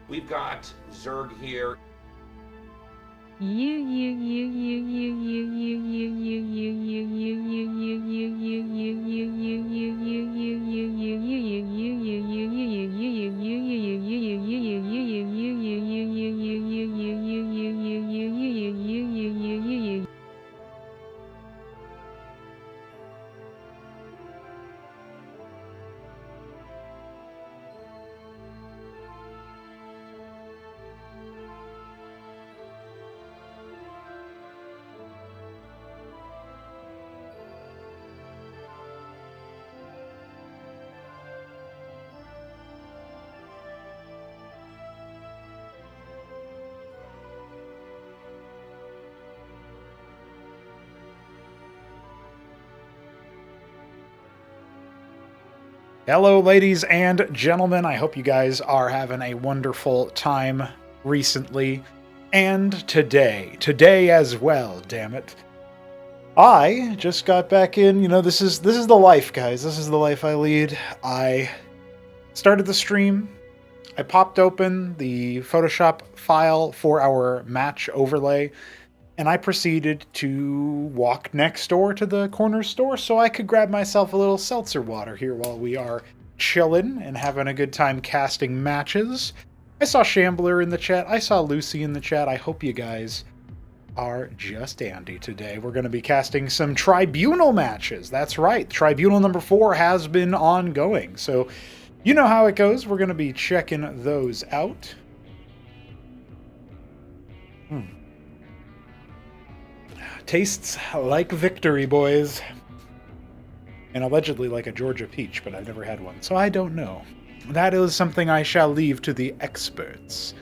We've got Zerg here. Hello, ladies and gentlemen. I hope you guys are having a wonderful time recently and today as well. Damn it! I just got back in. You know, this is the life, guys. This is the life I lead. I started the stream. I popped open the Photoshop file for our match overlay, and I proceeded to walk next door to the corner store so I could grab myself a little seltzer water here while we are chilling and having a good time casting matches. I saw Shambler in the chat. I saw Lucy in the chat. I hope you guys are just dandy today. We're going to be casting some Tribunal matches. That's right. Tribunal number 4 has been ongoing. So you know how it goes. We're going to be checking those out. Tastes like victory, boys. And allegedly like a Georgia peach, but I've never had one, so I don't know. That is something I shall leave to the experts.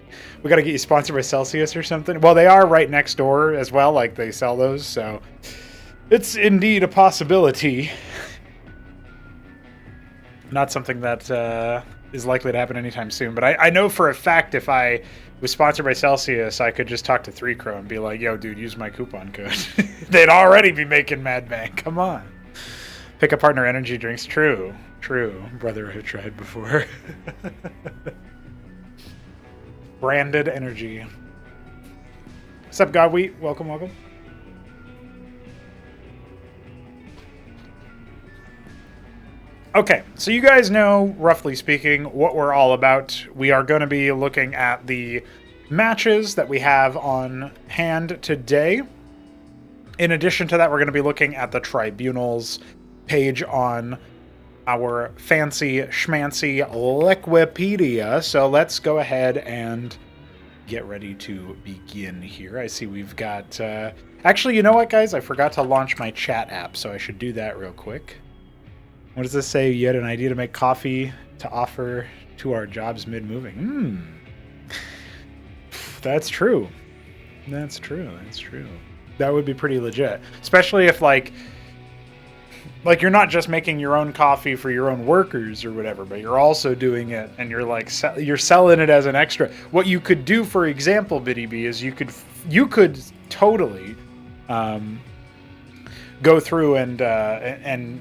We gotta get you sponsored by Celsius or something. Well, they are right next door as well, like they sell those, so it's indeed a possibility. Not something that is likely to happen anytime soon, but I know for a fact if I was sponsored by Celsius, I could just talk to 3Crow and be like, yo, dude, use my coupon code. They'd already be making mad bank. Come on. Pick a partner energy drinks. True. Brother, I've tried before. Branded energy. What's up, Godwheat? Welcome. Okay, so you guys know, roughly speaking, what we're all about. We are going to be looking at the matches that we have on hand today. In addition to that, we're going to be looking at the Tribunals page on our fancy schmancy Liquipedia. So let's go ahead and get ready to begin here. I see we've got... Actually, you know what, guys? I forgot to launch my chat app, so I should do that real quick. What does this say? You had an idea to make coffee to offer to our jobs mid-moving. That's true. That's true. That would be pretty legit. Especially if, like you're not just making your own coffee for your own workers or whatever, but you're also doing it and you're like you're selling it as an extra. What you could do, for example, Biddy B, is you could totally go through and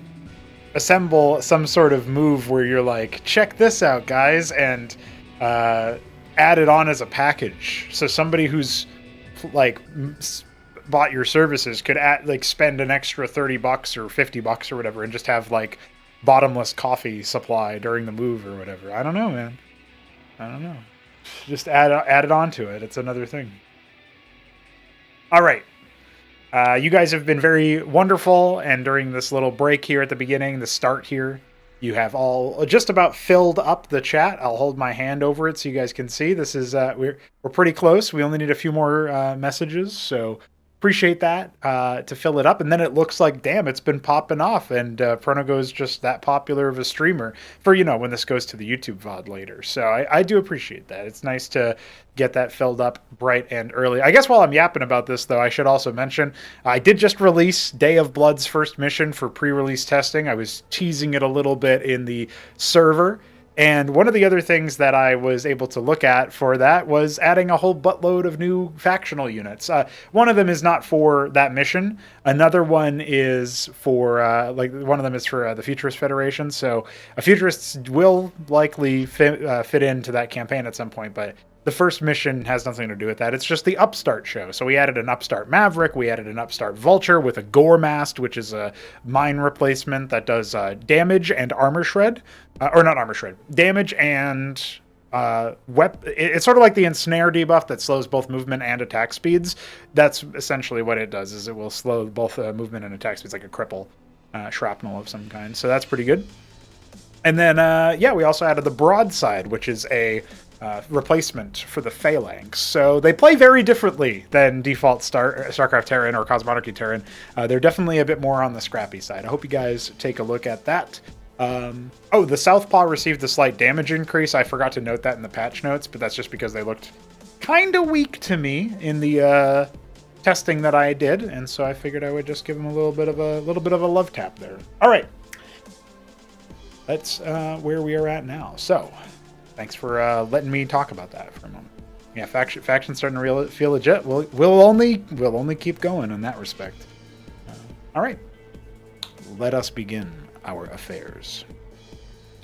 assemble some sort of move where you're like, check this out, guys, and add it on as a package. So somebody who's like bought your services could spend an extra $30 or $50 or whatever and just have like bottomless coffee supply during the move or whatever. I don't know, man. I don't know. Just add it onto it. It's another thing. All right. You guys have been very wonderful, and during this little break here at the beginning, the start here, you have all just about filled up the chat. I'll hold my hand over it so you guys can see. This is we're pretty close. We only need a few more messages, so appreciate that to fill it up. And then it looks like, damn, it's been popping off, and Pronogo is just that popular of a streamer for, when this goes to the YouTube VOD later. So I do appreciate that. It's nice to get that filled up bright and early. I guess while I'm yapping about this, though, I should also mention I did just release Day of Blood's first mission for pre-release testing. I was teasing it a little bit in the server. And one of the other things that I was able to look at for that was adding a whole buttload of new factional units. One of them is not for that mission. Another one is for, one of them is for the Futurist Federation. So Futurists will likely fit into that campaign at some point. But the first mission has nothing to do with that. It's just the Upstart show. So we added an Upstart Maverick, we added an Upstart Vulture with a Gore Mast, which is a mine replacement that does damage and armor shred. Or not armor shred, damage and it's sort of like the Ensnare debuff that slows both movement and attack speeds. That's essentially what it does, is it will slow both movement and attack speeds, like a cripple shrapnel of some kind. So that's pretty good. And then, we also added the Broadside, which is a replacement for the Phalanx. So they play very differently than default Starcraft Terran or Cosmonarchy Terran. They're definitely a bit more on the scrappy side. I hope you guys take a look at that. The Southpaw received a slight damage increase. I forgot to note that in the patch notes, but that's just because they looked kind of weak to me in the testing that I did, and so I figured I would just give them a little bit of a love tap there. All right. That's where we are at now. So, thanks for letting me talk about that for a moment. Yeah, faction's starting to feel legit. We'll only keep going in that respect. All right, let us begin our affairs.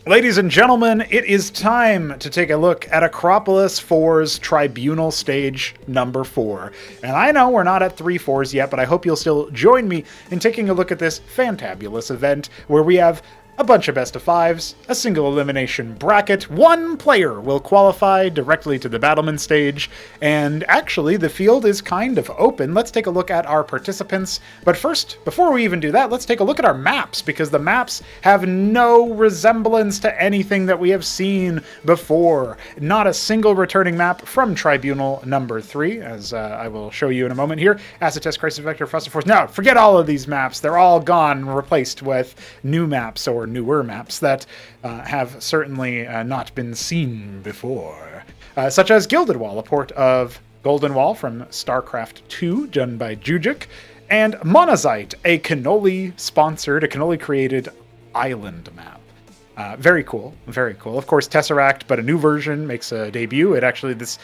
Ladies and gentlemen, it is time to take a look at Acropolis 4's Tribunal Stage number 4. And I know we're not at 3-4s yet, but I hope you'll still join me in taking a look at this fantabulous event where we have a bunch of best of fives, a single elimination bracket, one player will qualify directly to the Battlement stage, and actually the field is kind of open. Let's take a look at our participants. But first, before we even do that, let's take a look at our maps, because the maps have no resemblance to anything that we have seen before. Not a single returning map from Tribunal number 3, as I will show you in a moment here. Acid Test, Crisis Vector, Frosted Force. Now, forget all of these maps. They're all gone, replaced with new maps or newer maps that have certainly not been seen before, such as Gilded Wall, a port of Golden Wall from Starcraft 2, done by Jujic, and Monazite, a Canoli-created island map. Very cool, very cool. Of course, Tesseract, but a new version makes a debut. It actually, this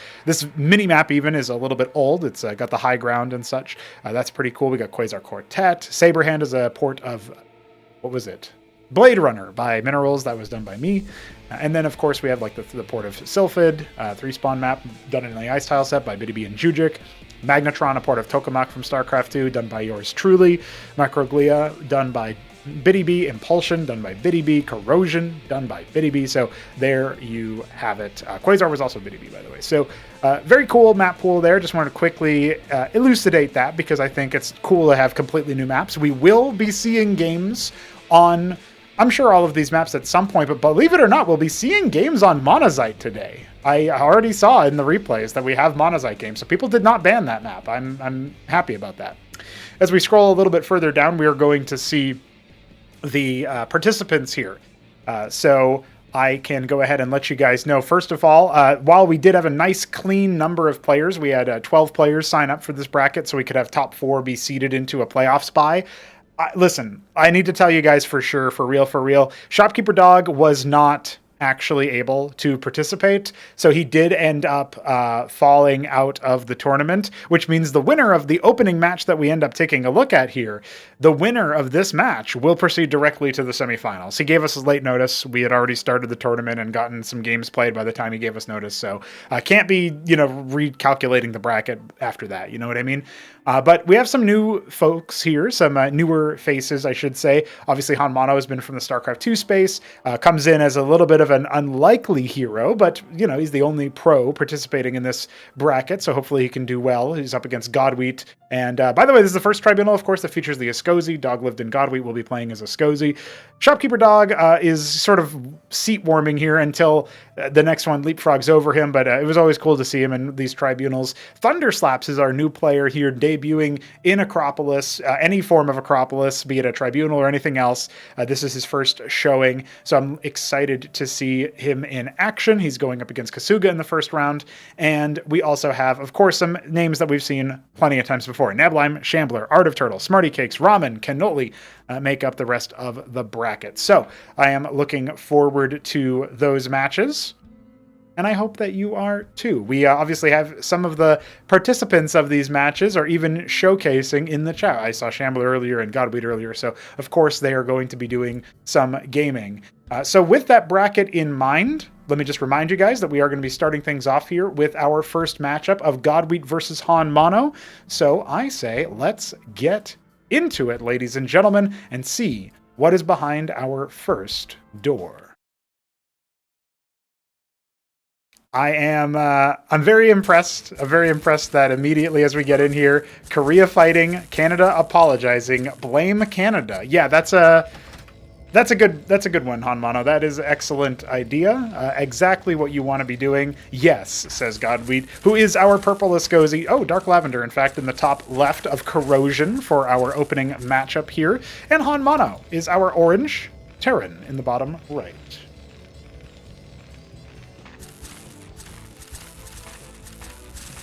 mini map even is a little bit old. It's got the high ground and such. That's pretty cool. We got Quasar Quartet. Saberhand is a port of, what was it? Blade Runner by Minerals, that was done by me. And then, of course, we have like the port of Sylphid, 3-spawn map done in the Ice Tile set by Biddy and Jujic. Magnetron, a port of Tokamak from StarCraft 2, done by yours truly. Macroglia, done by Biddy B. Impulsion, done by Biddy B. Corrosion, done by Biddy B. So there you have it. Quasar was also Biddy B, by the way. So very cool map pool there. Just wanted to quickly elucidate that because I think it's cool to have completely new maps. We will be seeing games on, I'm sure, all of these maps at some point, but believe it or not, we'll be seeing games on Monazite today. I already saw in the replays that we have Monazite games, so people did not ban that map. I'm happy about that. As we scroll a little bit further down, we are going to see the participants here. So I can go ahead and let you guys know. First of all, while we did have a nice clean number of players, we had 12 players sign up for this bracket so we could have top 4 be seeded into a playoffs bye. Listen, I need to tell you guys for sure, for real, Shopkeeper Dog was not actually able to participate, so he did end up falling out of the tournament, which means the winner of the opening match that we end up taking a look at here, the winner of this match will proceed directly to the semifinals. He gave us late notice. We had already started the tournament and gotten some games played by the time he gave us notice, so can't be, recalculating the bracket after that, you know what I mean? But we have some new folks here, some newer faces, I should say. Obviously, Han Mono has been from the StarCraft 2 space, comes in as a little bit of an unlikely hero, but, he's the only pro participating in this bracket, so hopefully he can do well. He's up against Godwheat. And by the way, this is the first tribunal, of course, that features the Escozi. Dog Lived in Godwheat will be playing as Escozi. Shopkeeper Dog is sort of seat-warming here until the next one leapfrogs over him, but it was always cool to see him in these tribunals. Thunderslaps is our new player here, debuting in Acropolis, any form of Acropolis, be it a tribunal or anything else. This is his first showing, so I'm excited to see him in action. He's going up against Kasuga in the first round, and we also have, of course, some names that we've seen plenty of times before. Nablime, Shambler, Art of Turtle, Smarty Cakes, Ramen, Cannoli make up the rest of the bracket. So I am looking forward to those matches, and I hope that you are too. We obviously have some of the participants of these matches are even showcasing in the chat. I saw Shambler earlier and Godweed earlier, so of course they are going to be doing some gaming. So with that bracket in mind, let me just remind you guys that we are going to be starting things off here with our first matchup of Godwheat versus Han Mono. So I say, let's get into it, ladies and gentlemen, and see what is behind our first door. I'm very impressed. I'm very impressed that immediately as we get in here, Korea fighting, Canada apologizing, blame Canada. Yeah, that's a good one, Han Mono. That is an excellent idea. Exactly what you want to be doing. Yes, says Godweed, who is our purple Escozy. Oh, Dark Lavender, in fact, in the top left of Corrosion for our opening matchup here. And Han Mono is our orange Terran in the bottom right.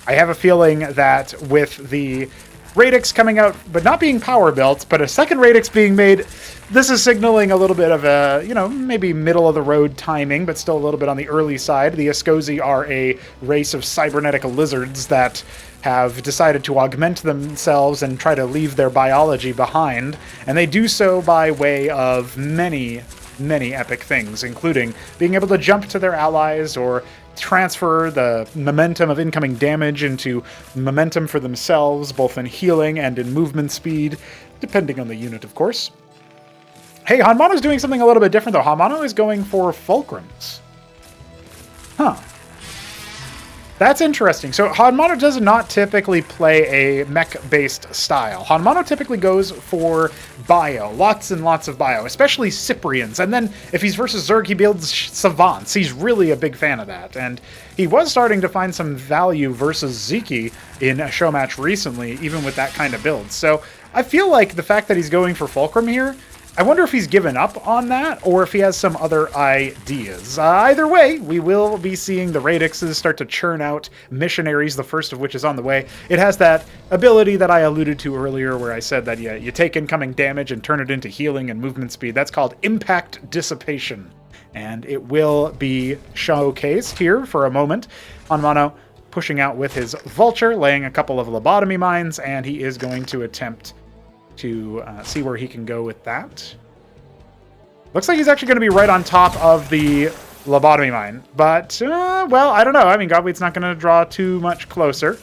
I have a feeling that with the Radix coming out, but not being power built, but a second Radix being made, this is signaling a little bit of a, maybe middle of the road timing, but still a little bit on the early side. The Escozy are a race of cybernetic lizards that have decided to augment themselves and try to leave their biology behind, and they do so by way of many epic things, including being able to jump to their allies or transfer the momentum of incoming damage into momentum for themselves, both in healing and in movement speed, depending on the unit, of course. Hey, Han Mono's doing something a little bit different, though. Han Mono is going for Fulcrums. Huh. That's interesting. So Han Mono does not typically play a mech-based style. Han Mono typically goes for bio, lots and lots of bio, especially Cyprians. And then if he's versus Zerg, he builds Savants. He's really a big fan of that. And he was starting to find some value versus Ziki in a show match recently, even with that kind of build. So I feel like the fact that he's going for Fulcrum here, I wonder if he's given up on that or if he has some other ideas. Either way, we will be seeing the Radixes start to churn out missionaries, the first of which is on the way. It has that ability that I alluded to earlier where I said that you take incoming damage and turn it into healing and movement speed. That's called Impact Dissipation. And it will be showcased here for a moment. Han Mono pushing out with his Vulture, laying a couple of lobotomy mines, and he is going to attempt to see where he can go with that. Looks like he's actually going to be right on top of the lobotomy mine. But, well, I don't know. I mean, Godweed's not going to draw too much closer.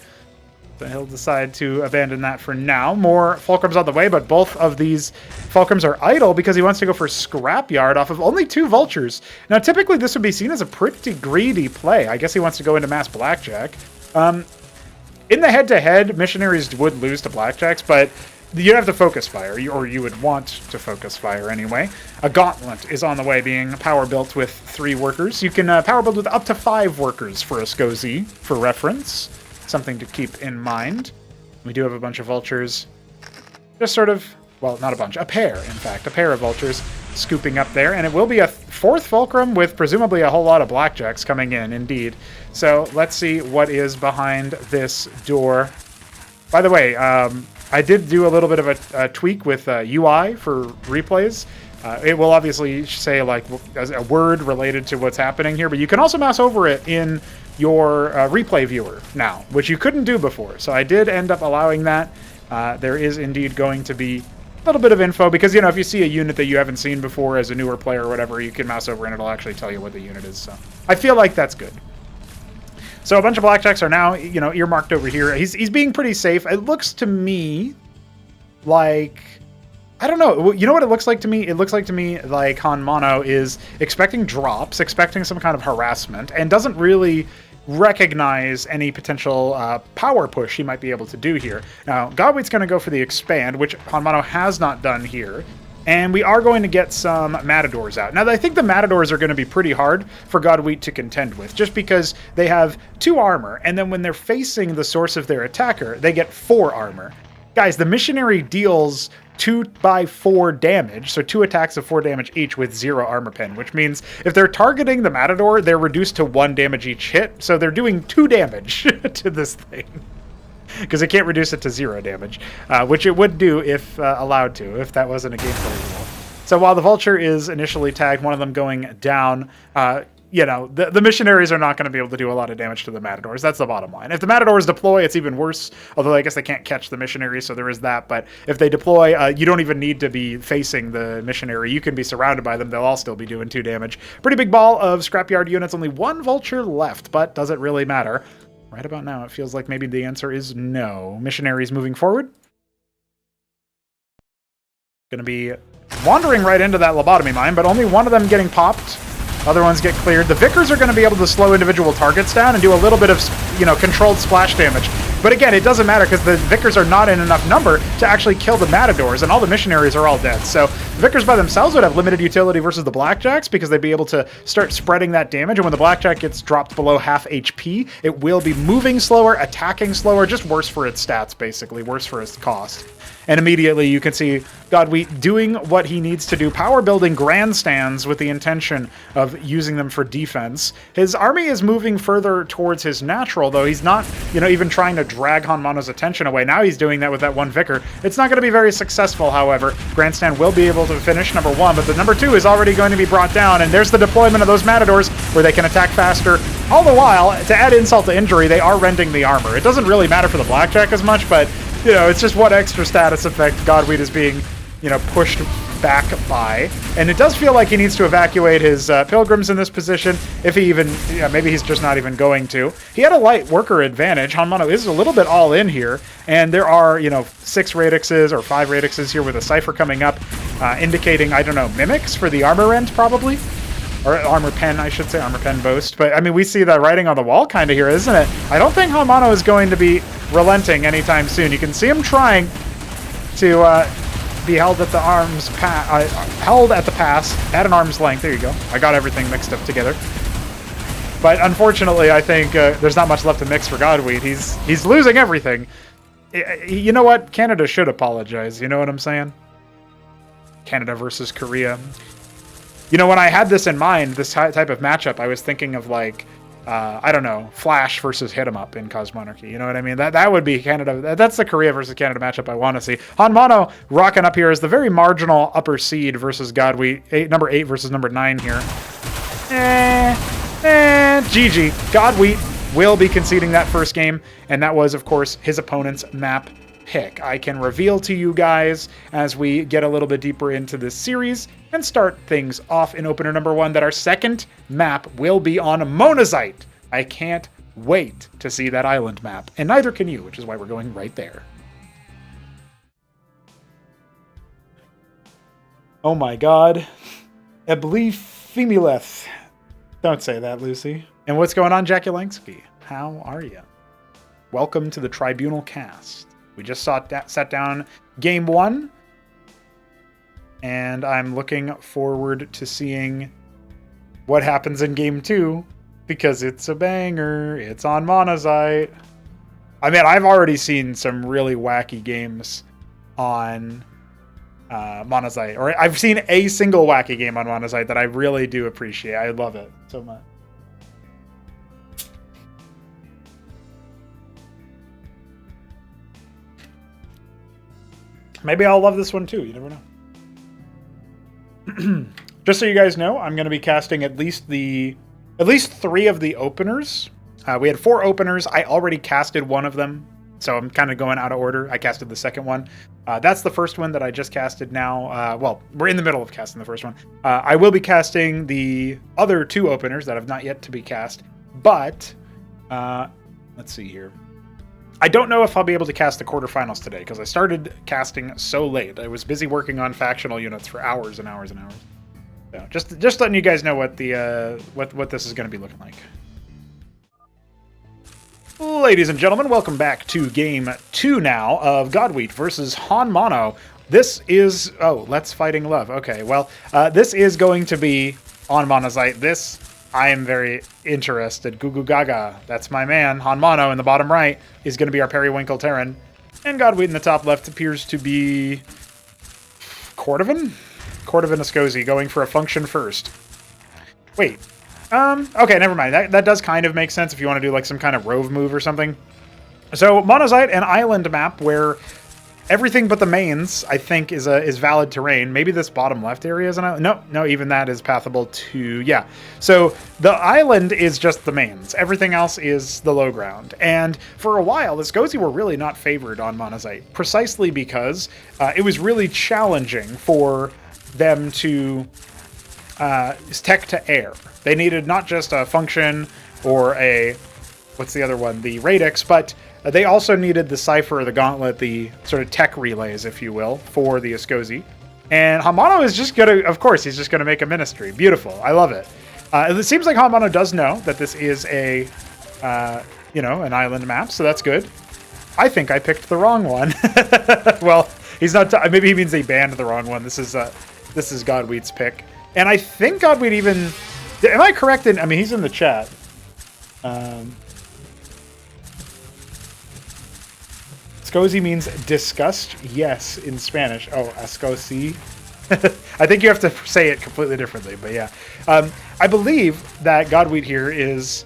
So he'll decide to abandon that for now. More Fulcrums on the way, but both of these Fulcrums are idle because he wants to go for Scrapyard off of only 2 Vultures. Now, typically this would be seen as a pretty greedy play. I guess he wants to go into Mass Blackjack. In the head-to-head, missionaries would lose to Blackjacks, but you'd have to focus fire, or you would want to focus fire anyway. A Gauntlet is on the way, being power built with 3 workers. You can power build with up to 5 workers for a Escozy, for reference. Something to keep in mind. We do have a bunch of Vultures. Just sort of, well, not a bunch, a pair, in fact. A pair of Vultures scooping up there. And it will be a 4th Fulcrum with presumably a whole lot of Blackjacks coming in, indeed. So let's see what is behind this door. By the way, I did do a little bit of a tweak with UI for replays. It will obviously say like a word related to what's happening here, but you can also mouse over it in your replay viewer now, which you couldn't do before. So I did end up allowing that. There is indeed going to be a little bit of info because, if you see a unit that you haven't seen before as a newer player or whatever, you can mouse over and it'll actually tell you what the unit is. So I feel like that's good. So a bunch of Blackjacks are now, earmarked over here. He's being pretty safe. It looks to me like, I don't know. You know what it looks like to me? It looks like to me like Han Mono is expecting drops, expecting some kind of harassment, and doesn't really recognize any potential power push he might be able to do here. Now, Godweed's going to go for the expand, which Han Mono has not done here. And we are going to get some Matadors out. Now, I think the Matadors are going to be pretty hard for Godweed to contend with, just because they have 2 armor, and then when they're facing the source of their attacker, they get 4 armor. Guys, the Missionary deals 2x4 damage, so 2 attacks of 4 damage each with 0 armor pen, which means if they're targeting the Matador, they're reduced to 1 damage each hit, so they're doing 2 damage to this thing. Because it can't reduce it to 0 damage, which it would do if allowed to, if that wasn't a gameplay rule. So while the Vulture is initially tagged, one of them going down, you know, the missionaries are not going to be able to do a lot of damage to the Matadors. That's the bottom line. If the Matadors deploy, it's even worse. Although I guess they can't catch the missionaries, so there is that. But if they deploy, you don't even need to be facing the missionary. You can be surrounded by them. They'll all still be doing 2 damage. Pretty big ball of scrapyard units. Only 1 vulture left, but does it really matter? Right about now, it feels like maybe the answer is no. Missionaries moving forward. Going to be wandering right into that lobotomy mine, but only one of them getting popped. Other ones get cleared. The Vickers are going to be able to slow individual targets down and do a little bit of, you know, controlled splash damage. But again, it doesn't matter because the Vickers are not in enough number to actually kill the Matadors, and all the missionaries are all dead. So the Vickers by themselves would have limited utility versus the Blackjacks because they'd be able to start spreading that damage. And when the Blackjack gets dropped below half HP, it will be moving slower, attacking slower, just worse for its stats, basically, worse for its cost. And immediately you can see Godwheat doing what he needs to do, power building grandstands with the intention of using them for defense. His army is moving further towards his natural, though. He's not, you know, even trying to drag Hanmano's attention away. Now he's doing that with that 1 Vicar. It's not going to be very successful, however. Grandstand will be able to finish number 1, but the number 2 is already going to be brought down, and there's the deployment of those Matadors where they can attack faster. All the while, to add insult to injury, they are rending the armor. It doesn't really matter for the Blackjack as much, but you know, it's just what extra status effect Godwheat is being, you know, pushed back by. And it does feel like he needs to evacuate his pilgrims in this position, if he even, yeah, maybe he's just not even going to. He had a light worker advantage. Hanmano is a little bit all in here, and there are, you know, 6 radixes or 5 radixes here with a cipher coming up, indicating, I don't know, mimics for the armor end, probably? Or armor pen, I should say, armor pen boast. But, I mean, we see that writing on the wall kind of here, isn't it? I don't think Hanmano is going to be relenting anytime soon. You can see him trying to be held at the held at the pass at an arm's length. There you go. I got everything mixed up together. But unfortunately, I think there's not much left to mix for Godwheat. He's losing everything. You know what? Canada should apologize. You know what I'm saying? Canada versus Korea. You know, when I had this in mind, this type of matchup, I was thinking of like, I don't know, Flash versus Hit 'em Up in Cosmonarchy. You know what I mean? That would be Canada. That's the Korea versus Canada matchup I want to see. Hanmano rocking up here as the very marginal upper seed versus Godwheat. Number 8 versus number 9 here. GG. Godwheat will be conceding that first game, and that was, of course, his opponent's map pick. I can reveal to you guys as we get a little bit deeper into this series and start things off in opener number 1 that our second map will be on Monazite. I can't wait to see that island map, and neither can you, which is why we're going right there. Oh my god. Eblifimileth. Don't say that, Lucy. And what's going on, Jackulansky? How are you? Welcome to the Tribunal cast. We just sat down game 1, and I'm looking forward to seeing what happens in game 2, because it's a banger. It's on Monazite. I mean, I've already seen some really wacky games on Monazite, or I've seen a single wacky game on Monazite that I really do appreciate. I love it so much. Maybe I'll love this one too. You never know. Just so you guys know, I'm going to be casting at least 3 of the openers. We had 4 openers. I already casted one of them, so I'm kind of going out of order. I casted the second one. That's the first one that I just casted now. Well, we're in the middle of casting the first one. I will be casting the other 2 openers that have not yet to be cast, but let's see here. I don't know if I'll be able to cast the quarterfinals today because I started casting so late. I was busy working on factional units for hours and hours and hours. So just letting you guys know what the what this is going to be looking like. Ladies and gentlemen, welcome back to game 2 now of Godwheat versus Hanmano. This is Let's Fighting Love. Okay, well, this is going to be on Monazite. This I am very interested. Goo Goo Gaga. That's my man. Hanmano in the bottom right is going to be our Periwinkle Terran. And Godwheat in the top left appears to be Cordovan? Cordovan Ascosi going for a function first. Wait. Okay, never mind. That does kind of make sense if you want to do like some kind of rove move or something. So Monazite, an island map where everything but the mains, I think, is valid terrain. Maybe this bottom left area is an island. No, even that is pathable to, yeah. So the island is just the mains. Everything else is the low ground. And for a while, the Scozi were really not favored on Monazite, precisely because it was really challenging for them to tech to air. They needed not just a function or a, what's the other one, the radix, but they also needed the Cypher, the Gauntlet, the sort of tech relays, if you will, for the Scozi. And Hamano is just going to, of course, he's just going to make a ministry. Beautiful. I love it. It seems like Hamano does know that this is a, an island map, so that's good. I think I picked the wrong one. Well, he's not, maybe he means they banned the wrong one. This is Godweed's pick. And I think Godweed even, am I correct in, I mean, he's in the chat. Scozi means disgust, yes, in Spanish. Oh, Ascosi. I think you have to say it completely differently, but yeah. I believe that Godweed here is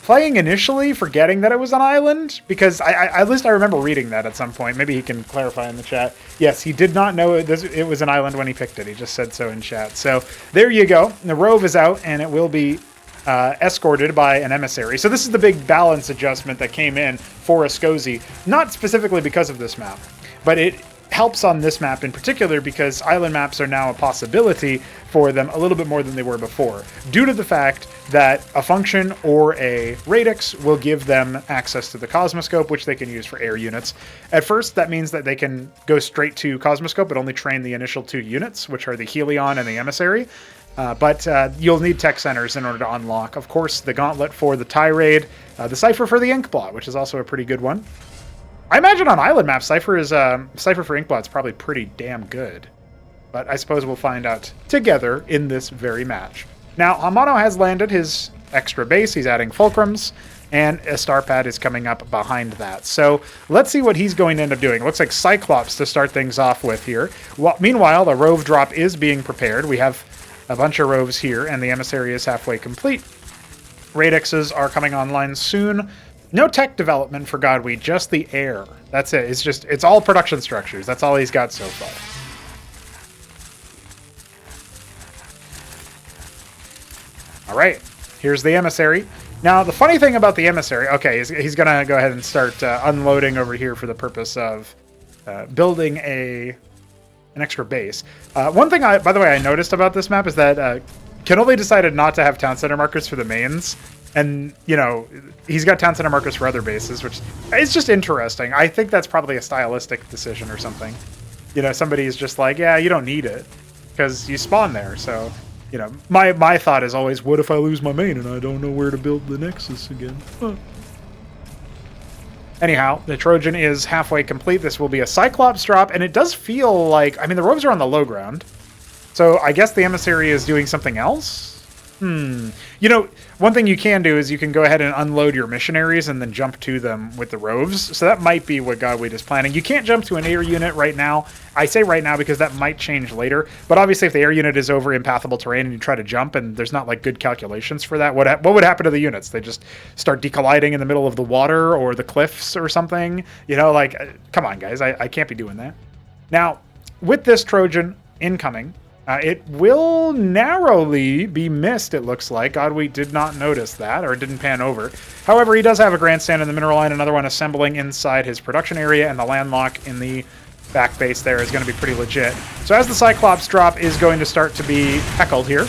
playing initially, forgetting that it was an island, because at least I remember reading that at some point. Maybe he can clarify in the chat. Yes, he did not know it was an island when he picked it. He just said so in chat. So there you go. The Rove is out, and it will be escorted by an emissary. So this is the big balance adjustment that came in for a Scozi, not specifically because of this map, but it helps on this map in particular because island maps are now a possibility for them a little bit more than they were before, due to the fact that a function or a radix will give them access to the Cosmoscope, which they can use for air units. At first, that means that they can go straight to Cosmoscope, but only train the initial 2 units, which are the Helion and the Emissary. But you'll need tech centers in order to unlock, of course, the Gauntlet for the Tirade, the Cypher for the Inkblot, which is also a pretty good one. I imagine on island maps, Cypher for Inkblot is probably pretty damn good. But I suppose we'll find out together in this very match. Now, Hamano has landed his extra base. He's adding fulcrums, and a star pad is coming up behind that. So let's see what he's going to end up doing. It looks like Cyclops to start things off with here. Well, meanwhile, the Rove drop is being prepared. We have a bunch of Roves here, and the Emissary is halfway complete. Radixes are coming online soon. No tech development for Godweed, just the air. That's it. It's all production structures. That's all he's got so far. All right, here's the Emissary. Now, the funny thing about the Emissary, okay, he's going to go ahead and start unloading over here for the purpose of building an extra base. One thing, by the way, I noticed about this map is that Kenobi decided not to have town center markers for the mains. And, he's got town center markers for other bases, which is just interesting. I think that's probably a stylistic decision or something. Somebody is just like, yeah, you don't need it because you spawn there. So, my thought is always, what if I lose my main and I don't know where to build the Nexus again? Huh. Anyhow, the Trojan is halfway complete. This will be a Cyclops drop, and it does feel like, the Roves are on the low ground. So I guess the Emissary is doing something else? One thing you can do is you can go ahead and unload your missionaries and then jump to them with the Roves. So that might be what Godweed is planning. You can't jump to an air unit right now. I say right now because that might change later. But obviously if the air unit is over impassable terrain and you try to jump and there's not good calculations for that, what would happen to the units? They just start decolliding in the middle of the water or the cliffs or something? Come on, guys. I can't be doing that. Now, with this Trojan incoming, it will narrowly be missed, it looks like. Godweed did not notice that, or didn't pan over. However, he does have a grandstand in the mineral line, another one assembling inside his production area, and the landlock in the back base there is going to be pretty legit. So as the Cyclops drop is going to start to be heckled here.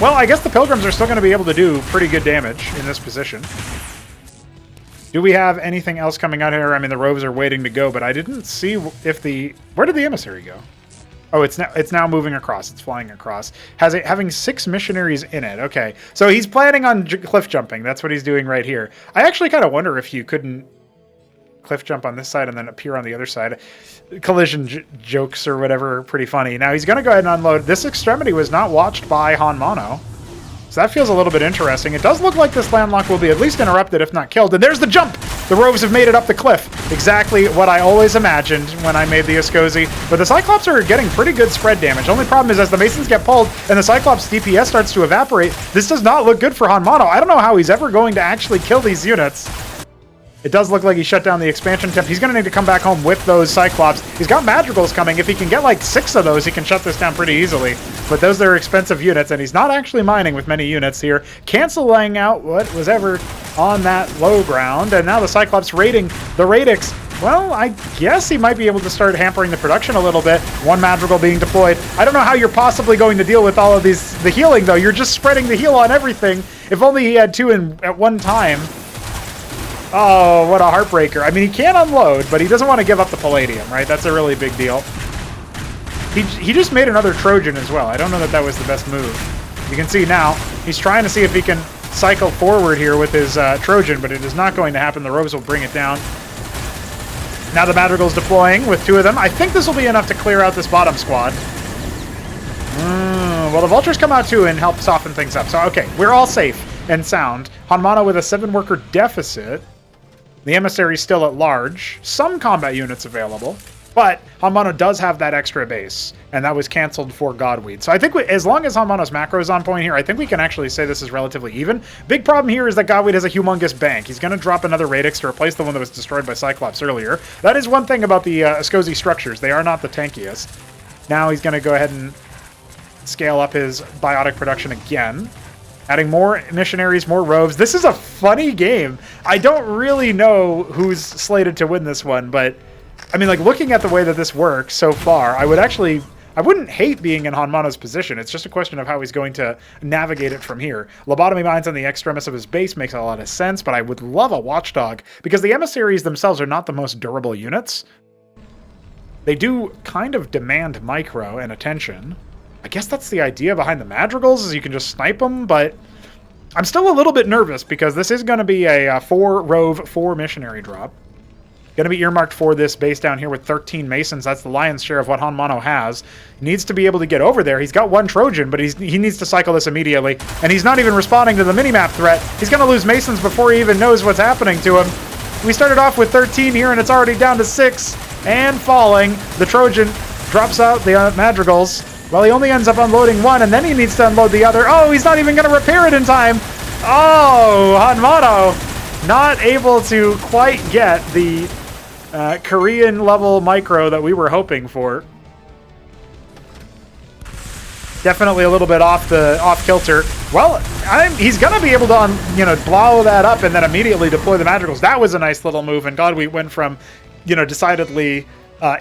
Well, I guess the Pilgrims are still going to be able to do pretty good damage in this position. Do we have anything else coming out here? The Roves are waiting to go, but I didn't see if where did the Emissary go? Oh, it's now moving across. It's flying across. Having 6 missionaries in it. Okay, so he's planning on cliff jumping. That's what he's doing right here. I actually kind of wonder if you couldn't cliff jump on this side and then appear on the other side. Collision jokes or whatever, pretty funny. Now he's going to go ahead and unload. This extremity was not watched by Hanmano. So that feels a little bit interesting. It does look like this landlock will be at least interrupted, if not killed. And there's the jump! The Roves have made it up the cliff. Exactly what I always imagined when I made the Scozi. But the Cyclops are getting pretty good spread damage. The only problem is as the Masons get pulled and the Cyclops DPS starts to evaporate, this does not look good for Hanmano. I don't know how he's ever going to actually kill these units. It does look like he shut down the expansion temp. He's going to need to come back home with those Cyclops. He's got Madrigals coming. If he can get like 6 of those, he can shut this down pretty easily. But those are expensive units, and he's not actually mining with many units here. Canceling out what was ever on that low ground, and now the Cyclops raiding the Radix. Well, I guess he might be able to start hampering the production a little bit. 1 Madrigal being deployed. I don't know how you're possibly going to deal with all of the healing, though. You're just spreading the heal on everything. If only he had 2 at one time. Oh, what a heartbreaker. I mean, he can unload, but he doesn't want to give up the Palladium, right? That's a really big deal. He just made another Trojan as well. I don't know that that was the best move. You can see now, he's trying to see if he can cycle forward here with his Trojan, but it is not going to happen. The Robes will bring it down. Now the Madrigal's deploying with 2 of them. I think this will be enough to clear out this bottom squad. Well, the Vultures come out too and help soften things up. So, okay, we're all safe and sound. Hanmano with a 7-worker deficit. The Emissary's still at large. Some combat units available. But Hanmano does have that extra base, and that was canceled for Godweed. So I think as long as Hanmano's macro is on point here, I think we can actually say this is relatively even. Big problem here is that Godweed has a humongous bank. He's going to drop another Radix to replace the one that was destroyed by Cyclops earlier. That is one thing about the Ascozi structures. They are not the tankiest. Now he's going to go ahead and scale up his biotic production again. Adding more missionaries, more roves. This is a funny game. I don't really know who's slated to win this one, but I mean, like, looking at the way that this works so far, I wouldn't hate being in Hanmano's position. It's just a question of how he's going to navigate it from here. Lobotomy mines on the extremis of his base makes a lot of sense, but I would love a watchdog because the emissaries themselves are not the most durable units. They do kind of demand micro and attention. I guess that's the idea behind the Madrigals, is you can just snipe them, but I'm still a little bit nervous because this is going to be a 4 Rove, 4 missionary drop. Going to be earmarked for this base down here with 13 Masons. That's the lion's share of what Hanmano has. Needs to be able to get over there. He's got 1 Trojan, but he needs to cycle this immediately. And he's not even responding to the minimap threat. He's going to lose Masons before he even knows what's happening to him. We started off with 13 here, and it's already down to 6. And falling. The Trojan drops out the Madrigals. Well, he only ends up unloading 1, and then he needs to unload the other. Oh, he's not even going to repair it in time. Oh, Hanmano not able to quite get the Korean level micro that we were hoping for. Definitely a little bit off kilter. Well, he's gonna be able to blow that up and then immediately deploy the Madrigals. That was a nice little move, and God, we went from decidedly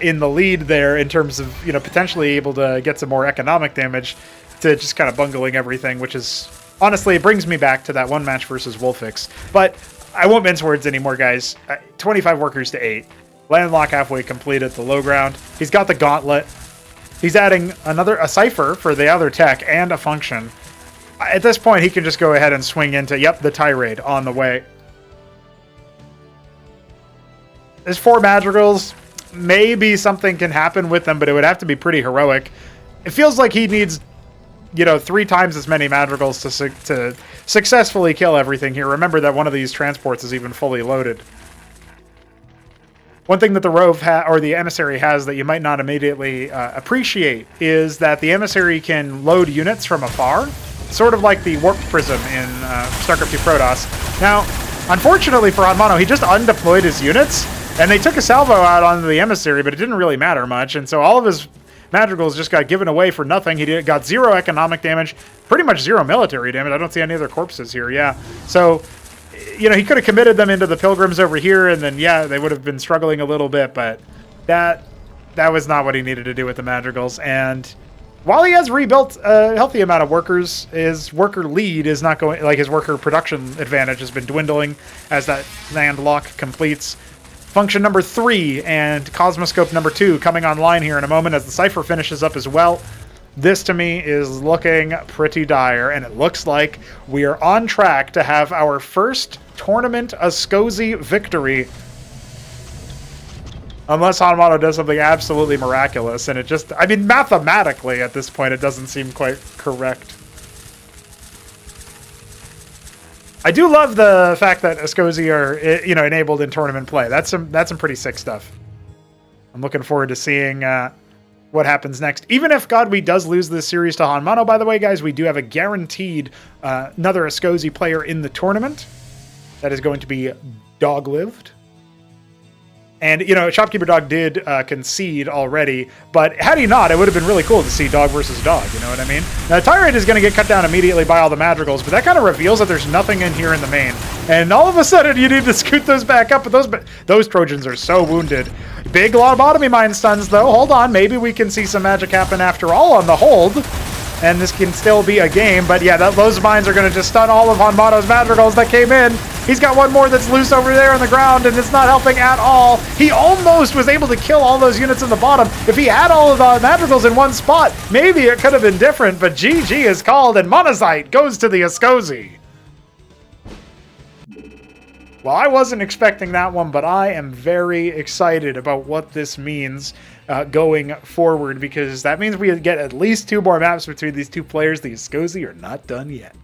in the lead there in terms of potentially able to get some more economic damage to just kind of bungling everything, which is honestly, it brings me back to that one match versus Wolfix. But I won't mince words anymore, guys. 25 workers to 8. Landlock halfway complete at the low ground. He's got the gauntlet. He's adding a cipher for the other tech and a function. At this point, he can just go ahead and swing into, the tirade on the way. There's 4 Madrigals. Maybe something can happen with them, but it would have to be pretty heroic. It feels like he needs 3 times as many Madrigals to successfully kill everything here. Remember that one of these transports is even fully loaded. One thing that the Rove or the Emissary has that you might not immediately appreciate is that the Emissary can load units from afar, sort of like the Warped Prism in Starcraft 2 Protoss. Now, unfortunately for Hanmano, he just undeployed his units, and they took a salvo out on the Emissary, but it didn't really matter much, and so all of his Madrigals just got given away for nothing. He got 0 economic damage, pretty much 0 military damage. I don't see any other corpses here, So, he could have committed them into the Pilgrims over here, and then, they would have been struggling a little bit, but that was not what he needed to do with the Madrigals. And while he has rebuilt a healthy amount of workers, his worker lead is not going, his worker production advantage has been dwindling as that landlock completes. Function number 3 and Cosmoscope number 2 coming online here in a moment as the Cypher finishes up as well. This, to me, is looking pretty dire, and it looks like we are on track to have our first tournament Ascozi victory. Unless Hanmano does something absolutely miraculous, and it just, mathematically at this point, it doesn't seem quite correct. I do love the fact that Ascozi are, enabled in tournament play. That's some pretty sick stuff. I'm looking forward to seeing what happens next. Even if Godweed does lose this series to Hanmano, by the way, guys, we do have a guaranteed another Ascozi player in the tournament. That is going to be Dog lived. And, you know, Shopkeeper Dog did concede already, but had he not, it would have been really cool to see dog versus dog, you know what I mean? Now, Tyrant is going to get cut down immediately by all the Madrigals, but that kind of reveals that there's nothing in here in the main. And all of a sudden, you need to scoot those back up, but those Trojans are so wounded. Big lobotomy mine stuns, though. Hold on, maybe we can see some magic happen after all on the hold. And this can still be a game, but yeah, those mines are going to just stun all of Hanmano's Madrigals that came in. He's got one more that's loose over there on the ground, and it's not helping at all. He almost was able to kill all those units in the bottom. If he had all of the Madrigals in one spot, maybe it could have been different, but GG is called, and Monazite goes to the Ascozi. Well, I wasn't expecting that one, but I am very excited about what this means going forward, because that means we get at least 2 more maps between these two players. The Ascozi are not done yet.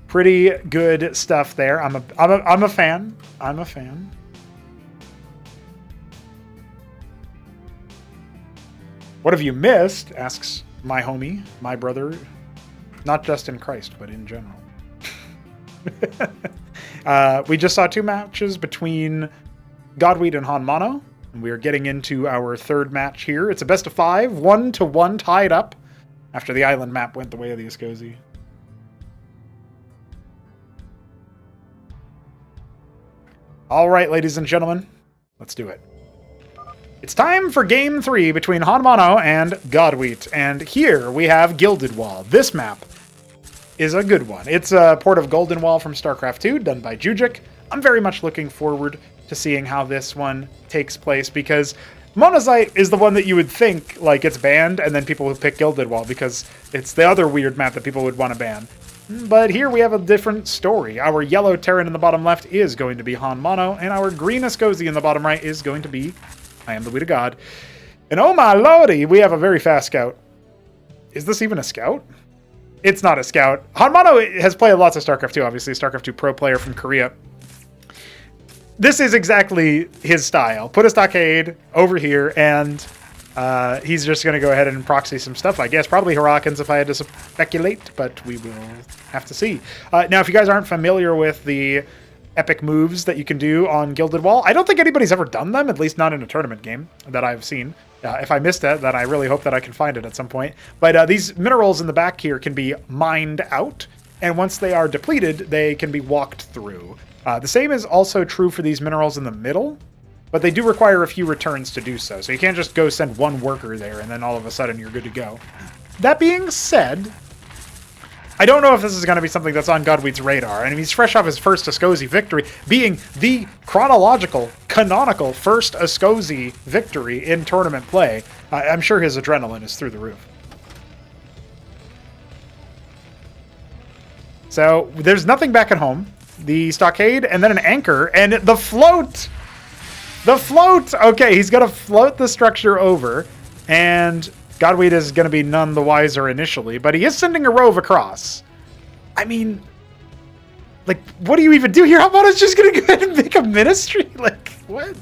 Pretty good stuff there. I'm a fan. I'm a fan. What have you missed? Asks my homie, my brother. Not just in Christ, but in general. We just saw 2 matches between Godweed and Hanmano, and we are getting into our 3rd match here. It's a best of 5, 1-1 tied up after the island map went the way of the Ascozi. All right, ladies and gentlemen, let's do it. It's time for Game 3 between Hanmano and Godweed, and here we have Gilded Wall. This map is a good one. It's a port of Golden Wall from Starcraft 2, done by Jujic. I'm very much looking forward to seeing how this one takes place, because Monazite is the one that you would think, like, it's banned, and then people would pick Gilded Wall, because it's the other weird map that people would want to ban. But here we have a different story. Our yellow Terran in the bottom left is going to be Hanmano, and our green Ascozi in the bottom right is going to be I Am the Weed of God. And oh my lordy, we have a very fast scout. Is this even a scout? It's not a scout. Hanmano has played lots of StarCraft 2, obviously, StarCraft 2 pro player from Korea. This is exactly his style. Put a stockade over here, and he's just going to go ahead and proxy some stuff, I guess. Probably Hurricanes if I had to speculate, but we will have to see. Now, if you guys aren't familiar with the epic moves that you can do on Gilded Wall, I don't think anybody's ever done them, at least not in a tournament game that I've seen. If I missed it, then I really hope that I can find it at some point. But these minerals in the back here can be mined out, and once they are depleted, they can be walked through. The same is also true for these minerals in the middle, but they do require a few returns to do so. So you can't just go send one worker there and then all of a sudden you're good to go. That being said, I don't know if this is going to be something that's on Godweed's radar. I mean, he's fresh off his first Ascozi victory, being the chronological, canonical first Ascozi victory in tournament play. I'm sure his adrenaline is through the roof. So there's nothing back at home. The stockade, and then an anchor, and the float! The float! Okay, he's going to float the structure over, and Godweed is going to be none the wiser initially, but he is sending a rove across. I mean, like, what do you even do here? How about it's just going to go ahead and make a ministry? Like, what?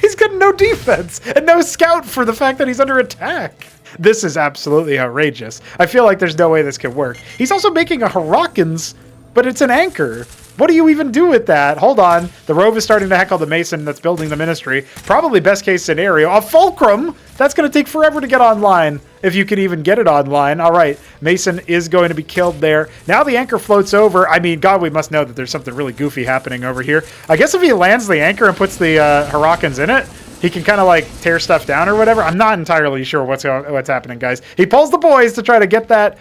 He's got no defense, and no scout for the fact that he's under attack. This is absolutely outrageous. I feel like there's no way this can work. He's also making a Hurricanes, but it's an anchor. What do you even do with that? Hold on. The rove is starting to heckle the Mason that's building the ministry. Probably best case scenario. A Fulcrum! That's going to take forever to get online, if you can even get it online. All right. Mason is going to be killed there. Now the anchor floats over. I mean, God, we must know that there's something really goofy happening over here. I guess if he lands the anchor and puts the Hurricanes in it, he can kind of like tear stuff down or whatever. I'm not entirely sure what's happening, guys. He pulls the boys to try to get that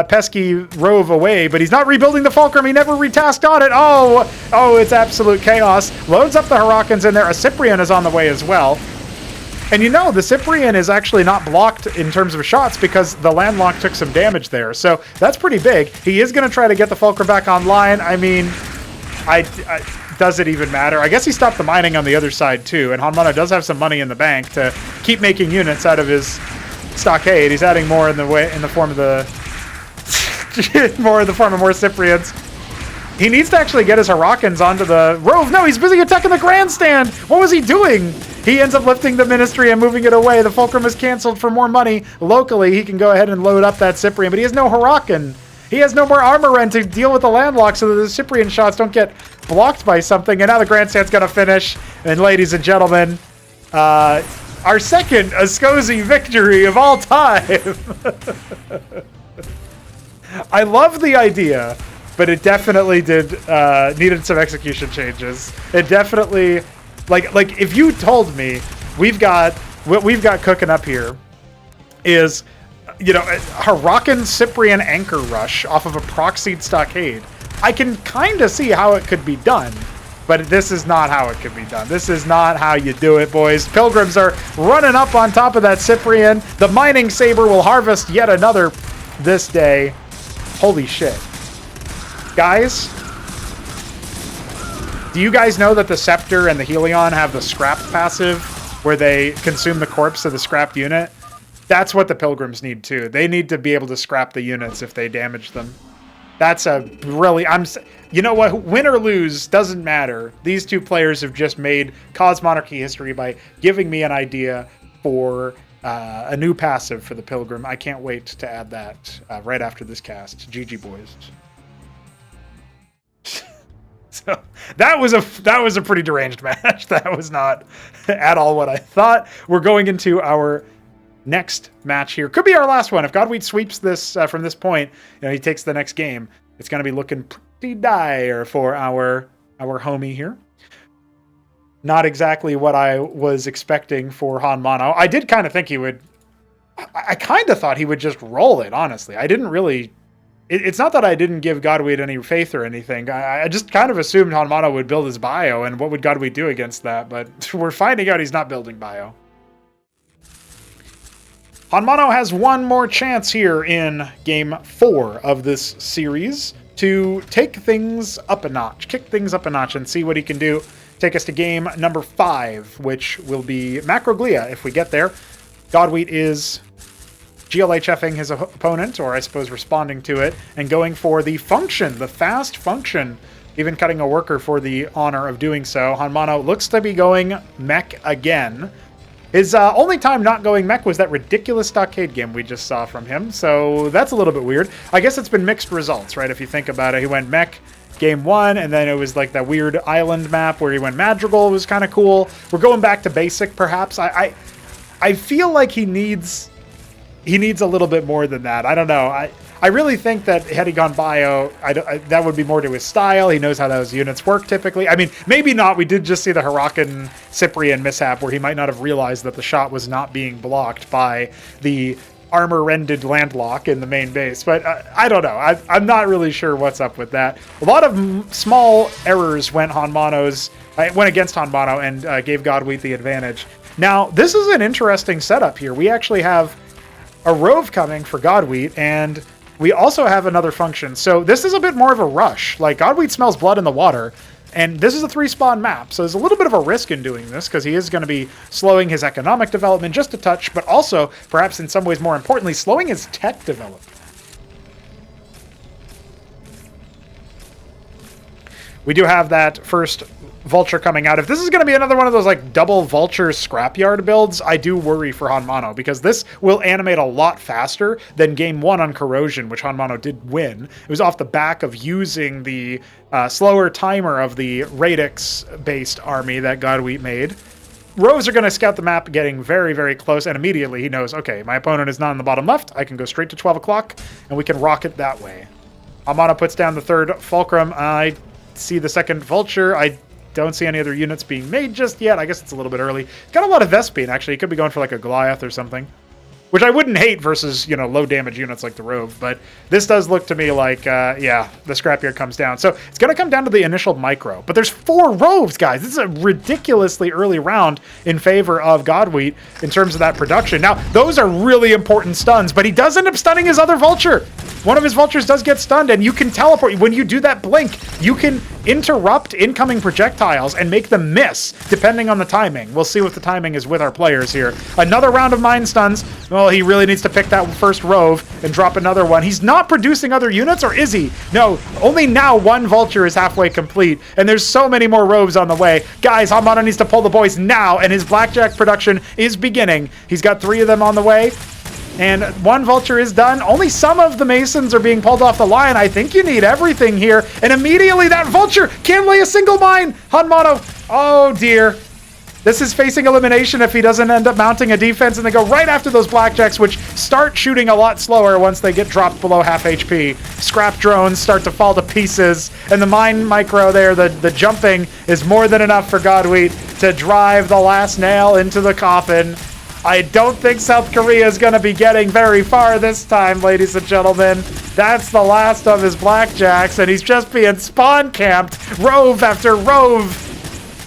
pesky rove away, but he's not rebuilding the Fulcrum. He never retasked on it. Oh, it's absolute chaos. Loads up the Hurricanes in there. A Cyprian is on the way as well. And you know, the Cyprian is actually not blocked in terms of shots because the landlock took some damage there. So that's pretty big. He is going to try to get the Fulcrum back online. I mean, does it even matter? I guess he stopped the mining on the other side too, and Hanmano does have some money in the bank to keep making units out of his stockade. He's adding more in the form of the more Cyprians. He needs to actually get his Hurricanes onto the rove. No, he's busy attacking the grandstand. What was he doing? He ends up lifting the ministry and moving it away. The Fulcrum is canceled for more money. Locally, he can go ahead and load up that Cyprian, but he has no Hurricane. He has no more armor rend to deal with the landlock so that the Cyprian shots don't get blocked by something. And now the grandstand's going to finish. And ladies and gentlemen, our second Ascosi victory of all time. I love the idea, but it definitely needed some execution changes. It definitely, like if you told me what we've got cooking up here is, Hirakan Cyprian anchor rush off of a proxied stockade. I can kind of see how it could be done, but this is not how it could be done. This is not how you do it, boys. Pilgrims are running up on top of that Cyprian. The mining saber will harvest yet another this day. Holy shit. Guys, do you guys know that the Scepter and the Helion have the scrap passive where they consume the corpse of the scrapped unit? That's what the Pilgrims need too. They need to be able to scrap the units if they damage them. That's a really... You know what? Win or lose, doesn't matter. These two players have just made Cosmonarchy history by giving me an idea for a new passive for the Pilgrim. I can't wait to add that right after this cast. GG, boys. So that was a pretty deranged match. That was not at all what I thought. We're going into our next match here. Could be our last one. If Godwheat sweeps this from this point, he takes the next game. It's going to be looking pretty dire for our homie here. Not exactly what I was expecting for Han Mono. I did kind of think he would... I kind of thought he would just roll it, honestly. I didn't really... It's not that I didn't give Godwheat any faith or anything. I just kind of assumed Han Mono would build his bio, and what would Godwheat do against that? But we're finding out he's not building bio. Han Mono has one more chance here in Game 4 of this series to take things up a notch, kick things up a notch, and see what he can do. Take us to game number 5, which will be Macroglia if we get there. Godwheat is GLHFing his opponent, or I suppose responding to it, and going for the function, the fast function, even cutting a worker for the honor of doing so. Han Mono looks to be going mech again. His only time not going mech was that ridiculous stockade game we just saw from him, so that's a little bit weird. I guess it's been mixed results, right? If you think about it, he went mech game 1, and then it was like that weird island map where he went Madrigal. It was kind of cool. We're going back to basic, perhaps. I feel like he needs a little bit more than that. I don't know. I really think that had he gone bio, that would be more to his style. He knows how those units work typically. I mean, maybe not. We did just see the Hirakan Cyprian mishap where he might not have realized that the shot was not being blocked by the armor-rended landlock in the main base. But I don't know. I'm not really sure what's up with that. A lot of small errors went against Han Mono and gave Godwheat the advantage. Now, this is an interesting setup here. We actually have a Rove coming for Godwheat, and we also have another function. So this is a bit more of a rush. Like, Godwheat smells blood in the water, and this is a 3-spawn map, so there's a little bit of a risk in doing this, because he is going to be slowing his economic development just a touch, but also, perhaps in some ways more importantly, slowing his tech development. We do have that first Vulture coming out. If this is going to be another one of those like double Vulture scrapyard builds, I do worry for Han Mono, because this will animate a lot faster than game 1 on Corrosion, which Han Mono did win. It was off the back of using the slower timer of the Radix-based army that Godwheat made. Roves are going to scout the map, getting very, very close, and immediately he knows, okay, my opponent is not in the bottom left. I can go straight to 12 o'clock, and we can rock it that way. Han Mono puts down the third Fulcrum. I see the second Vulture. I don't see any other units being made just yet. I guess it's a little bit early. Got a lot of Vespine, actually. He could be going for like a Goliath or something, which I wouldn't hate versus, low damage units like the Rove. But this does look to me like, yeah, the scrapyard comes down. So it's going to come down to the initial micro. But there's 4 Roves, guys. This is a ridiculously early round in favor of Godwheat in terms of that production. Now, those are really important stuns, but he does end up stunning his other Vulture. One of his Vultures does get stunned, and you can teleport. When you do that blink, you can interrupt incoming projectiles and make them miss, depending on the timing. We'll see what the timing is with our players here. Another round of Mind Stuns. Well, he really needs to pick that first Rove and drop another one. He's not producing other units, or is he? No, only now 1 Vulture is halfway complete, and there's so many more Roves on the way. Guys, Han Mono needs to pull the boys now, and his Blackjack production is beginning. He's got 3 of them on the way. And one vulture is done. Only some of the masons are being pulled off the line. I think you need everything here. And immediately that vulture can't lay a single mine. Hanmano, oh dear. This is facing elimination if he doesn't end up mounting a defense, and they go right after those blackjacks, which start shooting a lot slower once they get dropped below half HP. Scrap drones start to fall to pieces, and the mine micro there, the jumping, is more than enough for Godwheat to drive the last nail into the coffin. I don't think South Korea is going to be getting very far this time, ladies and gentlemen. That's the last of his blackjacks, and he's just being spawn camped, rove after rove.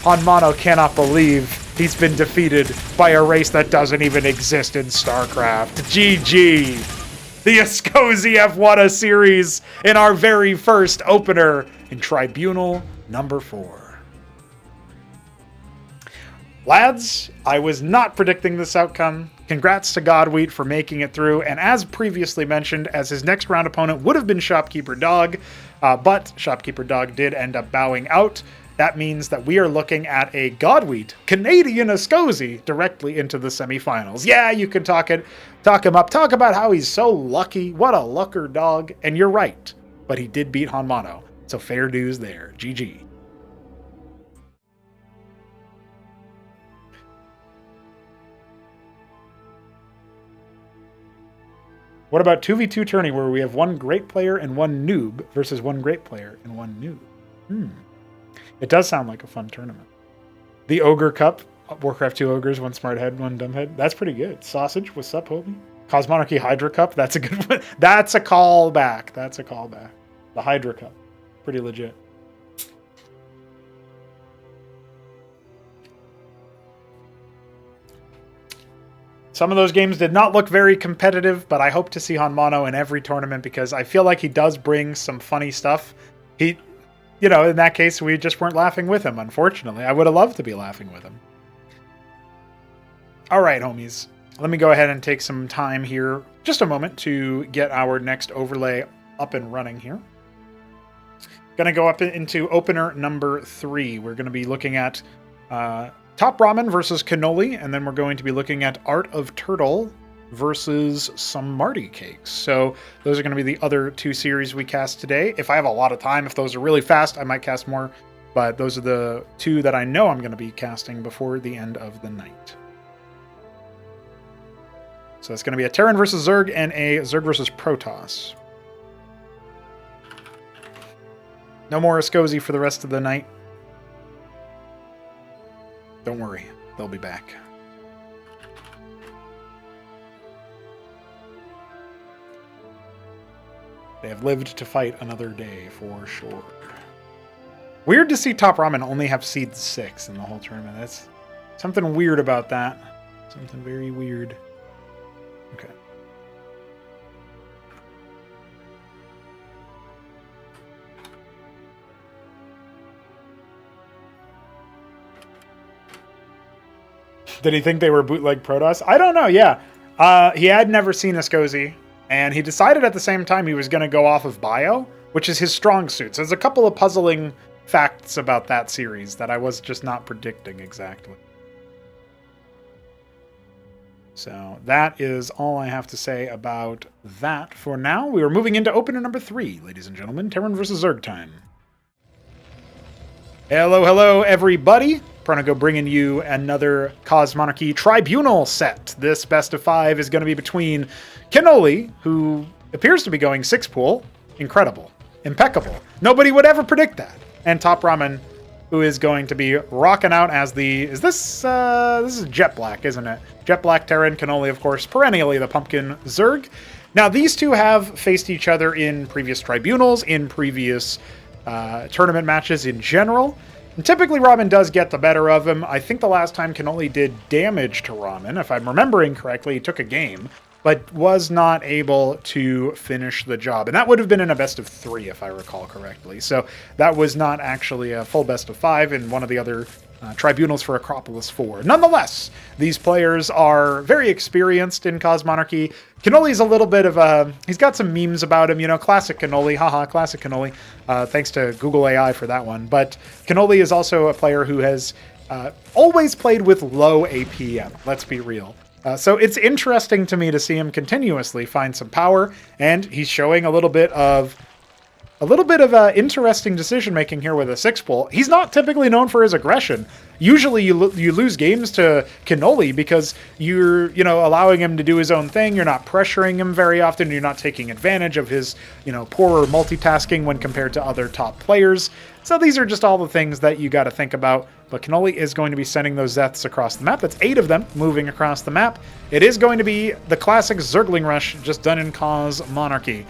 Hanmano cannot believe he's been defeated by a race that doesn't even exist in Starcraft. GG. The Escozi have won a series in our very first opener in Tribunal number 4. Lads, I was not predicting this outcome. Congrats to Godwheat for making it through, and as previously mentioned, as his next round opponent would have been Shopkeeper Dog, but Shopkeeper Dog did end up bowing out. That means that we are looking at a Godwheat Canadian Escozi directly into the semifinals. Yeah, you can talk him up, talk about how he's so lucky, what a lucker dog, and you're right, but he did beat Hanmano, so fair dues there. GG. What about 2v2 tourney where we have one great player and one noob versus one great player and one noob? It does sound like a fun tournament. The Ogre Cup, Warcraft 2 Ogres, one smart head, one dumb head. That's pretty good. Sausage, what's up, homie? Cosmonarchy Hydra Cup, that's a good one. That's a callback. That's a callback. The Hydra Cup, pretty legit. Some of those games did not look very competitive, but I hope to see Hanmano in every tournament because I feel like he does bring some funny stuff. You know, in that case, we just weren't laughing with him, unfortunately. I would have loved to be laughing with him. All right, homies. Let me go ahead and take some time here, just a moment, to get our next overlay up and running here. Going to go up into opener number 3. We're going to be looking at Top Ramen versus Cannoli, and then we're going to be looking at Art of Turtle versus some Marty cakes. So those are going to be the other 2 series we cast today. If I have a lot of time, if those are really fast, I might cast more, but those are the 2 that I know I'm going to be casting before the end of the night. So it's going to be a Terran versus Zerg and a Zerg versus Protoss. No more Escozi for the rest of the night. Don't worry, they'll be back. They have lived to fight another day, for sure. Weird to see Top Ramen only have seed 6 in the whole tournament. That's something weird about that. Something very weird. Okay. Did he think they were bootleg Protoss? I don't know, yeah. He had never seen Escozi. And he decided at the same time he was going to go off of bio, which is his strong suit. So there's a couple of puzzling facts about that series that I was just not predicting exactly. So that is all I have to say about that for now. We are moving into opener number 3, ladies and gentlemen. Terran versus Zerg time. Hello, hello, everybody. Pronago bringing you another Cosmonarchy Tribunal set. This best of 5 is going to be between Cannoli, who appears to be going 6-pool. Incredible. Impeccable. Nobody would ever predict that. And Top Ramen, who is going to be rocking out as the... this is Jet Black, isn't it? Jet Black Terran, Cannoli, of course, perennially the Pumpkin Zerg. Now, these two have faced each other in previous tribunals, in previous tournament matches in general. And typically, Ramen does get the better of him. I think the last time Cannoli did damage to Ramen, if I'm remembering correctly, he took a game, but was not able to finish the job. And that would have been in a best of 3, if I recall correctly. So that was not actually a full best of 5 in one of the other tribunals for Acropolis 4. Nonetheless, these players are very experienced in Cosmonarchy. Cannoli's a little bit of a... he's got some memes about him, you know, classic Cannoli, haha, classic Cannoli. Thanks to Google AI for that one. But Cannoli is also a player who has always played with low APM, let's be real. So it's interesting to me to see him continuously find some power, and he's showing a little bit of interesting decision making here with a 6-pull. He's not typically known for his aggression. Usually you lose games to Cannoli because you're allowing him to do his own thing. You're not pressuring him very often. You're not taking advantage of his poorer multitasking when compared to other top players. So these are just all the things that you got to think about. But Cannoli is going to be sending those Zeths across the map. That's 8 of them moving across the map. It is going to be the classic Zergling rush just done in Cosmonarchy.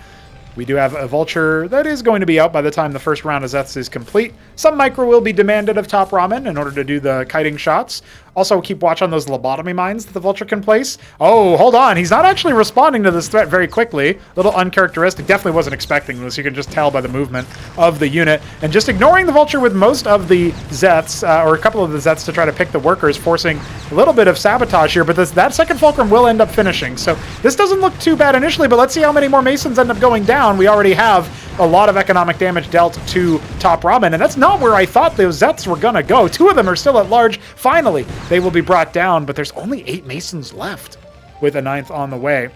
We do have a Vulture that is going to be out by the time the first round of Zeths is complete. Some micro will be demanded of Top Ramen in order to do the kiting shots. Also, keep watch on those lobotomy mines that the Vulture can place. Oh, hold on. He's not actually responding to this threat very quickly. A little uncharacteristic. Definitely wasn't expecting this. You can just tell by the movement of the unit. And just ignoring the Vulture with most of the Zeths, or a couple of the Zeths to try to pick the workers, forcing a little bit of sabotage here. But that second Fulcrum will end up finishing. So this doesn't look too bad initially, but let's see how many more Masons end up going down. We already have a lot of economic damage dealt to Top Ramen, and that's not where I thought those Zeths were going to go. 2 of them are still at large. Finally, they will be brought down, but there's only 8 Masons left with a 9th on the way.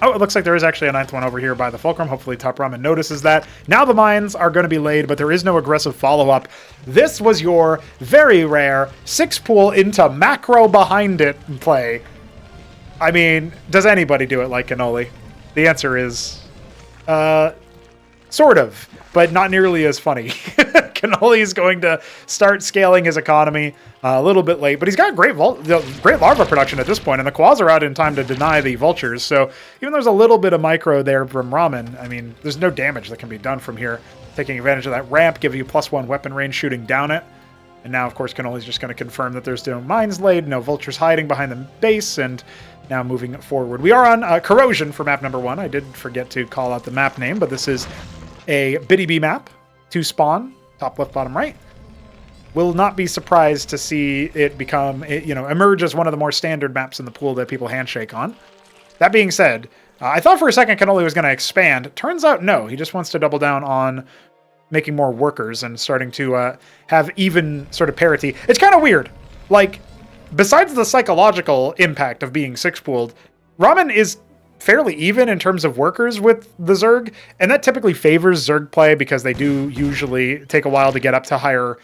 Oh, it looks like there is actually a 9th one over here by the Fulcrum. Hopefully Top Ramen notices that. Now the mines are going to be laid, but there is no aggressive follow-up. This was your very rare 6-pool into macro behind it play. I mean, does anybody do it like Cannoli? The answer is... sort of, but not nearly as funny. Cannoli is going to start scaling his economy a little bit late, but he's got great larva production at this point, and the Quas are out in time to deny the Vultures, so even though there's a little bit of micro there from Ramen, I mean, there's no damage that can be done from here. Taking advantage of that ramp, give you +1 weapon range shooting down it, and now, of course, Cannoli's just going to confirm that there's no mines laid, no Vultures hiding behind the base, and now moving forward. We are on Corrosion for map number 1. I did forget to call out the map name, but this is a Biddy B map, 2 spawn, top left, bottom right. Will not be surprised to see it become, emerge as one of the more standard maps in the pool that people handshake on. That being said, I thought for a second Cannoli was going to expand. Turns out no, he just wants to double down on making more workers and starting to have even sort of parity. It's kind of weird. Like, besides the psychological impact of being 6-pooled, Ramen is fairly even in terms of workers with the Zerg, and that typically favors Zerg play because they do usually take a while to get up to higher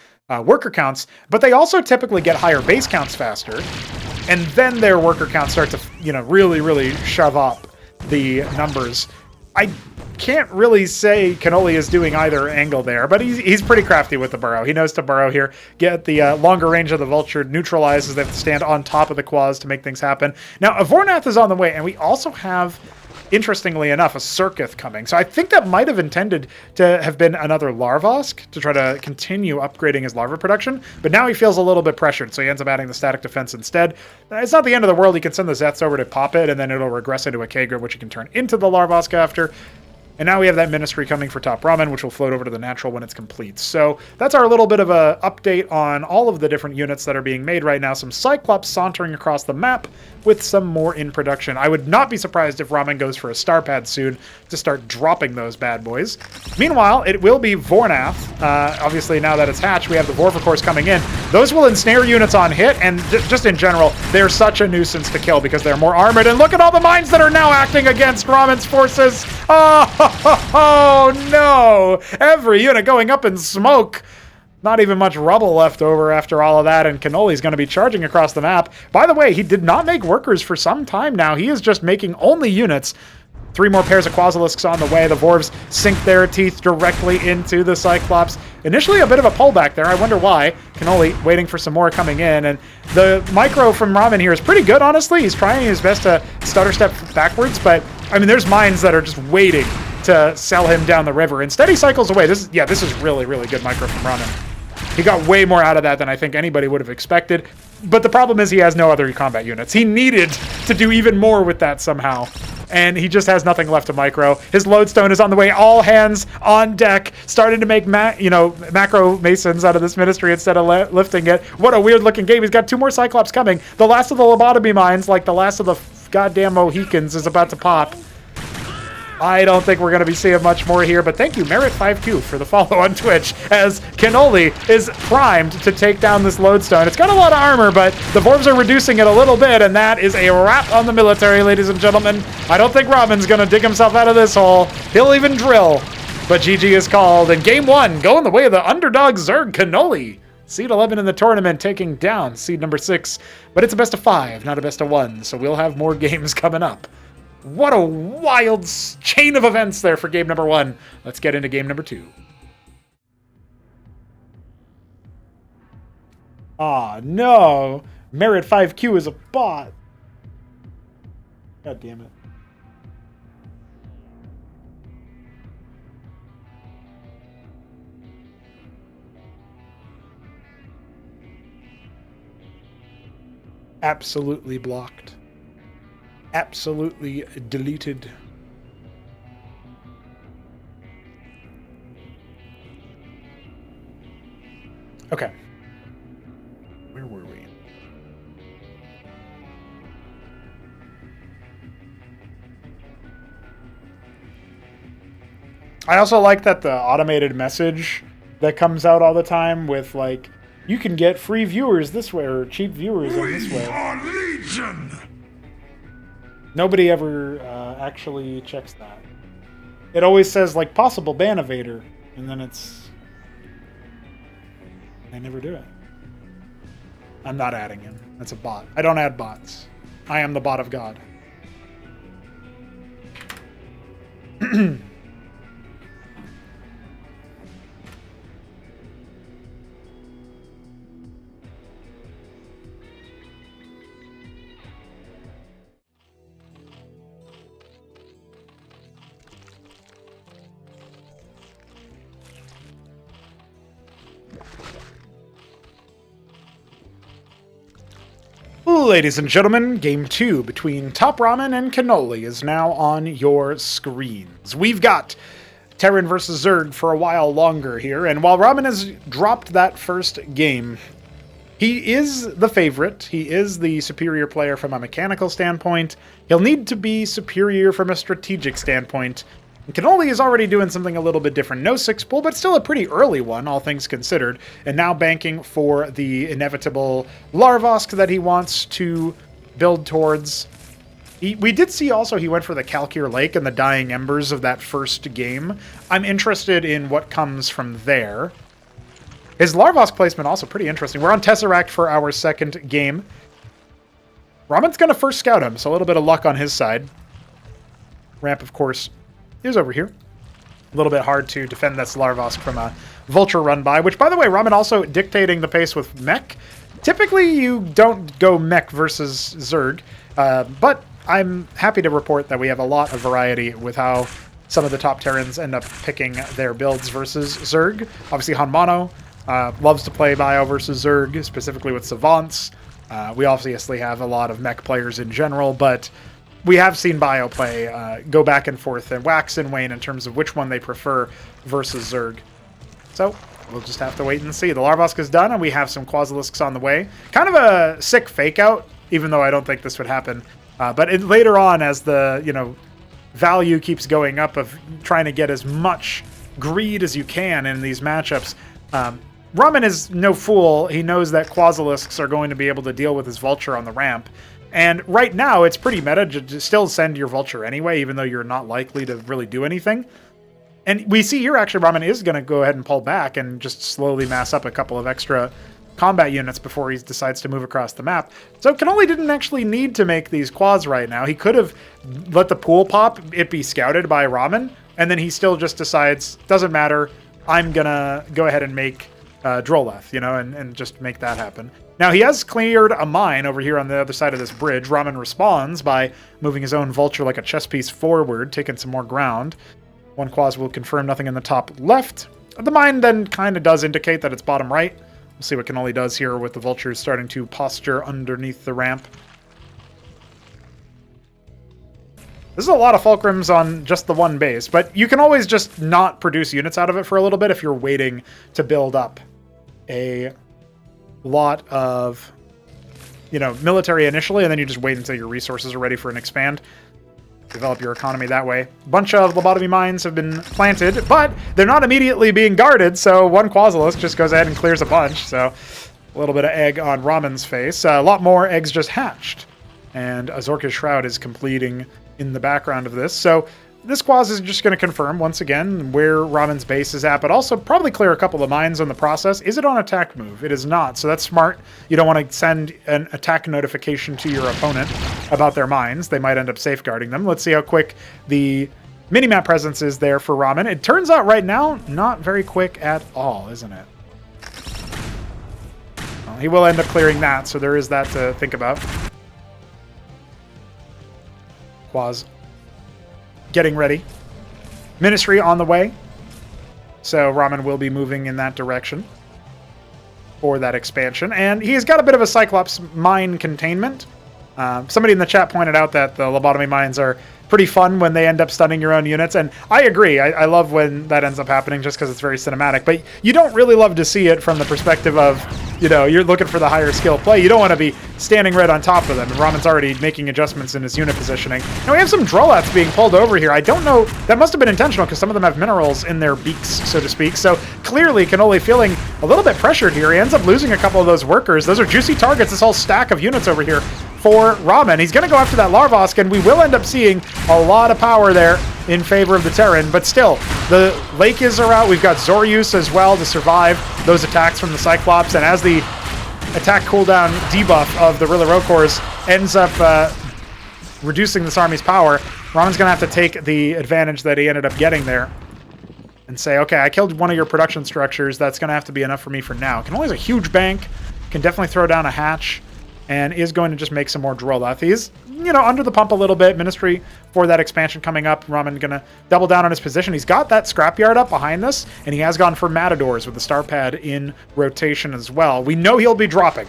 worker counts, but they also typically get higher base counts faster, and then their worker counts start to, really, really shove up the numbers. I can't really say Cannoli is doing either angle there, but he's pretty crafty with the burrow. He knows to burrow here, get the longer range of the Vulture, neutralizes. They have to stand on top of the Quas to make things happen. Now, a Vornath is on the way, and we also have, interestingly enough, a Circuth coming. So I think that might have intended to have been another Larvosk to try to continue upgrading his larva production, but now he feels a little bit pressured, so he ends up adding the static defense instead. It's not the end of the world. He can send the Zeths over to pop it, and then it'll regress into a K-Grid, which he can turn into the Larvosk after. And now we have that Ministry coming for Top Ramen, which will float over to the Natural when it's complete. So that's our little bit of a update on all of the different units that are being made right now. Some Cyclops sauntering across the map with some more in production. I would not be surprised if Ramen goes for a star pad soon to start dropping those bad boys. Meanwhile, it will be Vornath. Obviously, now that it's hatched, we have the Vorph coming in. Those will ensnare units on hit, and just in general, they're such a nuisance to kill because they're more armored. And look at all the mines that are now acting against Ramen's forces. Oh, no! Every unit going up in smoke. Not even much rubble left over after all of that, and Cannoli's going to be charging across the map. By the way, he did not make workers for some time now. He is just making only units. 3 more pairs of Quasilisks on the way. The Vorvs sink their teeth directly into the Cyclops. Initially a bit of a pullback there. I wonder why. Cannoli waiting for some more coming in. And the micro from Ramen here is pretty good, honestly. He's trying his best to stutter step backwards, but, I mean, there's mines that are just waiting to sell him down the river. Instead, he cycles away. This is really, really good micro from Ramen. He got way more out of that than I think anybody would have expected. But the problem is he has no other combat units. He needed to do even more with that somehow. And he just has nothing left to micro. His lodestone is on the way. All hands on deck. Starting to make macro masons out of this ministry instead of lifting it. What a weird looking game. He's got 2 more Cyclops coming. The last of the lobotomy mines, like the last of the goddamn Mohicans, is about to pop. I don't think we're going to be seeing much more here, but thank you, Merit5Q, for the follow on Twitch, as Cannoli is primed to take down this Lodestone. It's got a lot of armor, but the Vorbs are reducing it a little bit, and that is a wrap on the military, ladies and gentlemen. I don't think Robin's going to dig himself out of this hole. He'll even drill, but GG is called, and game 1 going the way of the underdog Zerg Cannoli. Seed 11 in the tournament, taking down seed number 6, but it's a best of 5, not a best of 1, so we'll have more games coming up. What a wild chain of events there for game number 1. Let's get into game number 2. Aw, no. Merit5Q is a bot. God damn it. Absolutely blocked. Absolutely deleted. Okay. Where were we? I also like that the automated message that comes out all the time with, like, you can get free viewers this way or cheap viewers in this way. Are Legion! Nobody ever actually checks that. It always says, like, possible ban evader, and then it's... They never do it. I'm not adding him. That's a bot. I don't add bots. I am the bot of God. Ladies and gentlemen, game 2 between Top Ramen and Cannoli is now on your screens. We've got Terran versus Zerg for a while longer here, and while Ramen has dropped that first game, he is the favorite. He is the superior player from a mechanical standpoint. He'll need to be superior from a strategic standpoint. And Cannoli is already doing something a little bit different. No 6-pull, but still a pretty early one, all things considered. And now banking for the inevitable Larvosk that he wants to build towards. We did see also he went for the Kalkir Lake and the Dying Embers of that first game. I'm interested in what comes from there. His Larvosk placement also pretty interesting. We're on Tesseract for our second game. Ramen's going to first scout him, so a little bit of luck on his side. Ramp, of course, is over here. A little bit hard to defend this Larvosk from a Vulture run by, which, by the way, Ramen also dictating the pace with Mech. Typically, you don't go Mech versus Zerg, but I'm happy to report that we have a lot of variety with how some of the top Terrans end up picking their builds versus Zerg. Obviously, Hanmano loves to play Bio versus Zerg, specifically with Savants. We obviously have a lot of Mech players in general, but we have seen Bio play go back and forth and wax and wane in terms of which one they prefer versus Zerg. So we'll just have to wait and see. The Larvosk is done, and we have some Quasilisks on the way. Kind of a sick fake out, even though I don't think this would happen. But later on, as the value keeps going up of trying to get as much greed as you can in these matchups, Ramen is no fool. He knows that Quasilisks are going to be able to deal with his Vulture on the ramp. And right now, it's pretty meta to still send your Vulture anyway, even though you're not likely to really do anything. And we see here, actually, Ramen is going to go ahead and pull back and just slowly mass up a couple of extra combat units before he decides to move across the map. So Cannoli didn't actually need to make these Quas right now. He could have let the pool pop, it be scouted by Ramen, and then he still just decides, doesn't matter, I'm going to go ahead and make Droleth, and just make that happen. Now, he has cleared a mine over here on the other side of this bridge. Ramen responds by moving his own Vulture like a chess piece forward, taking some more ground. One Quas will confirm nothing in the top left. The mine then kind of does indicate that it's bottom right. We'll see what Cannoli does here with the Vultures starting to posture underneath the ramp. This is a lot of Fulcrums on just the one base, but you can always just not produce units out of it for a little bit if you're waiting to build up a lot of, military initially, and then you just wait until your resources are ready for an expand. develop your economy that way. A bunch of lobotomy mines have been planted, but they're not immediately being guarded, so one Quasilisk just goes ahead and clears a bunch. So a little bit of egg on Ramen's face. A lot more eggs just hatched. And Azorka's Shroud is completing in the background of this. So this Quas is just going to confirm, once again, where Ramen's base is at, but also probably clear a couple of mines on the process. Is it on attack move? It is not, so that's smart. You don't want to send an attack notification to your opponent about their mines. They might end up safeguarding them. Let's see how quick the minimap presence is there for Ramen. It turns out right now, not very quick at all, isn't it? Well, he will end up clearing that, so there is that to think about. Quas getting ready. Ministry on the way. So Ramen will be moving in that direction for that expansion. And he's got a bit of a Cyclops mine containment. Somebody in the chat pointed out that the lobotomy mines are pretty fun when they end up stunning your own units. And I agree. I love when that ends up happening just because it's very cinematic. But you don't really love to see it from the perspective of, you know, you're looking for the higher skill play. You don't want to be standing right on top of them. And Ramen's already making adjustments in his unit positioning. Now we have some Drolats being pulled over here. I don't know. That must have been intentional because some of them have minerals in their beaks, so to speak. So clearly Cannoli feeling a little bit pressured here. He ends up losing a couple of those workers. Those are juicy targets, this whole stack of units over here for Ramen. He's going to go after that Larvosk, and we will end up seeing a lot of power there in favor of the Terran. But still, the Lakes are out. We've got Zorius as well to survive those attacks from the Cyclops. And as the attack cooldown debuff of the Rillarocors ends up reducing this army's power, Ramen's going to have to take the advantage that he ended up getting there and say, okay, I killed one of your production structures. That's going to have to be enough for me for now. Can only has a huge bank. Can definitely throw down a hatch. And is going to just make some more Drolath. He's, you know, under the pump a little bit. Ministry for that expansion coming up. Ramen going to double down on his position. He's got that scrapyard up behind this, and he has gone for Matadors with the star pad in rotation as well. We know he'll be dropping.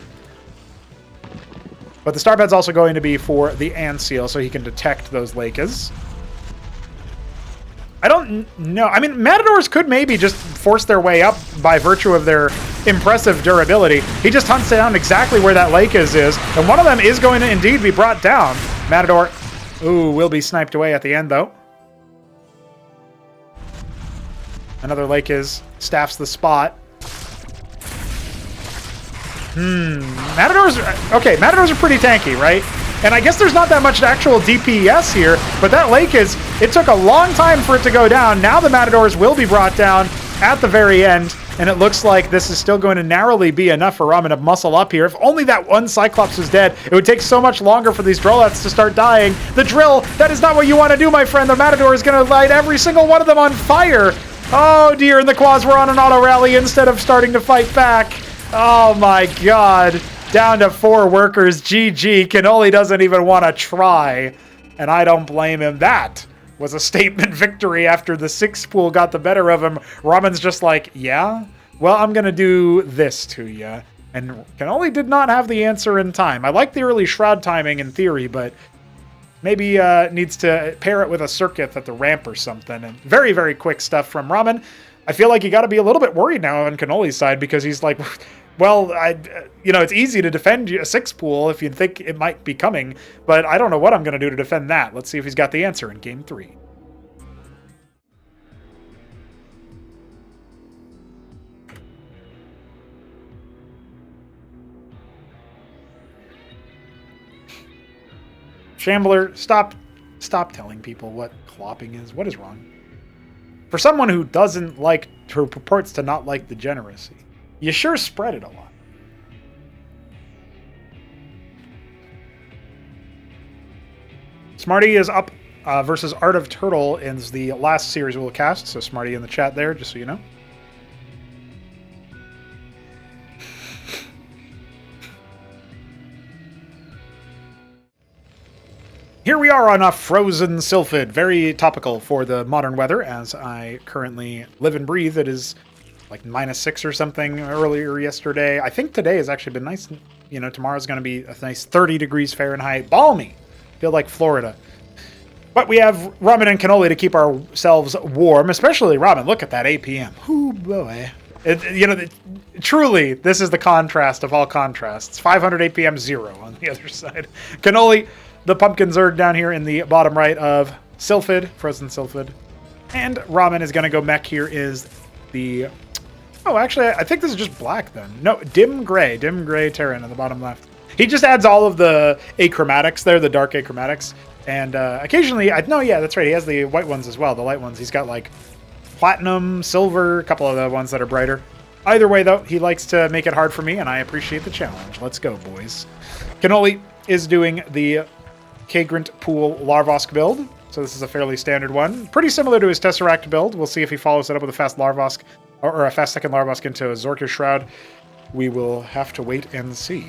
But the star pad's also going to be for the Anseal, so he can detect those Lakes. I don't know. I mean, Matadors could maybe just force their way up by virtue of their impressive durability. He just hunts down exactly where that lake is, and one of them is going to indeed be brought down. Matador, ooh, will be sniped away at the end, though. Another lake staffs the spot. Matadors are pretty tanky, right? And I guess there's not that much actual DPS here, but that lake it took a long time for it to go down. Now the Matadors will be brought down at the very end, and it looks like this is still going to narrowly be enough for Ramen to muscle up here. If only that one Cyclops was dead, it would take so much longer for these Drolats to start dying. The drill, that is not what you want to do, my friend. The Matador is going to light every single one of them on fire. Oh dear, and the Quas were on an auto rally instead of starting to fight back. Oh my god. Down to 4 workers. GG. Cannoli doesn't even want to try. And I don't blame him. That was a statement victory after the 6 pool got the better of him. Ramen's just like, yeah? Well, I'm going to do this to you. And Cannoli did not have the answer in time. I like the early Shroud timing in theory, but maybe needs to pair it with a circuit at the ramp or something. And very, very quick stuff from Ramen. I feel like you got to be a little bit worried now on Cannoli's side because he's like... Well, it's easy to defend a 6 pool if you think it might be coming, but I don't know what I'm going to do to defend that. Let's see if he's got the answer in Game 3. Shambler, stop telling people what clopping is. What is wrong? For someone who who purports to not like degeneracy. You sure spread it a lot. Smarty is up versus Art of Turtle in the last series we'll cast. So Smarty in the chat there, just so you know. Here we are on a frozen Sylphid. Very topical for the modern weather, as I currently live and breathe. It is like -6 or something earlier yesterday. I think today has actually been nice. You know, tomorrow's going to be a nice 30 degrees Fahrenheit. Balmy. Feel like Florida. But we have Ramen and Cannoli to keep ourselves warm, especially Ramen. Look at that APM. Ooh, boy. Truly, this is the contrast of all contrasts. 500 APM 0 on the other side. Cannoli, the Pumpkin Zerg down here in the bottom right of Sylphid, Frozen Sylphid. And Ramen is going to go mech here is the... Oh, actually, I think this is just black then. No, Dim Gray Terran in the bottom left. He just adds all of the achromatics there, the dark achromatics. And occasionally, yeah, that's right. He has the white ones as well, the light ones. He's got like platinum, silver, a couple of the ones that are brighter. Either way, though, he likes to make it hard for me, and I appreciate the challenge. Let's go, boys. Cannoli is doing the Kagrant Pool Larvosk build. So this is a fairly standard one. Pretty similar to his Tesseract build. We'll see if he follows it up with a fast Larvosk, or a fast second Larvosk into a Zorka Shroud. We will have to wait and see.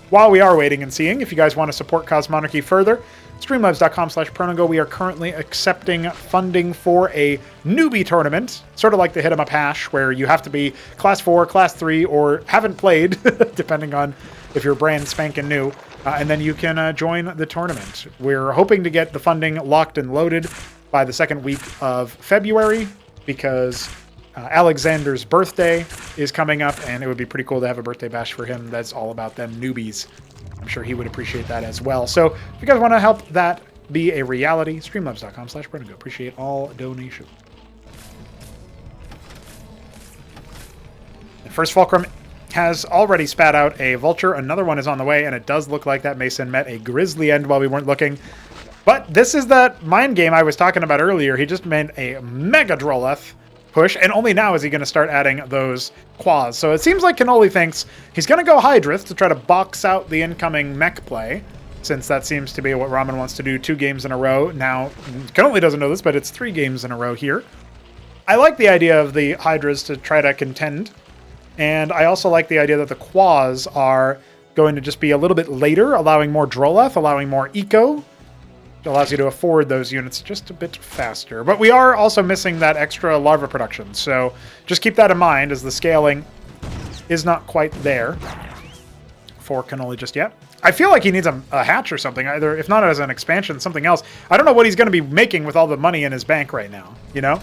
While we are waiting and seeing, if you guys want to support Cosmonarchy further, streamlabs.com/pronogo, we are currently accepting funding for a newbie tournament, sort of like the Hit 'em Up Hash, where you have to be Class 4, Class 3, or haven't played, depending on if you're brand spanking new, and then you can join the tournament. We're hoping to get the funding locked and loaded by the second week of February, because Alexander's birthday is coming up, and it would be pretty cool to have a birthday bash for him that's all about them newbies. I'm sure he would appreciate that as well. So if you guys want to help that be a reality, streamlabs.com/pronogo. Appreciate all donations. The first Fulcrum has already spat out a Vulture. Another one is on the way, and it does look like that Mason met a Grisly end while we weren't looking. But this is that mind game I was talking about earlier. He just made a Mega Droleth push, and only now is he going to start adding those Quas. So it seems like Cannoli thinks he's going to go Hydrith to try to box out the incoming mech play, since that seems to be what Ramen wants to do 2 games in a row. Now, Cannoli doesn't know this, but it's 3 games in a row here. I like the idea of the Hydras to try to contend, and I also like the idea that the Quas are going to just be a little bit later, allowing more Droleth, allowing more Eco. It allows you to afford those units just a bit faster. But we are also missing that extra larva production, so just keep that in mind as the scaling is not quite there for Cannoli just yet. I feel like he needs a hatch or something, either, if not as an expansion, something else. I don't know what he's going to be making with all the money in his bank right now, you know?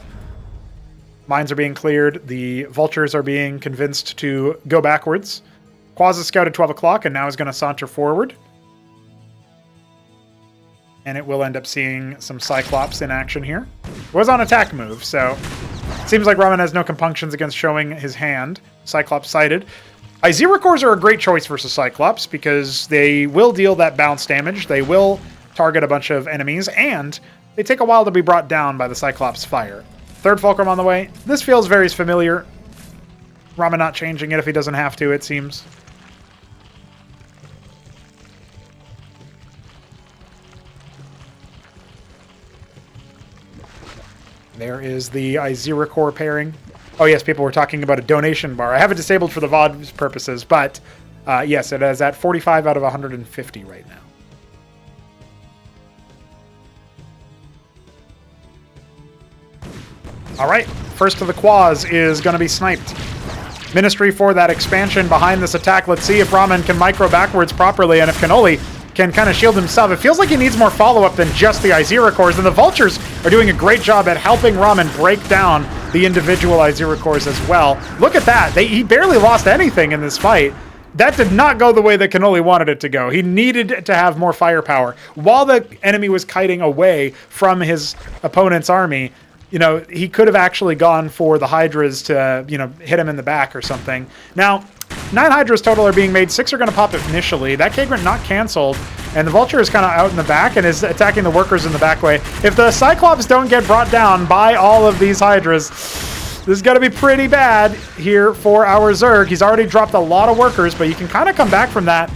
Mines are being cleared. The Vultures are being convinced to go backwards. Quaz is scouted 12 o'clock and now is going to saunter forward. And it will end up seeing some Cyclops in action here. It was on attack move, so seems like Ramen has no compunctions against showing his hand. Cyclops sighted. Iziracors are a great choice versus Cyclops because they will deal that bounce damage, they will target a bunch of enemies, and they take a while to be brought down by the Cyclops fire. Third Fulcrum on the way. This feels very familiar. Ramen not changing it if he doesn't have to, it seems. There is the Iziracor pairing. Oh yes, people were talking about a donation bar. I have it disabled for the VOD purposes, but yes, it is at 45 out of 150 right now. All right, first of the Quas is going to be sniped. Ministry for that expansion behind this attack. Let's see if Ramen can micro backwards properly, and if Cannoli can kind of shield himself. It feels like he needs more follow-up than just the Iziracors, and the Vultures are doing a great job at helping Ramen break down the individual Iziracors as well. Look at that. He barely lost anything in this fight. That did not go the way that Cannoli wanted it to go. He needed to have more firepower. While the enemy was kiting away from his opponent's army, you know, he could have actually gone for the Hydras to, you know, hit him in the back or something. Now, 9 Hydras total are being made. 6 are going to pop initially. That Kagrant not canceled, and the Vulture is kind of out in the back and is attacking the workers in the back way. If the Cyclops don't get brought down by all of these Hydras, this is going to be pretty bad here for our Zerg. He's already dropped a lot of workers, but you can kind of come back from that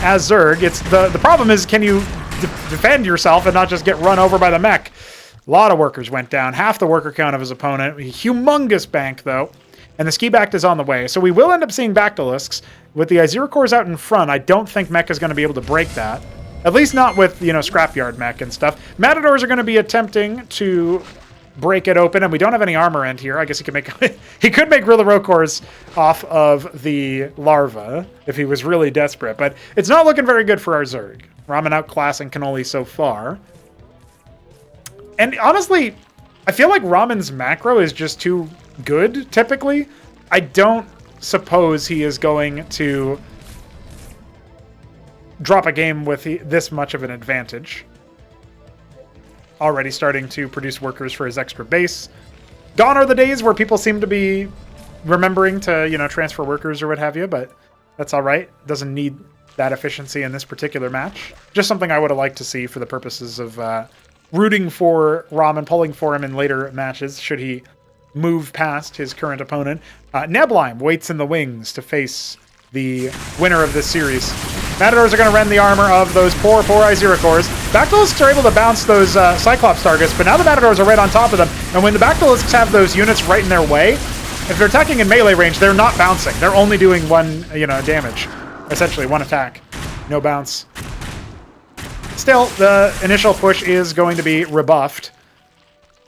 as Zerg. It's the problem is, can you defend yourself and not just get run over by the mech? A lot of workers went down. Half the worker count of his opponent. Humongous bank, though. And the Ski Bact is on the way. So we will end up seeing Bactylisks. With the Iziracors out in front, I don't think Mech is going to be able to break that. At least not with, you know, Scrapyard Mech and stuff. Matadors are going to be attempting to break it open, and we don't have any armor end here. I guess he could make he could make Rillarocors off of the larva if he was really desperate. But it's not looking very good for our Zerg. Ramen outclassing Cannoli so far. And honestly, I feel like Ramen's macro is just too good, typically. I don't suppose he is going to drop a game with this much of an advantage. Already starting to produce workers for his extra base. Gone are the days where people seem to be remembering to, transfer workers or what have you, but that's all right. Doesn't need that efficiency in this particular match. Just something I would have liked to see for the purposes of rooting for Ramen, pulling for him in later matches, should he move past his current opponent. Neblime waits in the wings to face the winner of this series. Matadors are going to rend the armor of those poor Iziricors. Bactylisks are able to bounce those Cyclops targets, but now the Matadors are right on top of them. And when the Bactylisks have those units right in their way, if they're attacking in melee range, they're not bouncing. They're only doing one, damage. Essentially, one attack. No bounce. Still, the initial push is going to be rebuffed.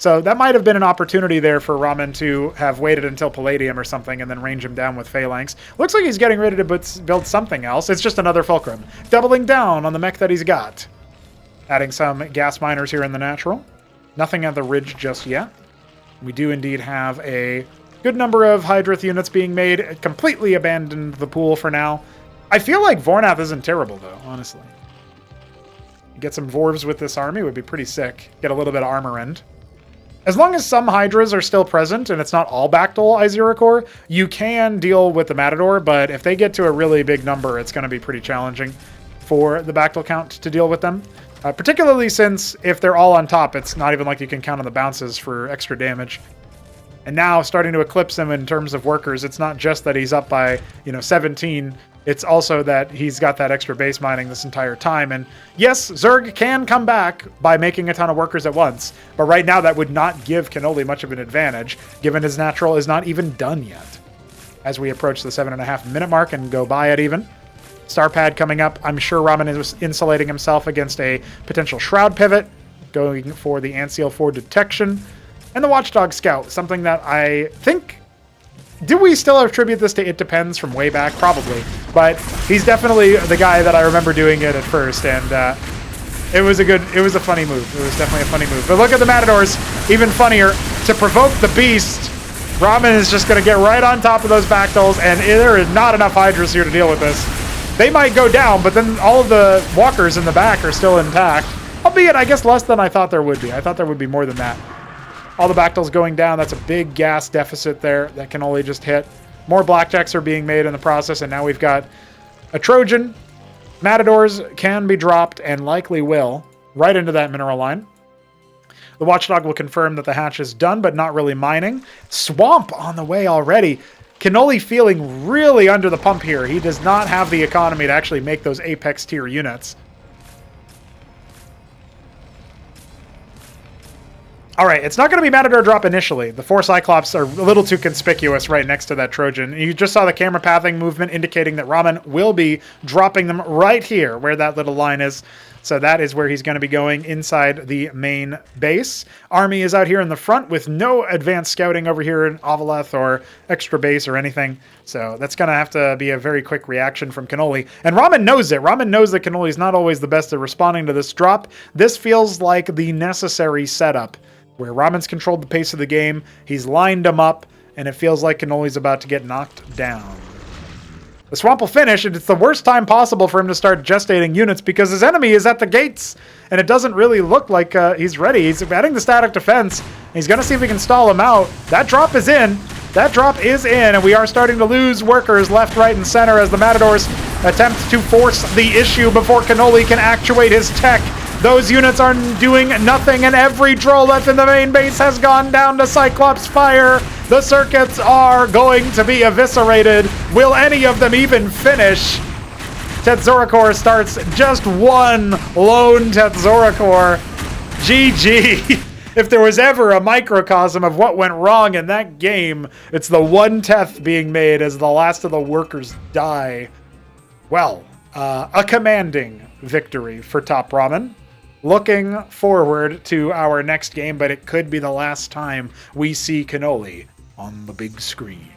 So that might have been an opportunity there for Ramen to have waited until Palladium or something and then range him down with Phalanx. Looks like he's getting ready to build something else. It's just another Fulcrum. Doubling down on the mech that he's got. Adding some gas miners here in the natural. Nothing at the ridge just yet. We do indeed have a good number of Hydrith units being made. It completely abandoned the pool for now. I feel like Vornath isn't terrible, though, honestly. Get some Vorvs with this army would be pretty sick. Get a little bit of armor end. As long as some Hydras are still present and it's not all Bactyl Iziricor, you can deal with the Matador, but if they get to a really big number, it's going to be pretty challenging for the Bactyl count to deal with them. Particularly since if they're all on top, it's not even like you can count on the bounces for extra damage. And now starting to eclipse him in terms of workers, it's not just that he's up by, 17. It's also that he's got that extra base mining this entire time. And yes, Zerg can come back by making a ton of workers at once. But right now that would not give Cannoli much of an advantage, given his natural is not even done yet. As we approach the 7.5 minute mark and go by it even. Starpad coming up. I'm sure Ramen is insulating himself against a potential Shroud pivot. Going for the Anseal for detection. And the Watchdog Scout, something that I think... Do we still attribute this to It Depends from way back? Probably. But he's definitely the guy that I remember doing it at first, and it was a funny move. It was definitely a funny move. But look at the Matadors, even funnier. To provoke the beast, Ramen is just going to get right on top of those Bactyls, and there is not enough Hydras here to deal with this. They might go down, but then all of the walkers in the back are still intact. Albeit, I guess, less than I thought there would be. I thought there would be more than that. All the Bactyls going down. That's a big gas deficit there that can only just hit. More Blackjacks are being made in the process, and now we've got a Trojan. Matadors can be dropped, and likely will, right into that mineral line. The Watchdog will confirm that the hatch is done, but not really mining. Swamp on the way already. Cannoli feeling really under the pump here. He does not have the economy to actually make those Apex tier units. All right, it's not going to be Matador drop initially. The 4 Cyclops are a little too conspicuous right next to that Trojan. You just saw the camera pathing movement indicating that Ramen will be dropping them right here where that little line is. So that is where he's going to be going inside the main base. Army is out here in the front with no advanced scouting over here in Avaleth or extra base or anything. So that's going to have to be a very quick reaction from Cannoli. And Ramen knows it. Ramen knows that Cannoli is not always the best at responding to this drop. This feels like the necessary setup, where Ramen's controlled the pace of the game, he's lined them up, and it feels like Cannoli's about to get knocked down. The swamp will finish, and it's the worst time possible for him to start gestating units because his enemy is at the gates, and it doesn't really look like he's ready. He's adding the static defense. He's going to see if he can stall him out. That drop is in. That drop is in, and we are starting to lose workers left, right, and center as the Matadors attempt to force the issue before Cannoli can actuate his tech. Those units are doing nothing, and every droll left in the main base has gone down to Cyclops fire. The circuits are going to be eviscerated. Will any of them even finish? Tetzoricor starts just one lone Tetzoricor. GG. If there was ever a microcosm of what went wrong in that game, it's the one Teth being made as the last of the workers die. Well, a commanding victory for Top Ramen. Looking forward to our next game, but it could be the last time we see Cannoli on the big screen.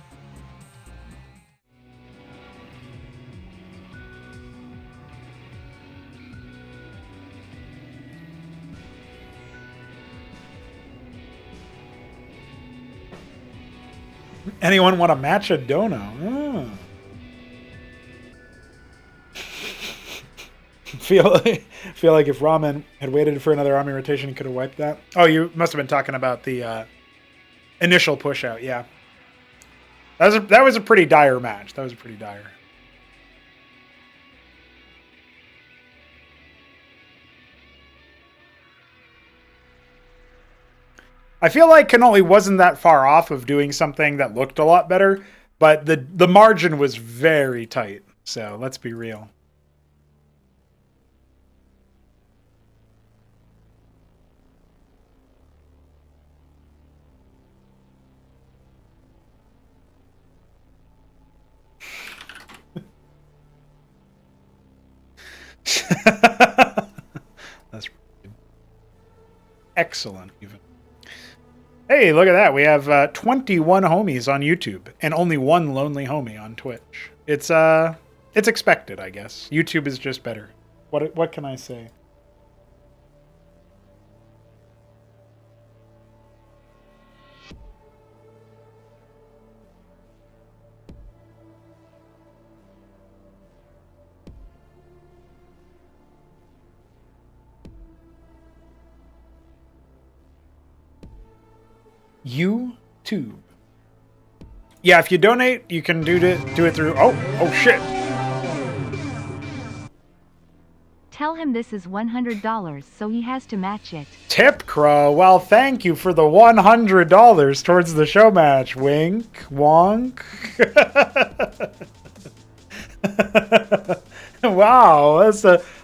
Anyone want to match a dono? feel like if Ramen had waited for another army rotation, he could have wiped that. Oh, you must have been talking about the initial push out. Yeah, that was a pretty dire match. That was pretty dire. I feel like Cannoli wasn't that far off of doing something that looked a lot better, but the margin was very tight. So let's be real. That's excellent, even. Hey, look at that. We have 21 homies on YouTube and only one lonely homie on Twitch. It's expected, I guess. YouTube is just better. What can I say? YouTube. Yeah, if you donate, you can do it through. Oh shit. Tell him this is $100, so he has to match it. Tip Crow. Well, thank you for the $100 towards the show match. Wink, wonk. Wow,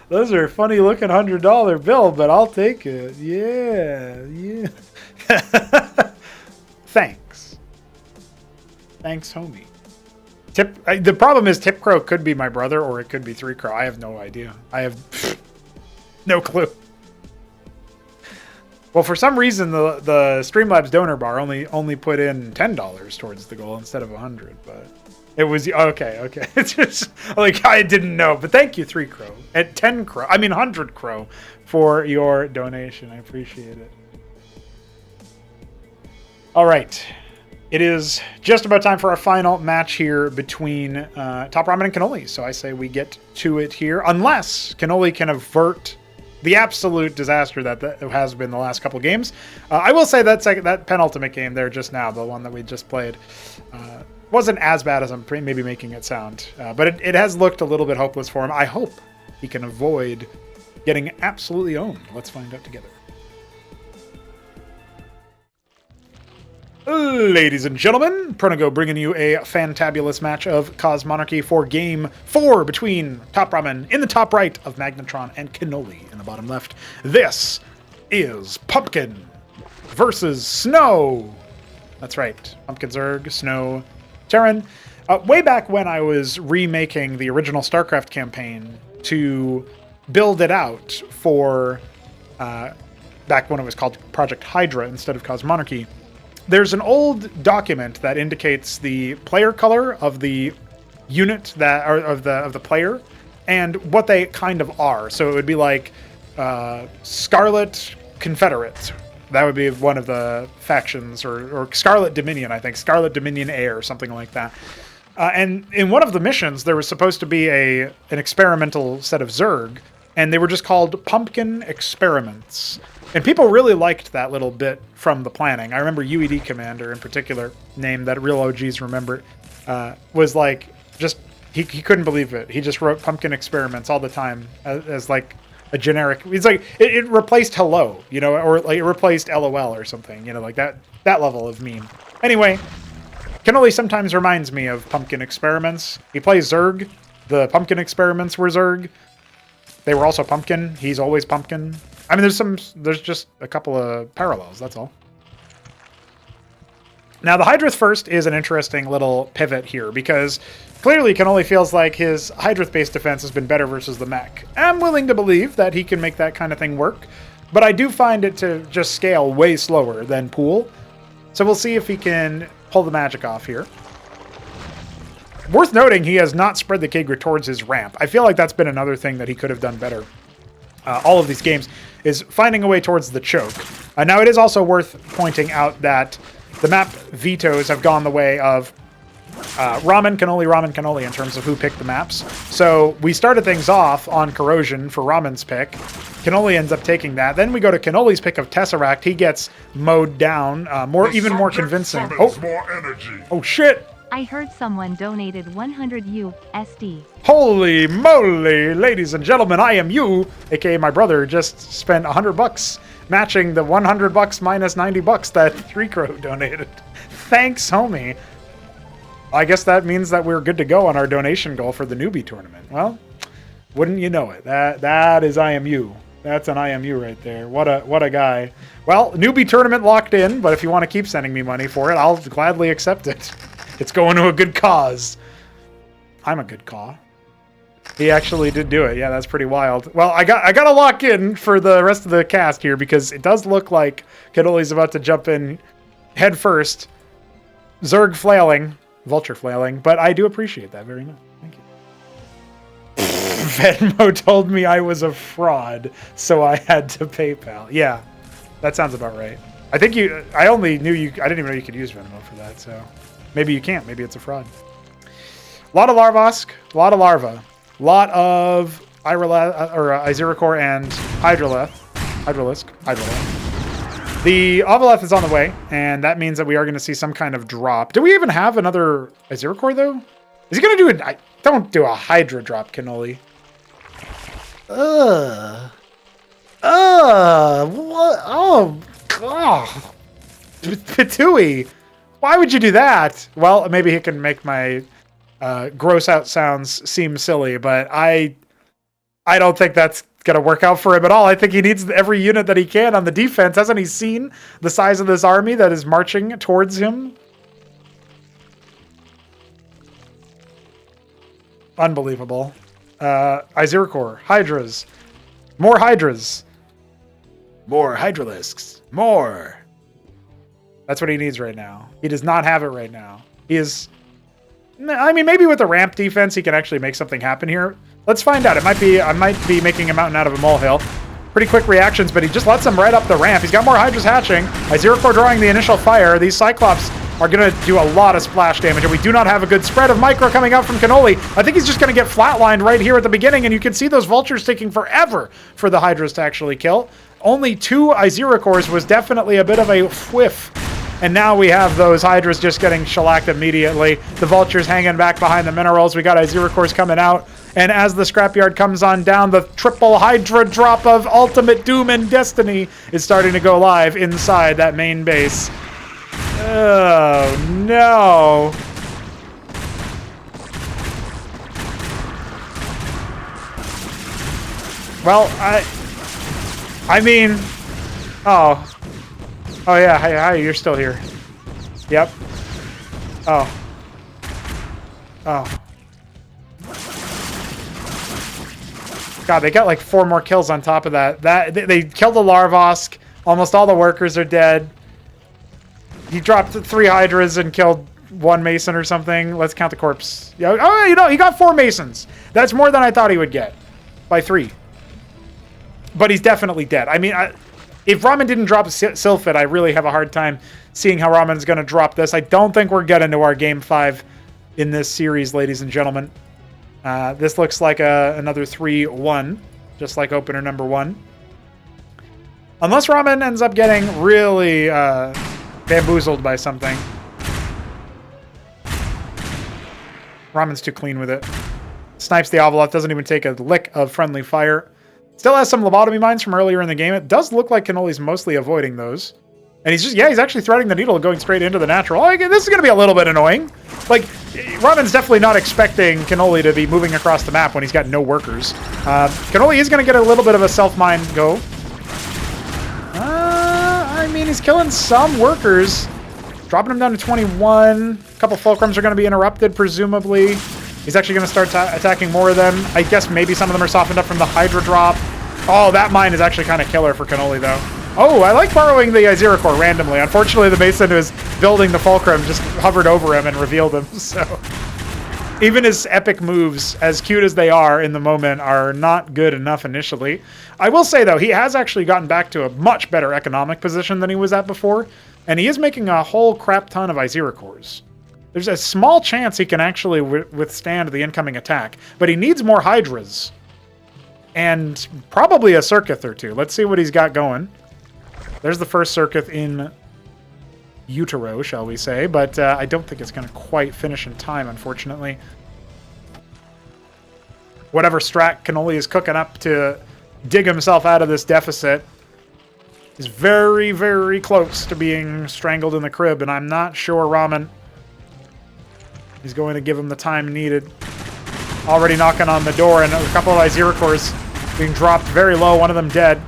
those are funny looking $100 bill, but I'll take it. Yeah. Thanks, homie. The problem is Tip Crow could be my brother or it could be 3 Crow. I have no idea. I have no clue. Well, for some reason the Streamlabs donor bar only put in $10 towards the goal instead of 100, but it was okay. It's just like I didn't know, but thank you 3 Crow at 10 Crow. I mean 100 Crow for your donation. I appreciate it. All right. It is just about time for our final match here between Top Ramen and Cannoli. So I say we get to it here, unless Cannoli can avert the absolute disaster that has been the last couple games. I will say that penultimate game there just now, the one that we just played, wasn't as bad as I'm maybe making it sound. But it has looked a little bit hopeless for him. I hope he can avoid getting absolutely owned. Let's find out together. Ladies and gentlemen, Pronago bringing you a fantabulous match of Cosmonarchy for Game 4 between Top Ramen in the top right of Magnetron and Cannoli in the bottom left. This is Pumpkin versus Snow. That's right, Pumpkin Zerg, Snow, Terran. Way back when I was remaking the original Starcraft campaign to build it out for back when it was called Project Hydra instead of Cosmonarchy, there's an old document that indicates the player color of the unit of the player and what they kind of are. So it would be like Scarlet Confederate. That would be one of the factions, or Scarlet Dominion, I think. Scarlet Dominion Air, or something like that. And in one of the missions, there was supposed to be an experimental set of Zerg, and they were just called Pumpkin Experiments. And people really liked that little bit from the planning. I remember UED Commander in particular, name that real OGs remember, was like, just, he couldn't believe it. He just wrote Pumpkin Experiments all the time as like a generic, it's like, it replaced hello, or like it replaced LOL or something, like that level of meme. Anyway, Cannoli sometimes reminds me of Pumpkin Experiments. He plays Zerg. The Pumpkin Experiments were Zerg. They were also Pumpkin. He's always Pumpkin. I mean, there's just a couple of parallels, that's all. Now, the Hydrath first is an interesting little pivot here, because clearly Cannoli feels like his Hydrath-based defense has been better versus the mech. I'm willing to believe that he can make that kind of thing work, but I do find it to just scale way slower than Pool. So we'll see if he can pull the magic off here. Worth noting, he has not spread the Kagura towards his ramp. I feel like that's been another thing that he could have done better. All of these games, is finding a way towards the choke. Now, it is also worth pointing out that the map vetoes have gone the way of ramen cannoli in terms of who picked the maps. So we started things off on Corrosion for Ramen's pick. Cannoli ends up taking that. Then we go to Cannoli's pick of Tesseract. He gets mowed down, even more convincing. Oh shit! I heard someone donated 100 USD. Holy moly, ladies and gentlemen, I am you, aka my brother, just spent $100 matching the $100 minus $90 that 3Crow donated. Thanks, homie. I guess that means that we're good to go on our donation goal for the newbie tournament. Well, wouldn't you know it? That is IMU. That's an IMU right there. What a guy. Well, newbie tournament locked in, but if you want to keep sending me money for it, I'll gladly accept it. It's going to a good cause. I'm a good caw. He actually did do it. Yeah, that's pretty wild. Well, I got to lock in for the rest of the cast here because it does look like Cannoli's about to jump in head first. Zerg flailing, Vulture flailing, but I do appreciate that very much. Thank you. Venmo told me I was a fraud, so I had to PayPal. Yeah, that sounds about right. I think I only knew you. I didn't even know you could use Venmo for that, so maybe you can't. Maybe it's a fraud. A lot of Larvosk, a lot of Larva, a lot of Iziracore and Hydralisk. The Ovaleth is on the way, and that means that we are going to see some kind of drop. Do we even have another Iziracore, though? Is he going to do it? Don't do a Hydra drop, Cannoli. What? Oh, God. Patui. Why would you do that? Well, maybe he can make my gross out sounds seem silly, but I don't think that's going to work out for him at all. I think he needs every unit that he can on the defense. Hasn't he seen the size of this army that is marching towards him? Unbelievable. Iziracore, Hydras. More Hydras. More Hydralisks. More. That's what he needs right now. He does not have it right now. He is... I mean, maybe with the ramp defense, he can actually make something happen here. Let's find out. I might be making a mountain out of a molehill. Pretty quick reactions, but he just lets them right up the ramp. He's got more Hydras hatching. Iziracore drawing the initial fire. These Cyclops are going to do a lot of splash damage, and we do not have a good spread of micro coming out from Cannoli. I think he's just going to get flatlined right here at the beginning, and you can see those Vultures taking forever for the Hydras to actually kill. Only 2 Izirakores was definitely a bit of a whiff. And now we have those Hydras just getting shellacked immediately. The Vultures hanging back behind the minerals. We got Izirakores coming out. And as the scrapyard comes on down, the triple Hydra drop of Ultimate Doom and Destiny is starting to go live inside that main base. Oh, no. Well, I mean... Oh. Oh, yeah. Hi, you're still here. Yep. Oh. Oh. God, they got like 4 more kills on top of that. They killed the Larvosk. Almost all the workers are dead. He dropped 3 Hydras and killed 1 Mason or something. Let's count the corpse. Yeah. Oh, you know, he got 4 Masons. That's more than I thought he would get. By 3. But he's definitely dead. I mean, if Ramen didn't drop Sylphid, I really have a hard time seeing how Ramen is going to drop this. I don't think we're getting to our Game 5 in this series, ladies and gentlemen. This looks like another 3-1, just like opener number 1. Unless Ramen ends up getting really bamboozled by something. Ramen's too clean with it. Snipes the Ovaleth, doesn't even take a lick of friendly fire. Still has some lobotomy mines from earlier in the game. It does look like Cannoli's mostly avoiding those. And he's actually threading the needle going straight into the natural. Oh, this is going to be a little bit annoying. Like, Ramen's definitely not expecting Cannoli to be moving across the map when he's got no workers. Cannoli is going to get a little bit of a self-mine go. I mean, he's killing some workers. Dropping him down to 21. A couple Fulcrums are going to be interrupted, presumably. He's actually going to start attacking more of them. I guess maybe some of them are softened up from the Hydra drop. Oh, that mine is actually kind of killer for Cannoli, though. Oh, I like borrowing the Iziracore randomly. Unfortunately, the Mason who is building the Fulcrum just hovered over him and revealed him. So even his epic moves, as cute as they are in the moment, are not good enough initially. I will say, though, he has actually gotten back to a much better economic position than he was at before. And he is making a whole crap ton of Izirakores. There's a small chance he can actually withstand the incoming attack, but he needs more Hydras. And probably a Circuit or two. Let's see what he's got going. There's the first Circuit in utero, shall we say, but I don't think it's going to quite finish in time, unfortunately. Whatever strat Cannoli is cooking up to dig himself out of this deficit is very, very close to being strangled in the crib, and I'm not sure Ramen is going to give him the time needed. Already knocking on the door, and a couple of Iziricors being dropped very low, one of them dead.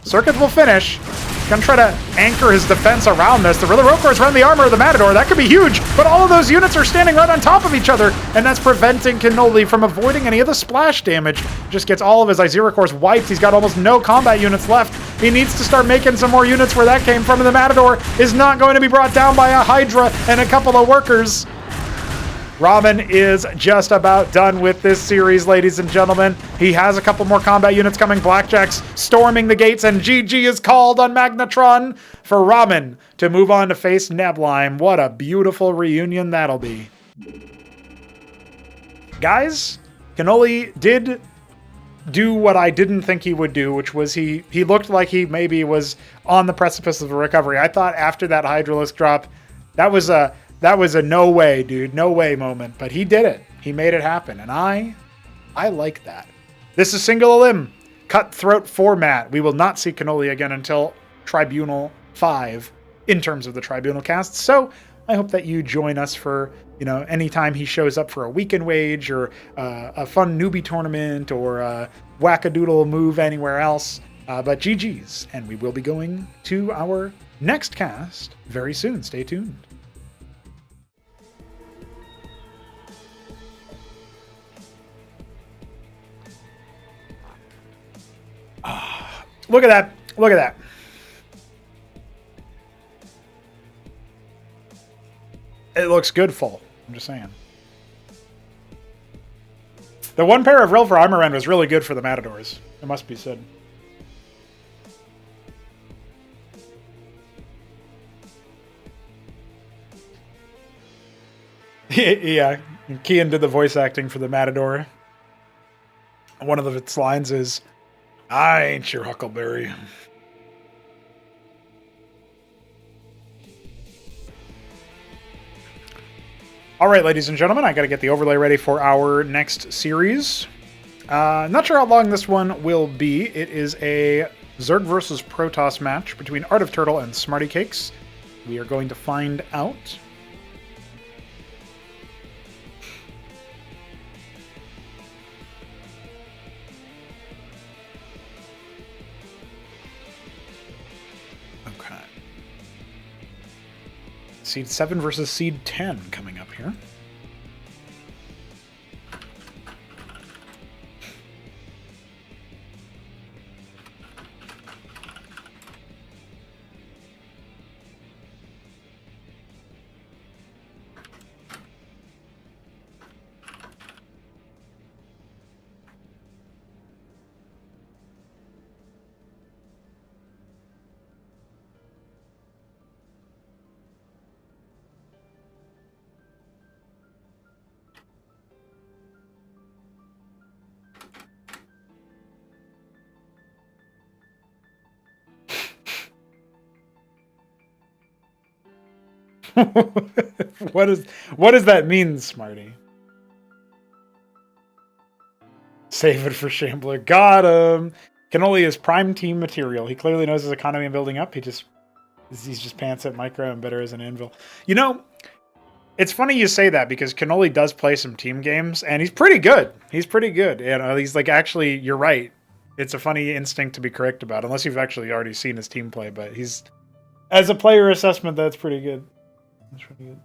Circuit will finish. Gonna try to anchor his defense around this. The Rocors around the armor of the Matador. That could be huge, but all of those units are standing right on top of each other, and that's preventing Cannoli from avoiding any of the splash damage. Just gets all of his Iziricors wiped. He's got almost no combat units left. He needs to start making some more units where that came from, and the Matador is not going to be brought down by a Hydra and a couple of workers. Ramen is just about done with this series, ladies and gentlemen. He has a couple more combat units coming. Blackjack's storming the gates, and GG is called on Magnetron for Ramen to move on to face Neblime. What a beautiful reunion that'll be. Guys, Cannoli did do what I didn't think he would do, which was he looked like he maybe was on the precipice of a recovery. I thought after that Hydralisk drop, that was a no way, dude, no way moment. But he did it. He made it happen, and I like that. This is Single Elim, cutthroat format. We will not see Cannoli again until Tribunal 5 in terms of the Tribunal cast. So I hope that you join us for, anytime he shows up for a weekend wage or a fun newbie tournament or a wackadoodle move anywhere else. But GG's, and we will be going to our next cast very soon. Stay tuned. Look at that. Look at that. It looks good full. I'm just saying. The one pair of Relvar armor end was really good for the Matadors. It must be said. Yeah. Kian did the voice acting for the Matador. One of its lines is, "I ain't your Huckleberry." All right, ladies and gentlemen, I got to get the overlay ready for our next series. Not sure how long this one will be. It is a Zerg versus Protoss match between Art of Turtle and Smarty Cakes. We are going to find out. Seed 7 versus Seed 10 coming up here. What does that mean, Smarty? Save it for Shambler. Got him. Cannoli is prime team material. He clearly knows his economy and building up. He's just pants at micro and better as an anvil. It's funny you say that because Cannoli does play some team games and he's pretty good. He's pretty good. He's like, actually, you're right. It's a funny instinct to be correct about, unless you've actually already seen his team play, but he's, as a player assessment, that's pretty good. That's pretty good.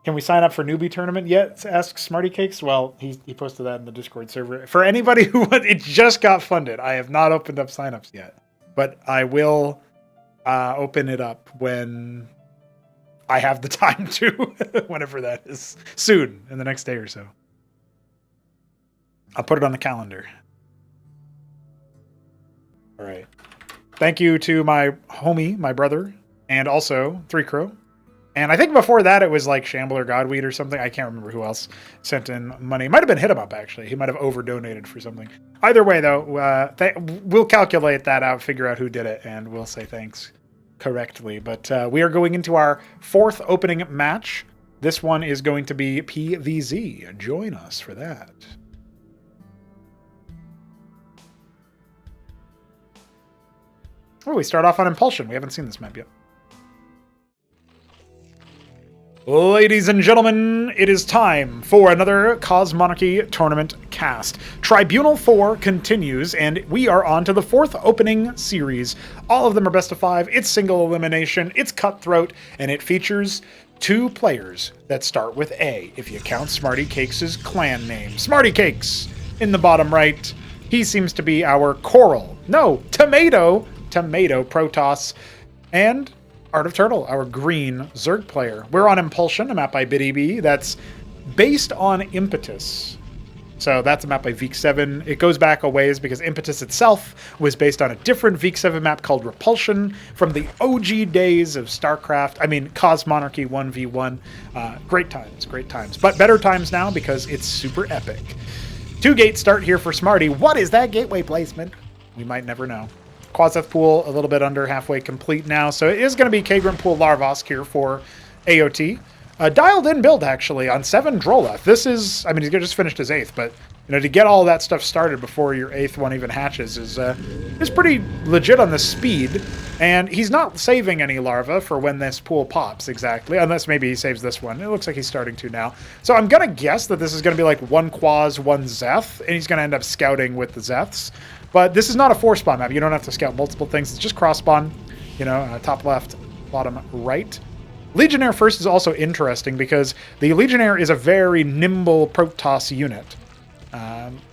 Can we sign up for newbie tournament yet? Asks Smarty Cakes. Well, he posted that in the Discord server. For anybody who it just got funded, I have not opened up signups yet, but I will open it up when I have the time to, whenever that is, soon, in the next day or so. I'll put it on the calendar. All right. Thank you to my homie, my brother, and also 3 Crow. And I think before that it was like Shambler Godweed or something. I can't remember who else sent in money. It might have been Hit 'em Up, actually. He might have over-donated for something. Either way, though, we'll calculate that out, figure out who did it, and we'll say thanks correctly. But we are going into our 4th opening match. This one is going to be PVZ. Join us for that. Oh, we start off on Impulsion. We haven't seen this map yet. Ladies and gentlemen, it is time for another Cosmonarchy Tournament cast. Tribunal 4 continues, and we are on to the 4th opening series. All of them are best of 5. It's single elimination, it's cutthroat, and it features 2 players that start with A, if you count Smarty Cakes' clan name. Smarty Cakes in the bottom right. He seems to be our Tomato Protoss, and Art of Turtle, our green Zerg player. We're on Impulsion, a map by BidEB that's based on Impetus. So that's a map by Veek7. It goes back a ways because Impetus itself was based on a different Veek7 map called Repulsion from the OG days of Starcraft. I mean, Cosmonarchy 1v1. Great times. But better times now because it's super epic. 2 gate start here for Smarty. What is that gateway placement? We might never know. Quaseth Pool a little bit under halfway complete now, so it is going to be Kagrant Pool Larvosk here for AOT. Dialed in build, actually, on 7 Droleth. This is, I mean, he's just finished his 8th, but, you know, to get all that stuff started before your 8th one even hatches is pretty legit on the speed, and he's not saving any larva for when this pool pops, exactly, unless maybe he saves this one. It looks like he's starting to now. So I'm going to guess that this is going to be like 1 Quas, 1 Zeth, and he's going to end up scouting with the Zeths. But this is not a 4-spawn map. You don't have to scout multiple things. It's just cross-spawn, you know, top left, bottom right. Legionnaire first is also interesting because the Legionnaire is a very nimble Protoss unit.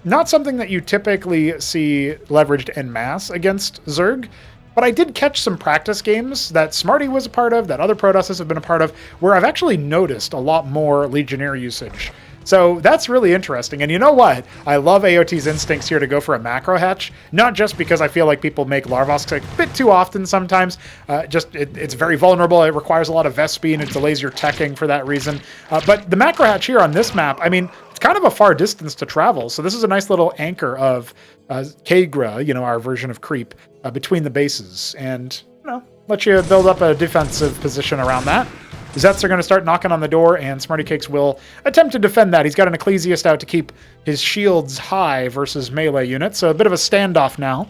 Not something that you typically see leveraged en masse against Zerg, but I did catch some practice games that Smarty was a part of, that other Protosses have been a part of, where I've actually noticed a lot more Legionnaire usage. So that's really interesting. And you know what? I love AOT's instincts here to go for a macro hatch, not just because I feel like people make Larvosks a bit too often sometimes. It's very vulnerable. It requires a lot of Vespi, and it delays your teching for that reason. But the macro hatch here on this map, I mean, it's kind of a far distance to travel. So this is a nice little anchor of Kagra, you know, our version of creep, between the bases. And, you know, let you build up a defensive position around that. Zets are going to start knocking on the door, and Smarty Cakes will attempt to defend that. He's got an Ecclesiast out to keep his shields high versus melee units, so a bit of a standoff now.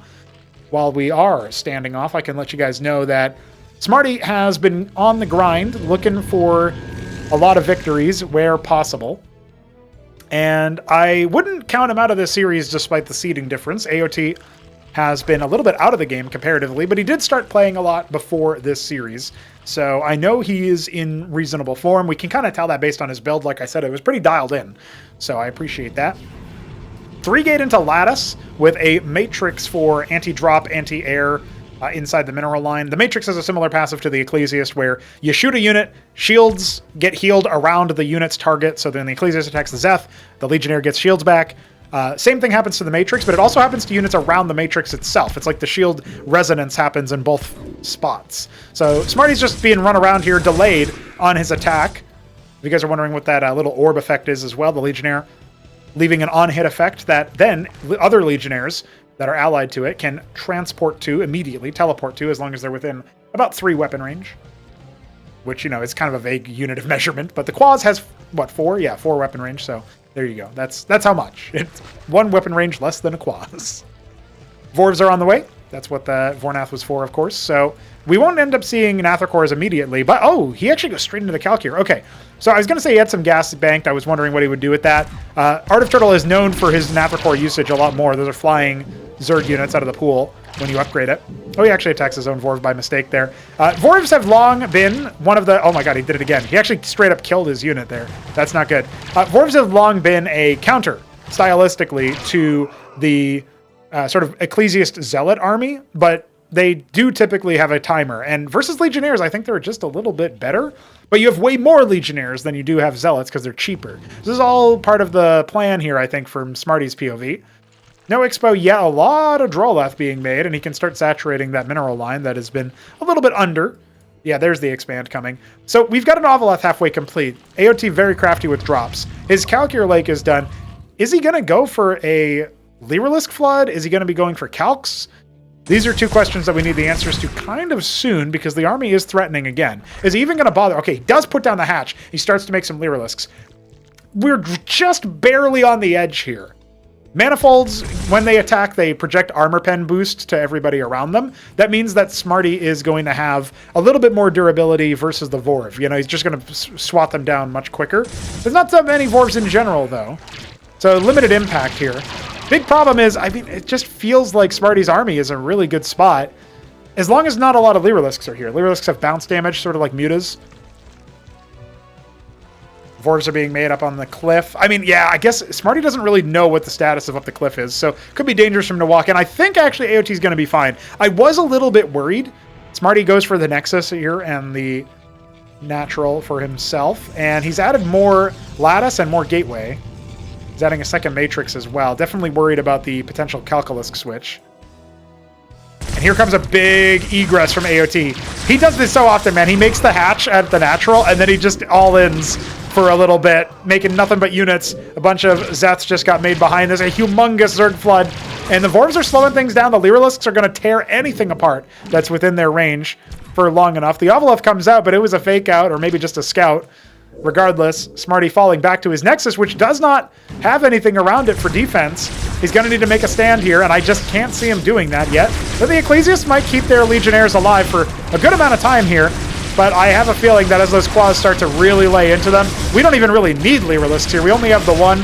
While we are standing off, I can let you guys know that Smarty has been on the grind, looking for a lot of victories where possible. And I wouldn't count him out of this series despite the seeding difference. AOT has been a little bit out of the game comparatively, but he did start playing a lot before this series. So I know he is in reasonable form. We can kind of tell that based on his build. Like I said, it was pretty dialed in. So I appreciate that. 3-gate into Lattice with a Matrix for anti-drop, anti-air inside the mineral line. The Matrix has a similar passive to the Ecclesiast where you shoot a unit, shields get healed around the unit's target. So then the Ecclesiast attacks the Zeth, the Legionnaire gets shields back. Same thing happens to the Matrix, but it also happens to units around the Matrix itself. It's like the shield resonance happens in both spots. So Smarty's just being run around here, delayed on his attack. If you guys are wondering what that little orb effect is as well, the Legionnaire leaving an on-hit effect that then other Legionnaires that are allied to it can transport to immediately, teleport to, as long as they're within about 3 weapon range. Which, you know, is kind of a vague unit of measurement, but the Quas has, what, 4? Yeah, 4 weapon range, so there you go. That's how much. It's 1 weapon range less than a Quas. Vorvs are on the way. That's what the Vornath was for, of course. So we won't end up seeing Nathocores immediately, but oh, he actually goes straight into the calc here. Okay, so I was going to say he had some gas banked. I was wondering what he would do with that. Art of Turtle is known for his Nathocore usage a lot more. Those are flying Zerg units out of the pool when you upgrade it. Oh, he actually attacks his own Vorv by mistake there. Vorvs have long been one of the... Oh my god, he did it again. He actually straight up killed his unit there. That's not good. Vorvs have long been a counter, stylistically, to the sort of Ecclesiast Zealot army, but they do typically have a timer. And versus Legionnaires, I think they're just a little bit better, but you have way more Legionnaires than you do have Zealots because they're cheaper. This is all part of the plan here, I think, from Smarty's POV. No Expo yet, a lot of Droleth being made, and he can start saturating that mineral line that has been a little bit under. Yeah, there's the expand coming. So we've got an Ovaleth halfway complete. AOT very crafty with drops. His Calcure Lake is done. Is he going to go for a Lyrilisc Flood? Is he going to be going for Calcs? These are two questions that we need the answers to kind of soon because the army is threatening again. Is he even going to bother? Okay, he does put down the hatch. He starts to make some Lyriliscs. We're just barely on the edge here. Manifolds, when they attack, they project armor pen boost to everybody around them. That means that Smarty is going to have a little bit more durability versus the Vorv. You know, he's just going to swat them down much quicker. There's not so many Vorvs in general, though. So limited impact here. Big problem is, I mean, it just feels like Smarty's army is a really good spot. As long as not a lot of Lyriliscs are here. Lyriliscs have bounce damage, sort of like Mutas. Vorvs are being made up on the cliff. I mean, yeah, I guess Smarty doesn't really know what the status of up the cliff is, so could be dangerous for him to walk in. I think actually AOT is going to be fine. I was a little bit worried. Smarty goes for the Nexus here and the Natural for himself, and he's added more Lattice and more Gateway. He's adding a second Matrix as well. Definitely worried about the potential Calculusk switch. And here comes a big egress from AOT. He does this so often, man. He makes the hatch at the Natural, and then he just all-ins for a little bit, making nothing but units. A bunch of Zeths just got made behind. There's a humongous Zerg flood, and the Vorvs are slowing things down. The Lyriliscs are going to tear anything apart that's within their range for long enough. The Ovaleth comes out, but it was a fake out, or maybe just a scout. Regardless, Smarty falling back to his Nexus, which does not have anything around it for defense. He's going to need to make a stand here, and I just can't see him doing that yet. But the Ecclesiasts might keep their Legionnaires alive for a good amount of time here. But I have a feeling that as those claws start to really lay into them, we don't even really need Lyriliscs here. We only have the one.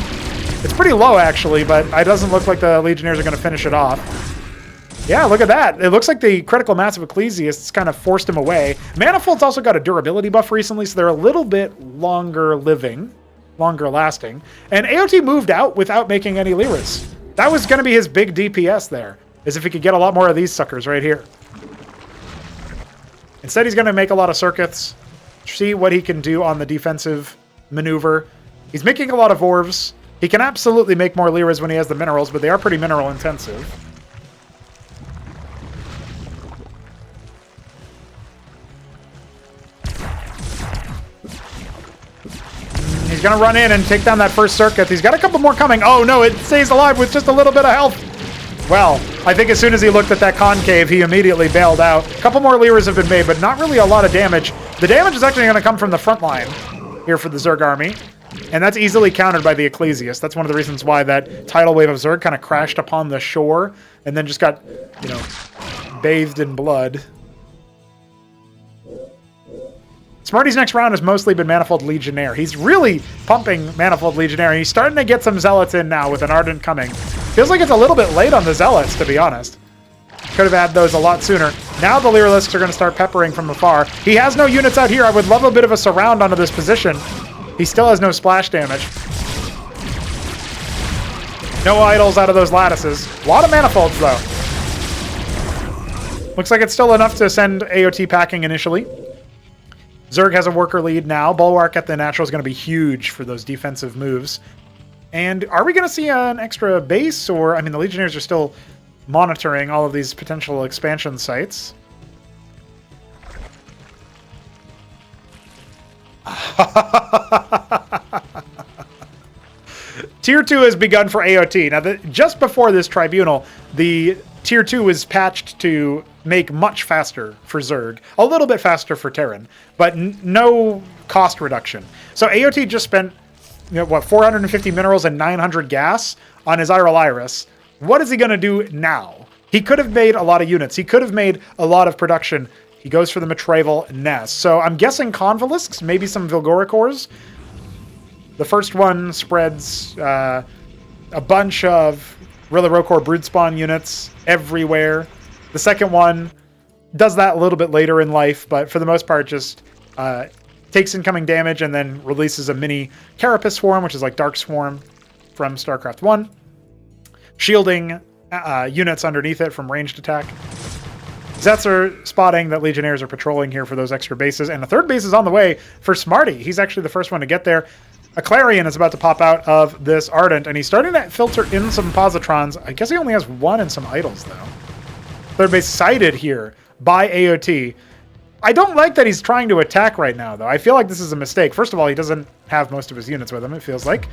It's pretty low, actually, but it doesn't look like the Legionnaires are going to finish it off. Yeah, look at that. It looks like the critical mass of Ecclesiasts kind of forced him away. Manifold's also got a durability buff recently, so they're a little bit longer living, longer lasting. And AOT moved out without making any Lyris. That was going to be his big DPS there, is if he could get a lot more of these suckers right here. Instead, he's going to make a lot of circuits, see what he can do on the defensive maneuver. He's making a lot of Vorvs. He can absolutely make more Lyras when he has the minerals, but they are pretty mineral intensive. He's going to run in and take down that first circuit. He's got a couple more coming. Oh, no, it stays alive with just a little bit of health. Well, I think as soon as he looked at that concave, he immediately bailed out. A couple more Lyras have been made, but not really a lot of damage. The damage is actually going to come from the front line here for the Zerg army, and that's easily countered by the Ecclesiast. That's one of the reasons why that tidal wave of Zerg kind of crashed upon the shore and then just got, you know, bathed in blood. Smarty's next round has mostly been Manifold Legionnaire. He's really pumping Manifold Legionnaire. He's starting to get some Zealots in now with an Ardent coming. Feels like it's a little bit late on the Zealots, to be honest. Could have had those a lot sooner. Now the Lyriliscs are going to start peppering from afar. He has no units out here. I would love a bit of a surround onto this position. He still has no splash damage. No idols out of those lattices. A lot of Manifolds, though. Looks like it's still enough to send AOT packing initially. Zerg has a worker lead now. Bulwark at the Natural is going to be huge for those defensive moves. And are we going to see an extra base? Or, I mean, the Legionnaires are still monitoring all of these potential expansion sites. Tier 2 has begun for AOT. Now, just before this tribunal, the Tier 2 was patched to make much faster for Zerg, a little bit faster for Terran, but no cost reduction. So AOT just spent, 450 minerals and 900 gas on his Iral Iris. What is he going to do now? He could have made a lot of units. He could have made a lot of production. He goes for the Matraval Nest. So I'm guessing Convalisks, maybe some Vilgoricors. The first one spreads a bunch of Rillarokor Broodspawn units everywhere. The second one does that a little bit later in life, but for the most part just takes incoming damage and then releases a mini Carapace Swarm, which is like Dark Swarm from StarCraft 1, shielding units underneath it from ranged attack. Zets are spotting that Legionnaires are patrolling here for those extra bases, and the third base is on the way for Smarty. He's actually the first one to get there. A Clarion is about to pop out of this Ardent, and he's starting to filter in some Positrons. I guess he only has one and some idols, though. Third base sighted here by AOT. I don't like that he's trying to attack right now, though. I feel like this is a mistake. First of all, he doesn't have most of his units with him, it feels like.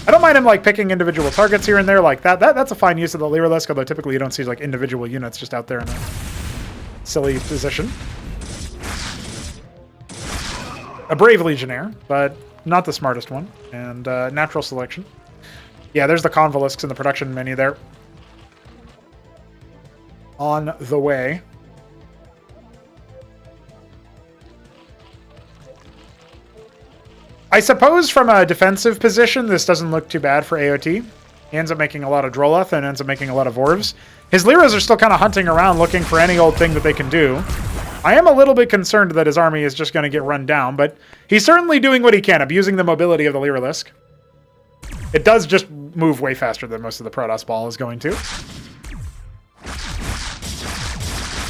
I don't mind him like picking individual targets here and there like that. That's a fine use of the Lyrilusk, although typically you don't see like individual units just out there in a silly position. A brave Legionnaire, but not the smartest one. And natural selection. Yeah, there's the Convolusks in the production menu there. On the way. I suppose from a defensive position, this doesn't look too bad for AOT. He ends up making a lot of Droleth and ends up making a lot of Orvs. His Lyras are still kind of hunting around looking for any old thing that they can do. I am a little bit concerned that his army is just going to get run down, but he's certainly doing what he can, abusing the mobility of the Lyrilusk. It does just move way faster than most of the Protoss ball is going to.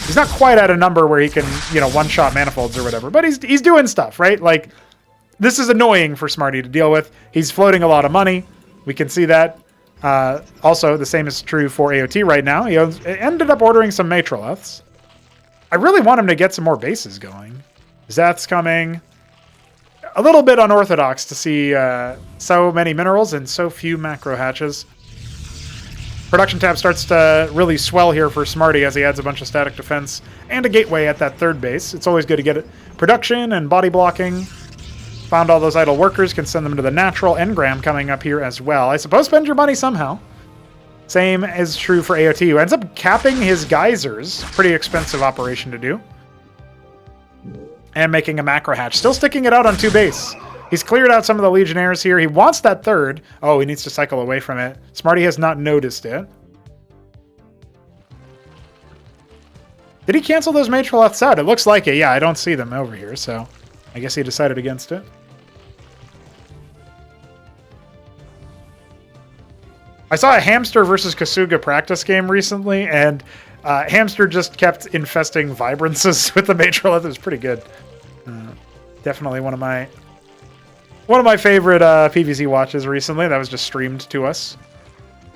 He's not quite at a number where he can, you know, one-shot manifolds or whatever, but he's doing stuff, right? Like, this is annoying for Smarty to deal with. He's floating a lot of money. We can see that. Also, the same is true for AOT right now. He ended up ordering some Matroleths. I really want him to get some more bases going. Zeth's coming. A little bit unorthodox to see so many minerals and so few macro hatches. Production tab starts to really swell here for Smarty as he adds a bunch of static defense and a gateway at that third base. It's always good to get it. Production and body blocking. Found all those idle workers, can send them to the natural. Engram coming up here as well. I suppose spend your money somehow. Same is true for AOT, who ends up capping his geysers. Pretty expensive operation to do. And making a macro hatch. Still sticking it out on 2 base. He's cleared out some of the Legionnaires here. He wants that third. Oh, he needs to cycle away from it. Smarty has not noticed it. Did he cancel those Matroleths out? It looks like it. Yeah, I don't see them over here, so I guess he decided against it. I saw a Hamster versus Kasuga practice game recently, and Hamster just kept infesting Vibrances with the Matroleth. It was pretty good. Definitely one of my favorite PvZ watches recently. That was just streamed to us.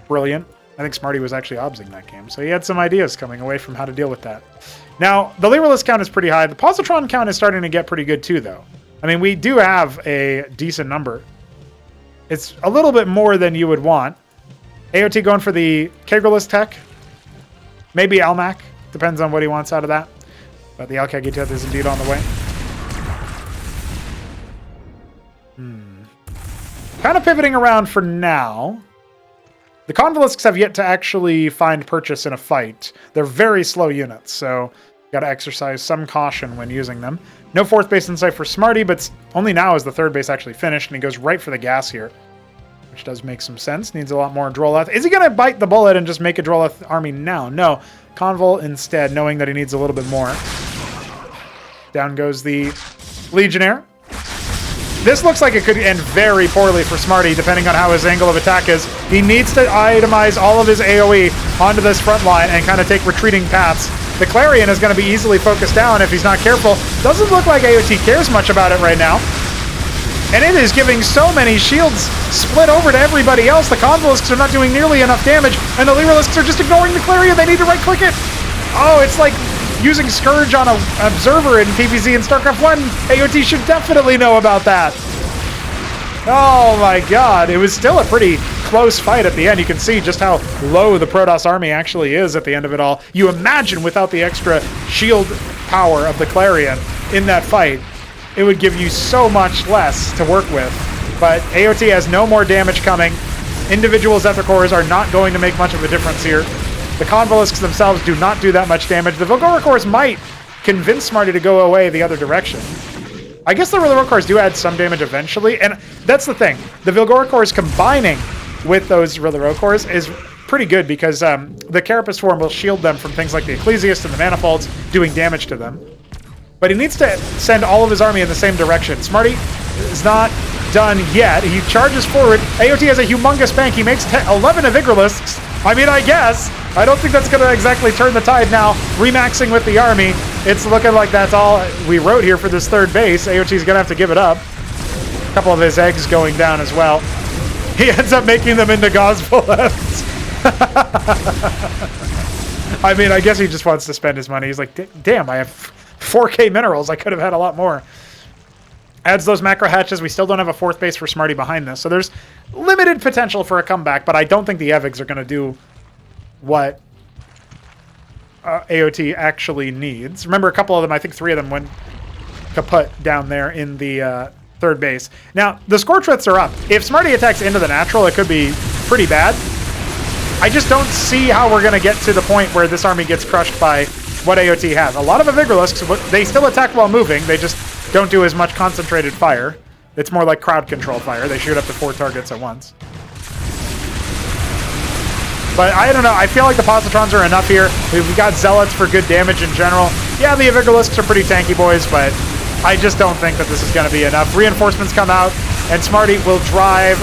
Brilliant. I think Smarty was actually obsing that game, so he had some ideas coming away from how to deal with that. Now, the Lyrilusk count is pretty high. The Positron count is starting to get pretty good too, though. I mean, we do have a decent number. It's a little bit more than you would want. AOT going for the Kegrelus tech. Maybe Almac. Depends on what he wants out of that. But the Alkagiteth is indeed on the way. Kind of pivoting around for now. The Convolusks have yet to actually find purchase in a fight. They're very slow units, so got to exercise some caution when using them. No 4th base in sight for Smarty, but only now is the 3rd base actually finished, and he goes right for the gas here, which does make some sense. Needs a lot more Droleth. Is he going to bite the bullet and just make a Droleth army now? No. Convol instead, knowing that he needs a little bit more. Down goes the Legionnaire. This looks like it could end very poorly for Smarty, depending on how his angle of attack is. He needs to itemize all of his AoE onto this front line and kind of take retreating paths. The Clarion is going to be easily focused down if he's not careful. Doesn't look like AOT cares much about it right now. And it is giving so many shields split over to everybody else. The Convolusks are not doing nearly enough damage, and the Lyrilusks are just ignoring the Clarion. They need to right-click it. Oh, it's like using Scourge on an Observer in PvZ and Starcraft 1. AOT should definitely know about that. Oh my god, it was still a pretty close fight at the end. You can see just how low the Protoss army actually is at the end of it all. You imagine without the extra shield power of the Clarion in that fight, it would give you so much less to work with. But AOT has no more damage coming. Individual Zephyr cores are not going to make much of a difference here. The Convolusks themselves do not do that much damage. The Vilgora cores might convince Smarty to go away the other direction. I guess the Vilgora cores do add some damage eventually, and that's the thing. The Vilgora cores combining with those Vilgora cores is pretty good because the Carapace form will shield them from things like the Ecclesiast and the Manifolds doing damage to them. But he needs to send all of his army in the same direction. Smarty is not done yet. He charges forward. AOT has a humongous bank. He makes 11 Avigralisks. I mean, I guess. I don't think that's going to exactly turn the tide now. Remaxing with the army. It's looking like that's all we wrote here for this 3rd base. AOT's going to have to give it up. A couple of his eggs going down as well. He ends up making them into Gosvoleths. I mean, I guess he just wants to spend his money. He's like, damn, I have 4K minerals. I could have had a lot more. Adds those macro hatches. We still don't have a fourth base for Smarty behind this. So there's limited potential for a comeback, but I don't think the Evigs are going to do what AOT actually needs. Remember, a couple of them, I think 3 of them went kaput down there in the third base. Now, the Scorchwriths are up. If Smarty attacks into the natural, it could be pretty bad. I just don't see how we're going to get to the point where this army gets crushed by what AOT has. A lot of Avigrolisks, they still attack while moving. They just don't do as much concentrated fire. It's more like crowd control fire. They shoot up to 4 targets at once. But I don't know. I feel like the Positrons are enough here. We've got Zealots for good damage in general. Yeah, the Avigrolisks are pretty tanky boys, but I just don't think that this is going to be enough. Reinforcements come out, and Smarty will drive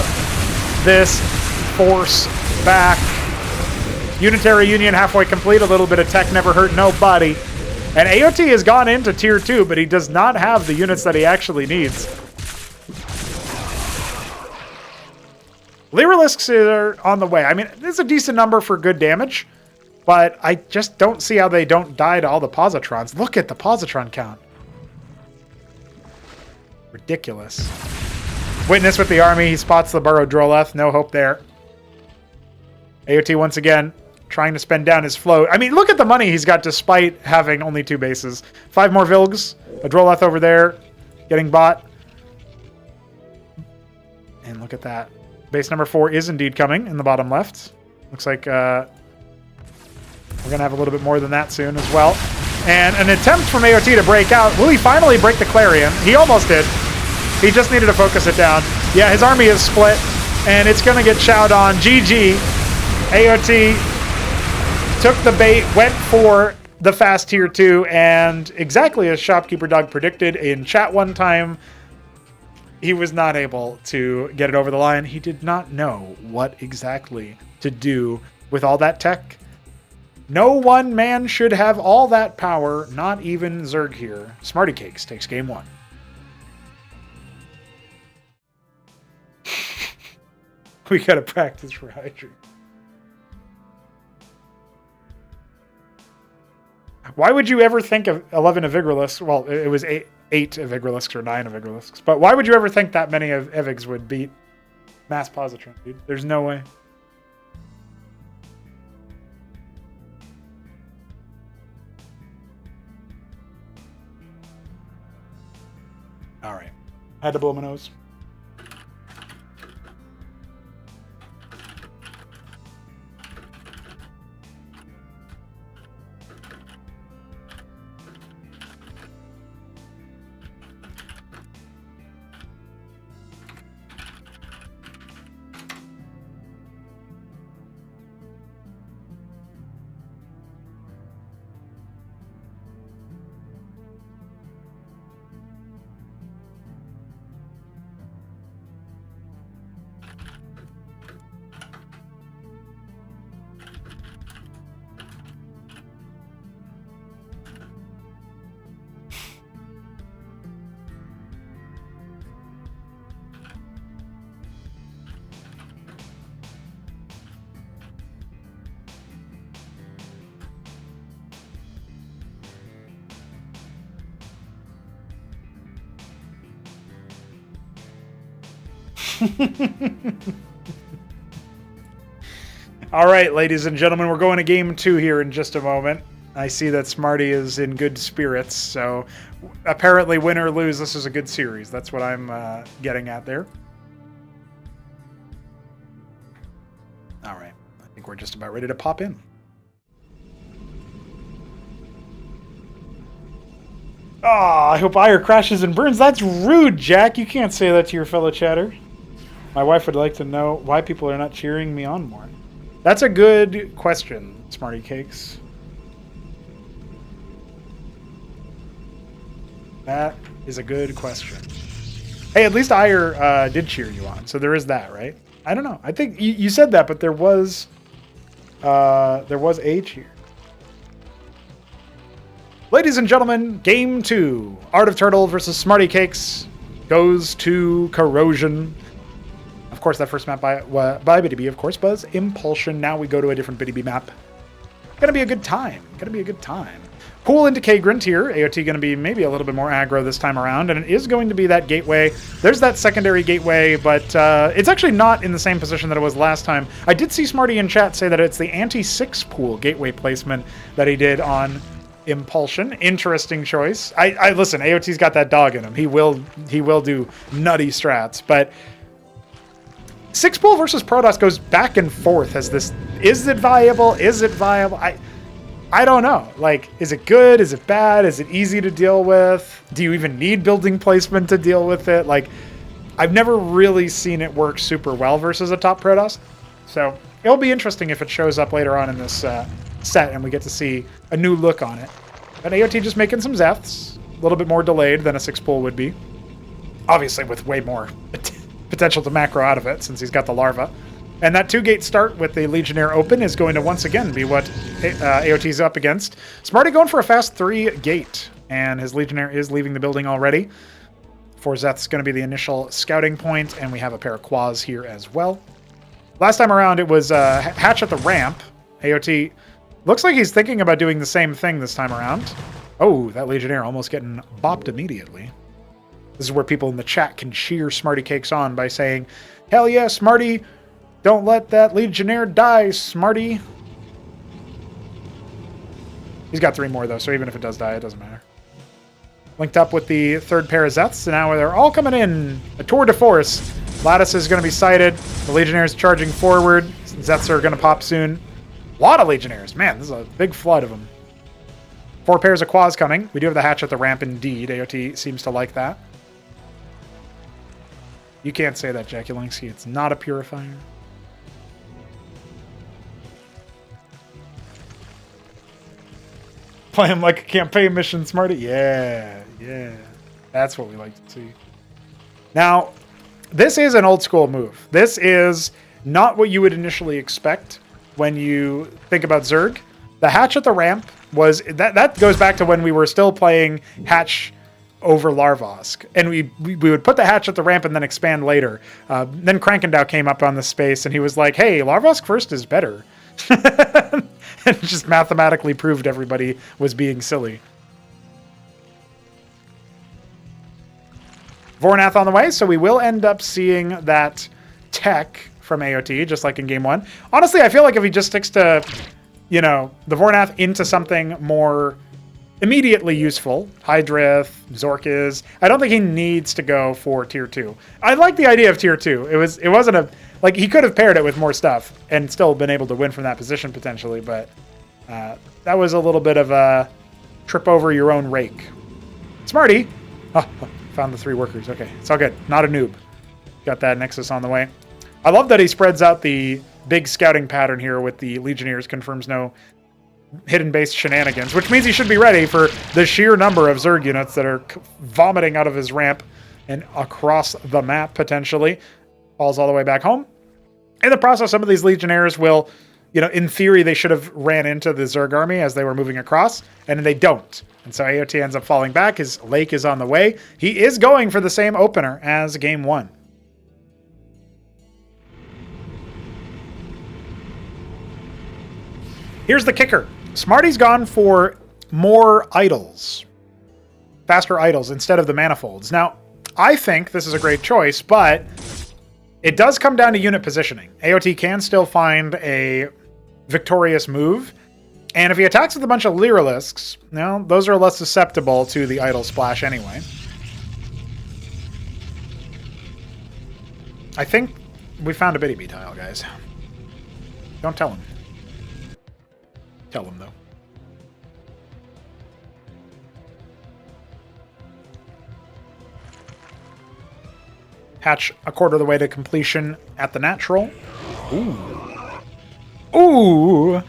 this force back. Unitary Union halfway complete. A little bit of tech never hurt nobody. And AOT has gone into Tier 2, but he does not have the units that he actually needs. Lyrilisks are on the way. I mean, this is a decent number for good damage, but I just don't see how they don't die to all the Positrons. Look at the Positron count. Ridiculous. Witness with the army. He spots the Burrow Droleth. No hope there. AOT once again trying to spend down his float. I mean, look at the money he's got despite having only 2 bases. 5 more Vilgs. A Droleth over there getting bought. And look at that. Base number 4 is indeed coming in the bottom left. Looks like we're going to have a little bit more than that soon as well. And an attempt from AOT to break out. Will he finally break the Clarion? He almost did. He just needed to focus it down. Yeah, his army is split, and it's going to get chowed on. GG. AOT took the bait, went for the fast Tier 2, and exactly as Shopkeeper Dog predicted in chat one time, he was not able to get it over the line. He did not know what exactly to do with all that tech. No one man should have all that power, not even Zerg here. Smarty Cakes takes game 1. We gotta practice for Hydra. Why would you ever think of 11 Avigrolisks? Well, it was 8 Avigrolisks or 9 Avigrolisks. But why would you ever think that many of Evigs would beat Mass Positron, dude? There's no way. All right. I had to blow my nose. All right, ladies and gentlemen, we're going to game 2 here in just a moment. I see that Smarty is in good spirits, so apparently win or lose, this is a good series. That's what I'm getting at there. All right, I think we're just about ready to pop in. Oh, I hope Ire crashes and burns. That's rude, Jack. You can't say that to your fellow chatter. My wife would like to know why people are not cheering me on more. That's a good question, Smarty Cakes. That is a good question. Hey, at least Ire did cheer you on, so there is that, right? I don't know. I think you said that, but there was a cheer. Ladies and gentlemen, game 2. Art of Turtle versus Smarty Cakes goes to Corrosion. Of course, that first map by BittyB, of course, was Impulsion. Now we go to a different BittyB map. Gonna be a good time. Gonna be a good time. Pool into K-Grunt here. AOT going to be maybe a little bit more aggro this time around, and it is going to be that gateway. There's that secondary gateway, but it's actually not in the same position that it was last time. I did see Smarty in chat say that it's the anti-6 pool gateway placement that he did on Impulsion. Interesting choice. I listen, AOT's got that dog in him. He will do nutty strats, but 6 pool versus Protoss goes back and forth as this. Is it viable? Is it viable? I don't know. Like, is it good? Is it bad? Is it easy to deal with? Do you even need building placement to deal with it? Like, I've never really seen it work super well versus a top Protoss. So it'll be interesting if it shows up later on in this set and we get to see a new look on it. But AOT just making some Zeths. A little bit more delayed than a 6 pool would be. Obviously with way more potential to macro out of it since he's got the larva. And that 2-gate start with the Legionnaire open is going to once again be what AOT's up against. Smarty going for a fast 3-gate, and his Legionnaire is leaving the building already. 4Zeth's going to be the initial scouting point, and we have a pair of Quas here as well. Last time around, it was Hatch at the ramp. AOT looks like he's thinking about doing the same thing this time around. Oh, that Legionnaire almost getting bopped immediately. This is where people in the chat can cheer Smarty Cakes on by saying, "Hell yeah, Smarty! Don't let that Legionnaire die, Smarty." He's got 3 more, though, so even if it does die, it doesn't matter. Linked up with the third pair of Zeths, and now they're all coming in. A tour de force. Lattice is going to be sighted. The Legionnaires charging forward. Zeths are going to pop soon. A lot of Legionnaires. Man, this is a big flood of them. 4 pairs of Quas coming. We do have the hatch at the ramp, indeed. AOT seems to like that. You can't say that, Jakulinski. It's not a purifier. Play him like a campaign mission, Smarty. Yeah. That's what we like to see. Now, this is an old school move. This is not what you would initially expect when you think about Zerg. The hatch at the ramp was that goes back to when we were still playing hatch over Larvosk, and we would put the hatch at the ramp and then expand later. Then Krankendow came up on the space, and he was like, "Hey, Larvosk first is better." And just mathematically proved everybody was being silly. Vornath on the way, so we will end up seeing that tech from AOT, just like in Game 1. Honestly, I feel like if he just sticks to, the Vornath into something more immediately useful, Hydrith, Zorkiz, I don't think he needs to go for Tier 2. I like the idea of Tier 2. It wasn't a... Like, he could have paired it with more stuff and still been able to win from that position, potentially, but that was a little bit of a trip over your own rake. Smarty! Oh, found the 3 workers. Okay, it's all good. Not a noob. Got that Nexus on the way. I love that he spreads out the big scouting pattern here with the Legionnaires, confirms no hidden base shenanigans, which means he should be ready for the sheer number of Zerg units that are vomiting out of his ramp and across the map, potentially. Falls all the way back home. In the process, some of these Legionnaires will, in theory, they should have ran into the Zerg army as they were moving across, and they don't. And so AOT ends up falling back. His Lake is on the way. He is going for the same opener as Game 1. Here's the kicker. Smarty's gone for more idols. Faster idols instead of the manifolds. Now, I think this is a great choice, but it does come down to unit positioning. AOT can still find a victorious move, and if he attacks with a bunch of Lyralisks, those are less susceptible to the idol splash anyway. I think we found a Bitty Bee tile, guys. Don't tell him. Tell him, though. Hatch a quarter of the way to completion at the natural. Ooh!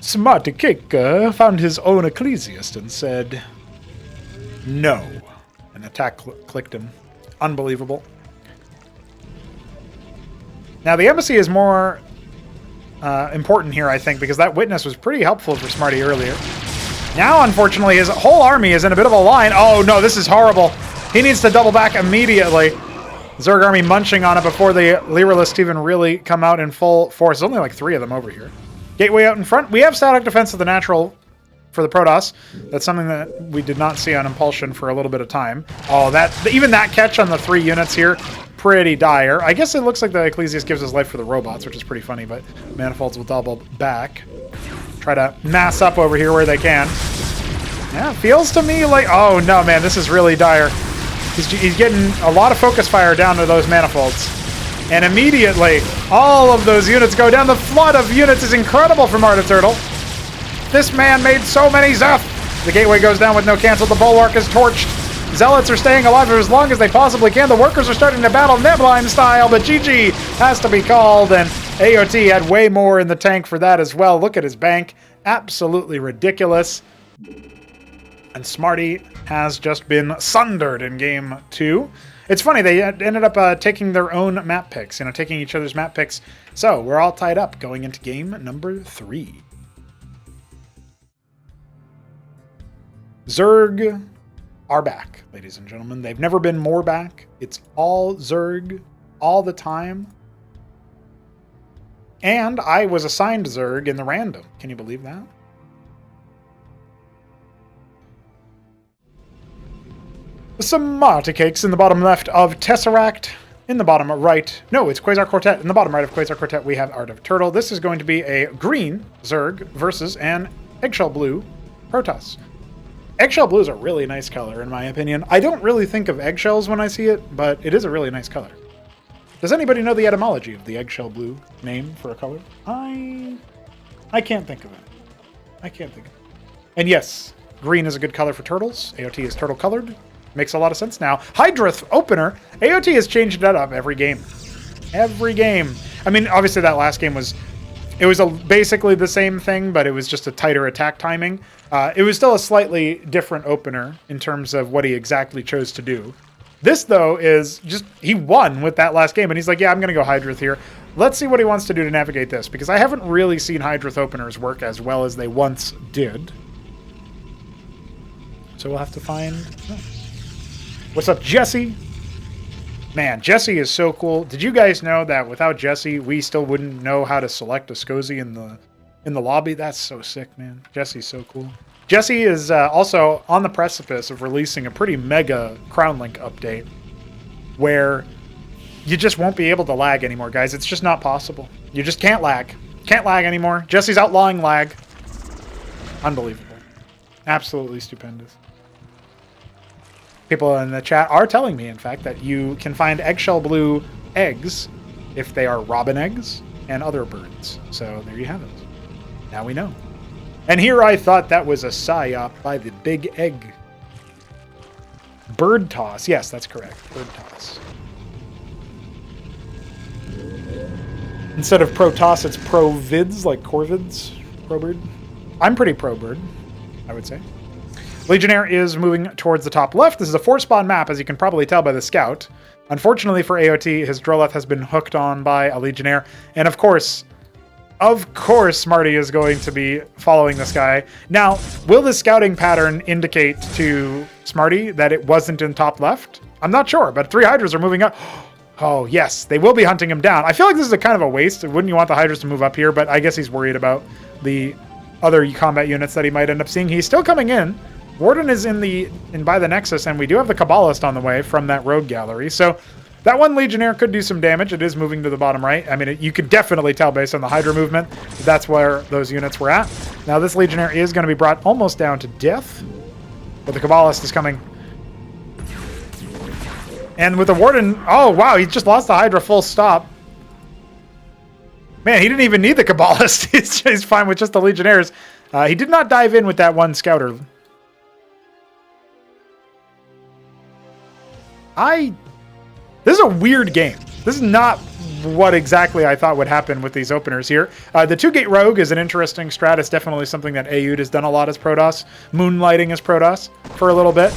Smarty Cake found his own ecclesiast and said, no. An attack clicked him. Unbelievable. Now, the embassy is more important here, I think, because that witness was pretty helpful for Smarty earlier. Now, unfortunately, his whole army is in a bit of a line. Oh, no, this is horrible. He needs to double back immediately. Zerg army munching on it before the Lyralists even really come out in full force. There's only like 3 of them over here. Gateway out in front. We have static defense of the natural for the Protoss. That's something that we did not see on Impulsion for a little bit of time. Oh, even that catch on the 3 units here, pretty dire. I guess it looks like the Ecclesiast gives us life for the robots, which is pretty funny, but Manifolds will double back. Try to mass up over here where they can. Yeah, feels to me like... Oh, no, man, this is really dire. He's getting a lot of focus fire down to those Manifolds. And immediately, all of those units go down. The flood of units is incredible from Artiturtle. This man made so many Zeph. The gateway goes down with no cancel. The bulwark is torched. Zealots are staying alive for as long as they possibly can. The workers are starting to battle Nebline style, but GG has to be called, and AOT had way more in the tank for that as well. Look at his bank. Absolutely ridiculous. And Smarty has just been sundered in game 2. It's funny, they ended up taking their own map picks, taking each other's map picks. So we're all tied up going into game number 3. Zerg are back, ladies and gentlemen. They've never been more back. It's all Zerg all the time. And I was assigned Zerg in the random. Can you believe that? Some Marty Cakes in the bottom left of Tesseract. In the bottom right... No, it's Quasar Quartet. In the bottom right of Quasar Quartet, we have Art of Turtle. This is going to be a green Zerg versus an eggshell blue Protoss. Eggshell blue is a really nice color, in my opinion. I don't really think of eggshells when I see it, but it is a really nice color. Does anybody know the etymology of the eggshell blue name for a color? I can't think of it. I can't think of it. And yes, green is a good color for turtles. AOT is turtle colored. Makes a lot of sense now. Hydrith opener. AOT has changed that up every game. Every game. I mean, obviously that last game was... It was basically the same thing, but it was just a tighter attack timing. It was still a slightly different opener in terms of what he exactly chose to do. This, though, is just... He won with that last game, and he's like, yeah, I'm going to go Hydrith here. Let's see what he wants to do to navigate this, because I haven't really seen Hydrith openers work as well as they once did. So we'll have to find... Oh. What's up, Jesse? Man, Jesse is so cool. Did you guys know that without Jesse, we still wouldn't know how to select a SCSI in the lobby? That's so sick, man. Jesse's so cool. Jesse is also on the precipice of releasing a pretty mega CrownLink update where you just won't be able to lag anymore, guys. It's just not possible. You just can't lag. Can't lag anymore. Jesse's outlawing lag. Unbelievable. Absolutely stupendous. People in the chat are telling me, in fact, that you can find eggshell blue eggs if they are robin eggs and other birds. So there you have it. Now we know. And here I thought that was a psyop by the big egg. Bird toss. Yes, that's correct. Bird toss. Instead of pro toss, it's pro vids, like corvids. Pro bird. I'm pretty pro bird, I would say. Legionnaire is moving towards the top left. This is a 4-spawn map, as you can probably tell by the scout. Unfortunately for AOT, his Droleth has been hooked on by a Legionnaire. And of course, Smarty is going to be following this guy. Now, will the scouting pattern indicate to Smarty that it wasn't in top left? I'm not sure, but 3 Hydras are moving up. Oh, yes, they will be hunting him down. I feel like this is a kind of a waste. Wouldn't you want the Hydras to move up here? But I guess he's worried about the other combat units that he might end up seeing. He's still coming in. Warden is in by the Nexus, and we do have the Kabbalist on the way from that road gallery. So that one Legionnaire could do some damage. It is moving to the bottom right. I mean, you could definitely tell based on the Hydra movement that that's where those units were at. Now this Legionnaire is going to be brought almost down to death, but the Kabbalist is coming. And with the Warden, oh wow, he just lost the Hydra full stop. Man, he didn't even need the Kabbalist. He's fine with just the Legionnaires. He did not dive in with that one Scouter. This is a weird game. This is not what exactly I thought would happen with these openers here. The 2-gate rogue is an interesting strat. It's definitely something that Aoud has done a lot as Protoss. Moonlighting as Protoss for a little bit.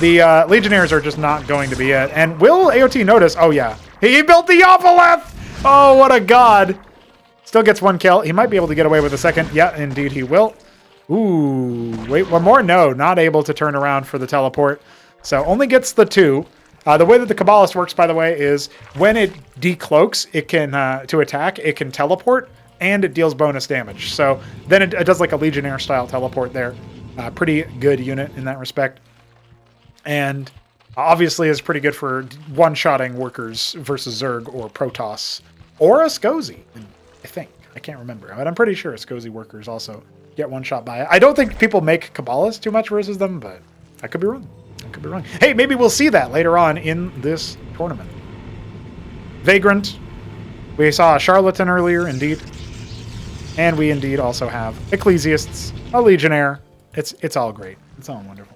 The Legionnaires are just not going to be it. And will AOT notice? Oh, yeah. He built the Yophaleth! Oh, what a god. Still gets 1 kill. He might be able to get away with a second. Yeah, indeed he will. Ooh, wait, one more? No, not able to turn around for the teleport. So only gets the 2. The way that the Kabbalist works, by the way, is when it decloaks, it can to attack, it can teleport and it deals bonus damage. So then it does like a Legionnaire style teleport there. Pretty good unit in that respect. And obviously is pretty good for one-shotting workers versus Zerg or Protoss or a Skozy, I think. I can't remember, but I'm pretty sure Skozy workers also get one shot by it. I don't think people make Cabalists too much versus them, but I could be wrong. I could be wrong. Hey, maybe we'll see that later on in this tournament. Vagrant. We saw a Charlatan earlier, indeed. And we indeed also have Ecclesiasts, a Legionnaire. It's all great. It's all wonderful.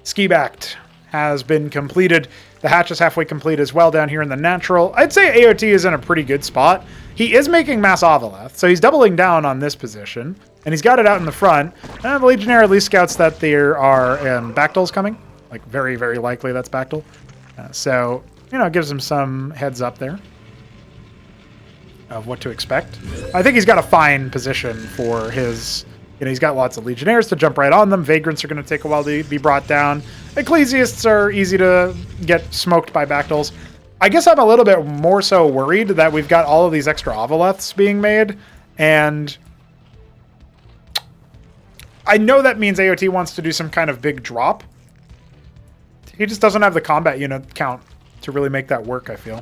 Ski-backed has been completed. The hatch is halfway complete as well down here in the natural. I'd say AOT is in a pretty good spot. He is making Mass Avaleth, so he's doubling down on this position. And he's got it out in the front. And the Legionnaire at least scouts that there are Bactals coming. Like, very, very likely that's Bactal. So, you know, it gives him some heads up there of what to expect. I think he's got a fine position for his... You know, he's got lots of Legionnaires to jump right on them. Vagrants are going to take a while to be brought down. Ecclesiasts are easy to get smoked by Bactals. I guess I'm a little bit more so worried that we've got all of these extra Avaleths being made. And I know that means AOT wants to do some kind of big drop. He just doesn't have the combat unit count to really make that work, I feel.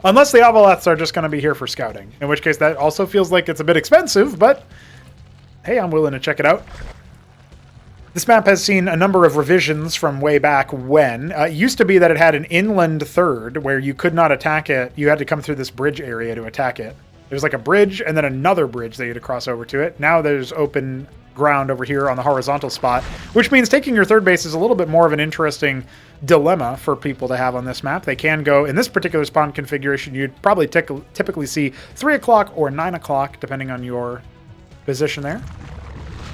Unless the Avaleths are just going to be here for scouting. In which case that also feels like it's a bit expensive, but... Hey, I'm willing to check it out. This map has seen a number of revisions from way back when. It used to be that it had an inland third where you could not attack it. You had to come through this bridge area to attack it. There's like a bridge and then another bridge that you had to cross over to it. Now there's open ground over here on the horizontal spot, which means taking your third base is a little bit more of an interesting dilemma for people to have on this map. They can go, in this particular spawn configuration, you'd probably typically see 3 o'clock or 9 o'clock, depending on your position there.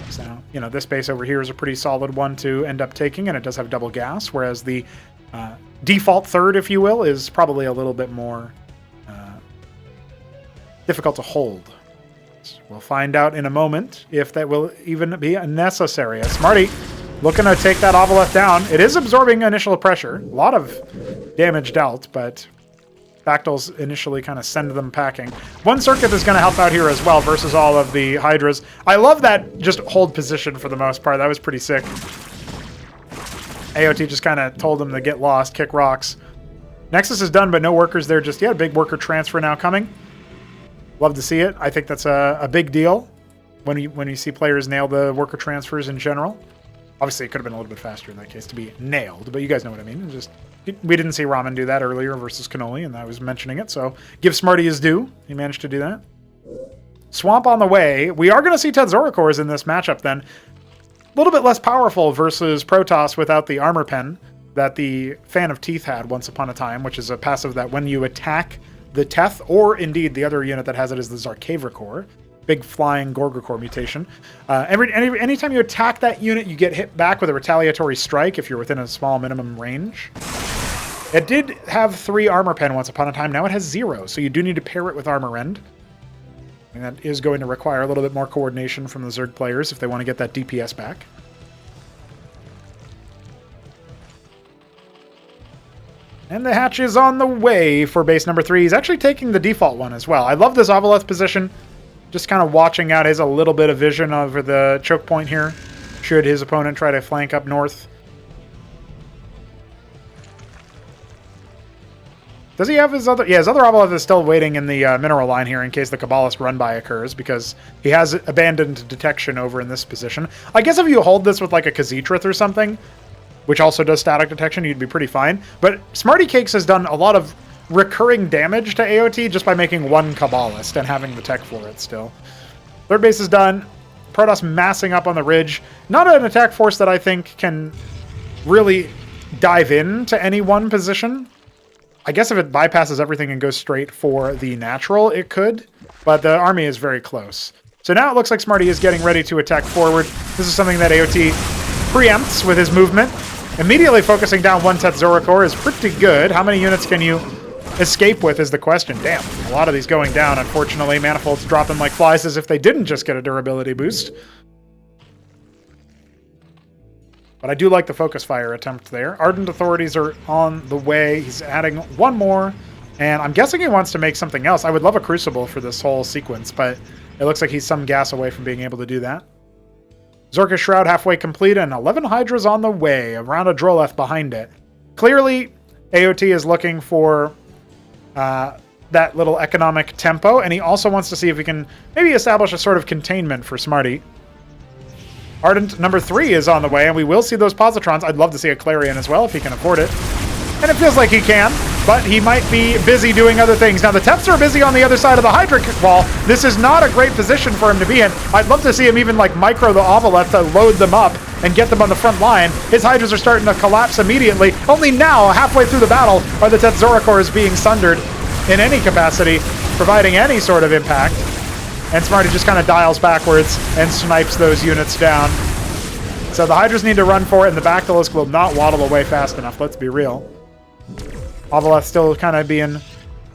So, you know, this base over here is a pretty solid one to end up taking, and it does have double gas, whereas the default third, if you will, is probably a little bit more difficult to hold. So we'll find out in a moment if that will even be necessary. Smarty looking to take that Avaleth down. It is absorbing initial pressure. A lot of damage dealt, but Bactals initially kind of send them packing. One circuit is going to help out here as well versus all of the Hydras. I love that just hold position for the most part. That was pretty sick. AOT just kind of told them to get lost, kick rocks. Nexus is done, but no workers there just yet. Big worker transfer now coming. Love to see it. I think that's a big deal when you see players nail the worker transfers in general. Obviously, it could have been a little bit faster in that case to be nailed, but you guys know what I mean. We didn't see Ramen do that earlier versus Cannoli, and I was mentioning it, so give Smarty his due. He managed to do that. Swamp on the way. We are going to see Tetzoricors in this matchup then. A little bit less powerful versus Protoss without the armor pen that the Fan of Teeth had once upon a time, which is a passive that when you attack the Teth, or indeed the other unit that has it is the Zarkavricor, big flying Gorgorcore mutation. Anytime you attack that unit, you get hit back with a retaliatory strike if you're within a small minimum range. It did have 3 armor pen once upon a time. Now it has 0, so you do need to pair it with armor rend. And that is going to require a little bit more coordination from the Zerg players if they want to get that DPS back. And the hatch is on the way for base number 3. He's actually taking the default one as well. I love this Avaleth position. Just kind of watching out. He has a little bit of vision over the choke point here, should his opponent try to flank up north. Does he have his other... Yeah, his other Avaleth is still waiting in the mineral line here in case the Kabbalist run-by occurs, because he has abandoned detection over in this position. I guess if you hold this with like a Khaz'Trith or something, which also does static detection, you'd be pretty fine. But Smarty Cakes has done a lot of recurring damage to AOT just by making one Kabbalist and having the tech for it still. Third base is done. Protoss massing up on the ridge. Not an attack force that I think can really dive into any one position. I guess if it bypasses everything and goes straight for the natural, it could. But the army is very close. So now it looks like Smarty is getting ready to attack forward. This is something that AOT preempts with his movement. Immediately focusing down one Tetzoricor is pretty good. How many units can you escape with is the question. Damn, a lot of these going down, unfortunately. Manifolds dropping like flies as if they didn't just get a durability boost. But I do like the focus fire attempt there. Ardent Authorities are on the way. He's adding one more. And I'm guessing he wants to make something else. I would love a Crucible for this whole sequence, but it looks like he's some gas away from being able to do that. Zorka Shroud halfway complete, and 11 Hydras on the way, around a Droleth behind it. Clearly, AOT is looking for that little economic tempo, and he also wants to see if he can maybe establish a sort of containment for Smarty. Ardent number 3 is on the way, and we will see those Positrons. I'd love to see a Clarion as well if he can afford it. And it feels like he can, but he might be busy doing other things. Now, the Teps are busy on the other side of the Hydra wall. This is not a great position for him to be in. I'd love to see him even, like, micro the Ovaleth to load them up and get them on the front line. His Hydras are starting to collapse immediately. Only now, halfway through the battle, are the Tetzoricors being sundered in any capacity, providing any sort of impact. And Smarty just kind of dials backwards and snipes those units down. So the Hydras need to run for it, and the Bactylisk will not waddle away fast enough, let's be real. Ovaleth still kind of being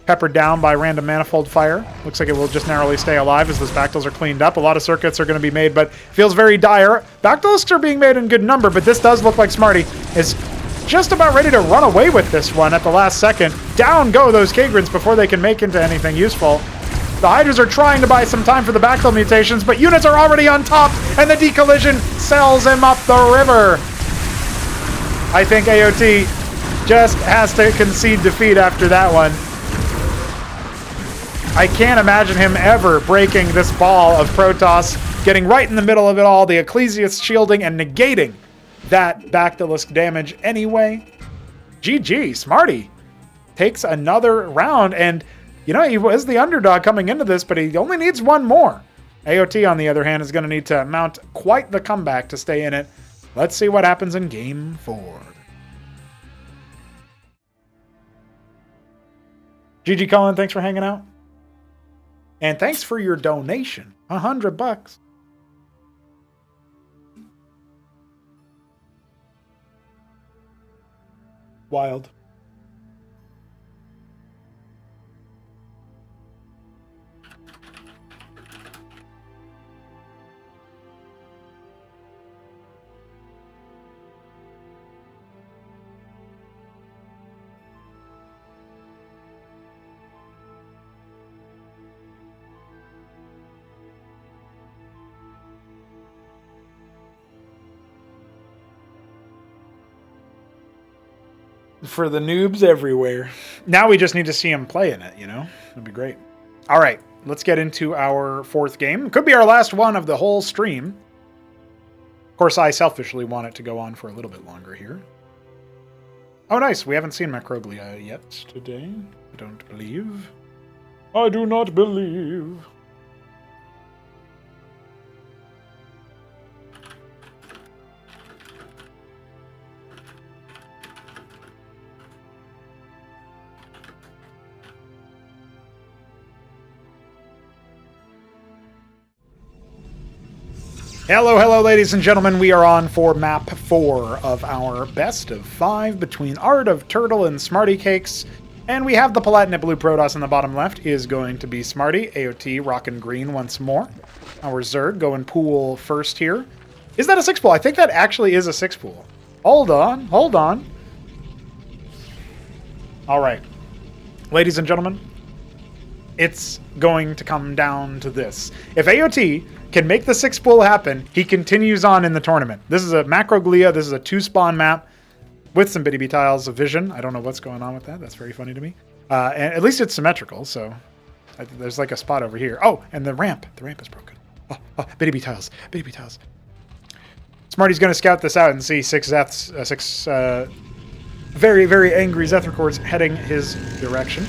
peppered down by random manifold fire. Looks like it will just narrowly stay alive as those Bactyls are cleaned up. A lot of circuits are going to be made, but feels very dire. Bactylisks are being made in good number, but this does look like Smarty is just about ready to run away with this one at the last second. Down go those Kagrins before they can make into anything useful. The Hydras are trying to buy some time for the Bactyl mutations, but units are already on top, and the decollision sells him up the river. I think AOT just has to concede defeat after that one. I can't imagine him ever breaking this ball of Protoss, getting right in the middle of it all, the Ecclesiast shielding and negating that Bactylisk damage anyway. GG, Smarty takes another round, and you know, he was the underdog coming into this, but he only needs one more. AOT, on the other hand, is going to need to mount quite the comeback to stay in it. Let's see what happens in Game 4. GG Colin, thanks for hanging out. And thanks for your donation. $100. Wild. For the noobs everywhere. Now we just need to see him play in it, you know? That'd be great. All right, let's get into our 4th game. Could be our last one of the whole stream. Of course, I selfishly want it to go on for a little bit longer here. Oh, nice. We haven't seen Macroglia yet today. I don't believe. I do not believe. Hello, ladies and gentlemen. We are on for map 4 of our best of 5 between Art of Turtle and Smarty Cakes. And we have the Palatinate Blue Protoss in the bottom left is going to be Smarty. AOT rocking green once more. Our Zerg going pool first here. Is that a 6-pool? I think that actually is a 6-pool. Hold on. All right. Ladies and gentlemen, it's going to come down to this. If AOT can make the 6-pool happen, he continues on in the tournament. This is a Macroglia. This is a 2-spawn map with some bitty tiles of vision. I don't know what's going on with that. That's very funny to me. And at least it's symmetrical, so there's like a spot over here. Oh, and the ramp. The ramp is broken. Oh, bitty tiles. Smarty's going to scout this out and see 6 very, very angry Zethricords heading his direction.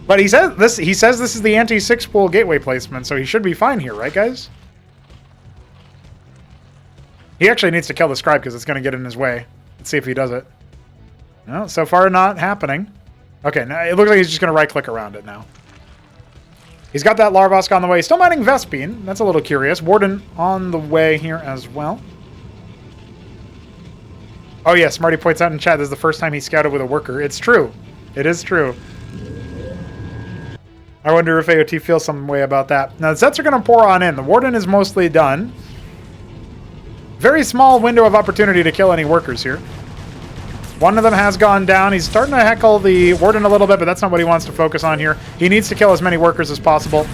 But he says this is the anti-6-pool gateway placement, so he should be fine here, right, guys? He actually needs to kill the scribe because it's going to get in his way. Let's see if he does it. No, so far not happening. Okay, now it looks like he's just going to right-click around it now. He's got that Larvosk on the way. Still mining Vespine. That's a little curious. Warden on the way here as well. Oh, yeah, Smarty points out in chat this is the first time he scouted with a worker. It's true. It is true. I wonder if AOT feels some way about that. Now, the Zets are going to pour on in. The Warden is mostly done. very small window of opportunity to kill any workers here. One of them has gone down. He's starting to heckle the Warden a little bit, but that's not what he wants to focus on here. He needs to kill as many workers as possible.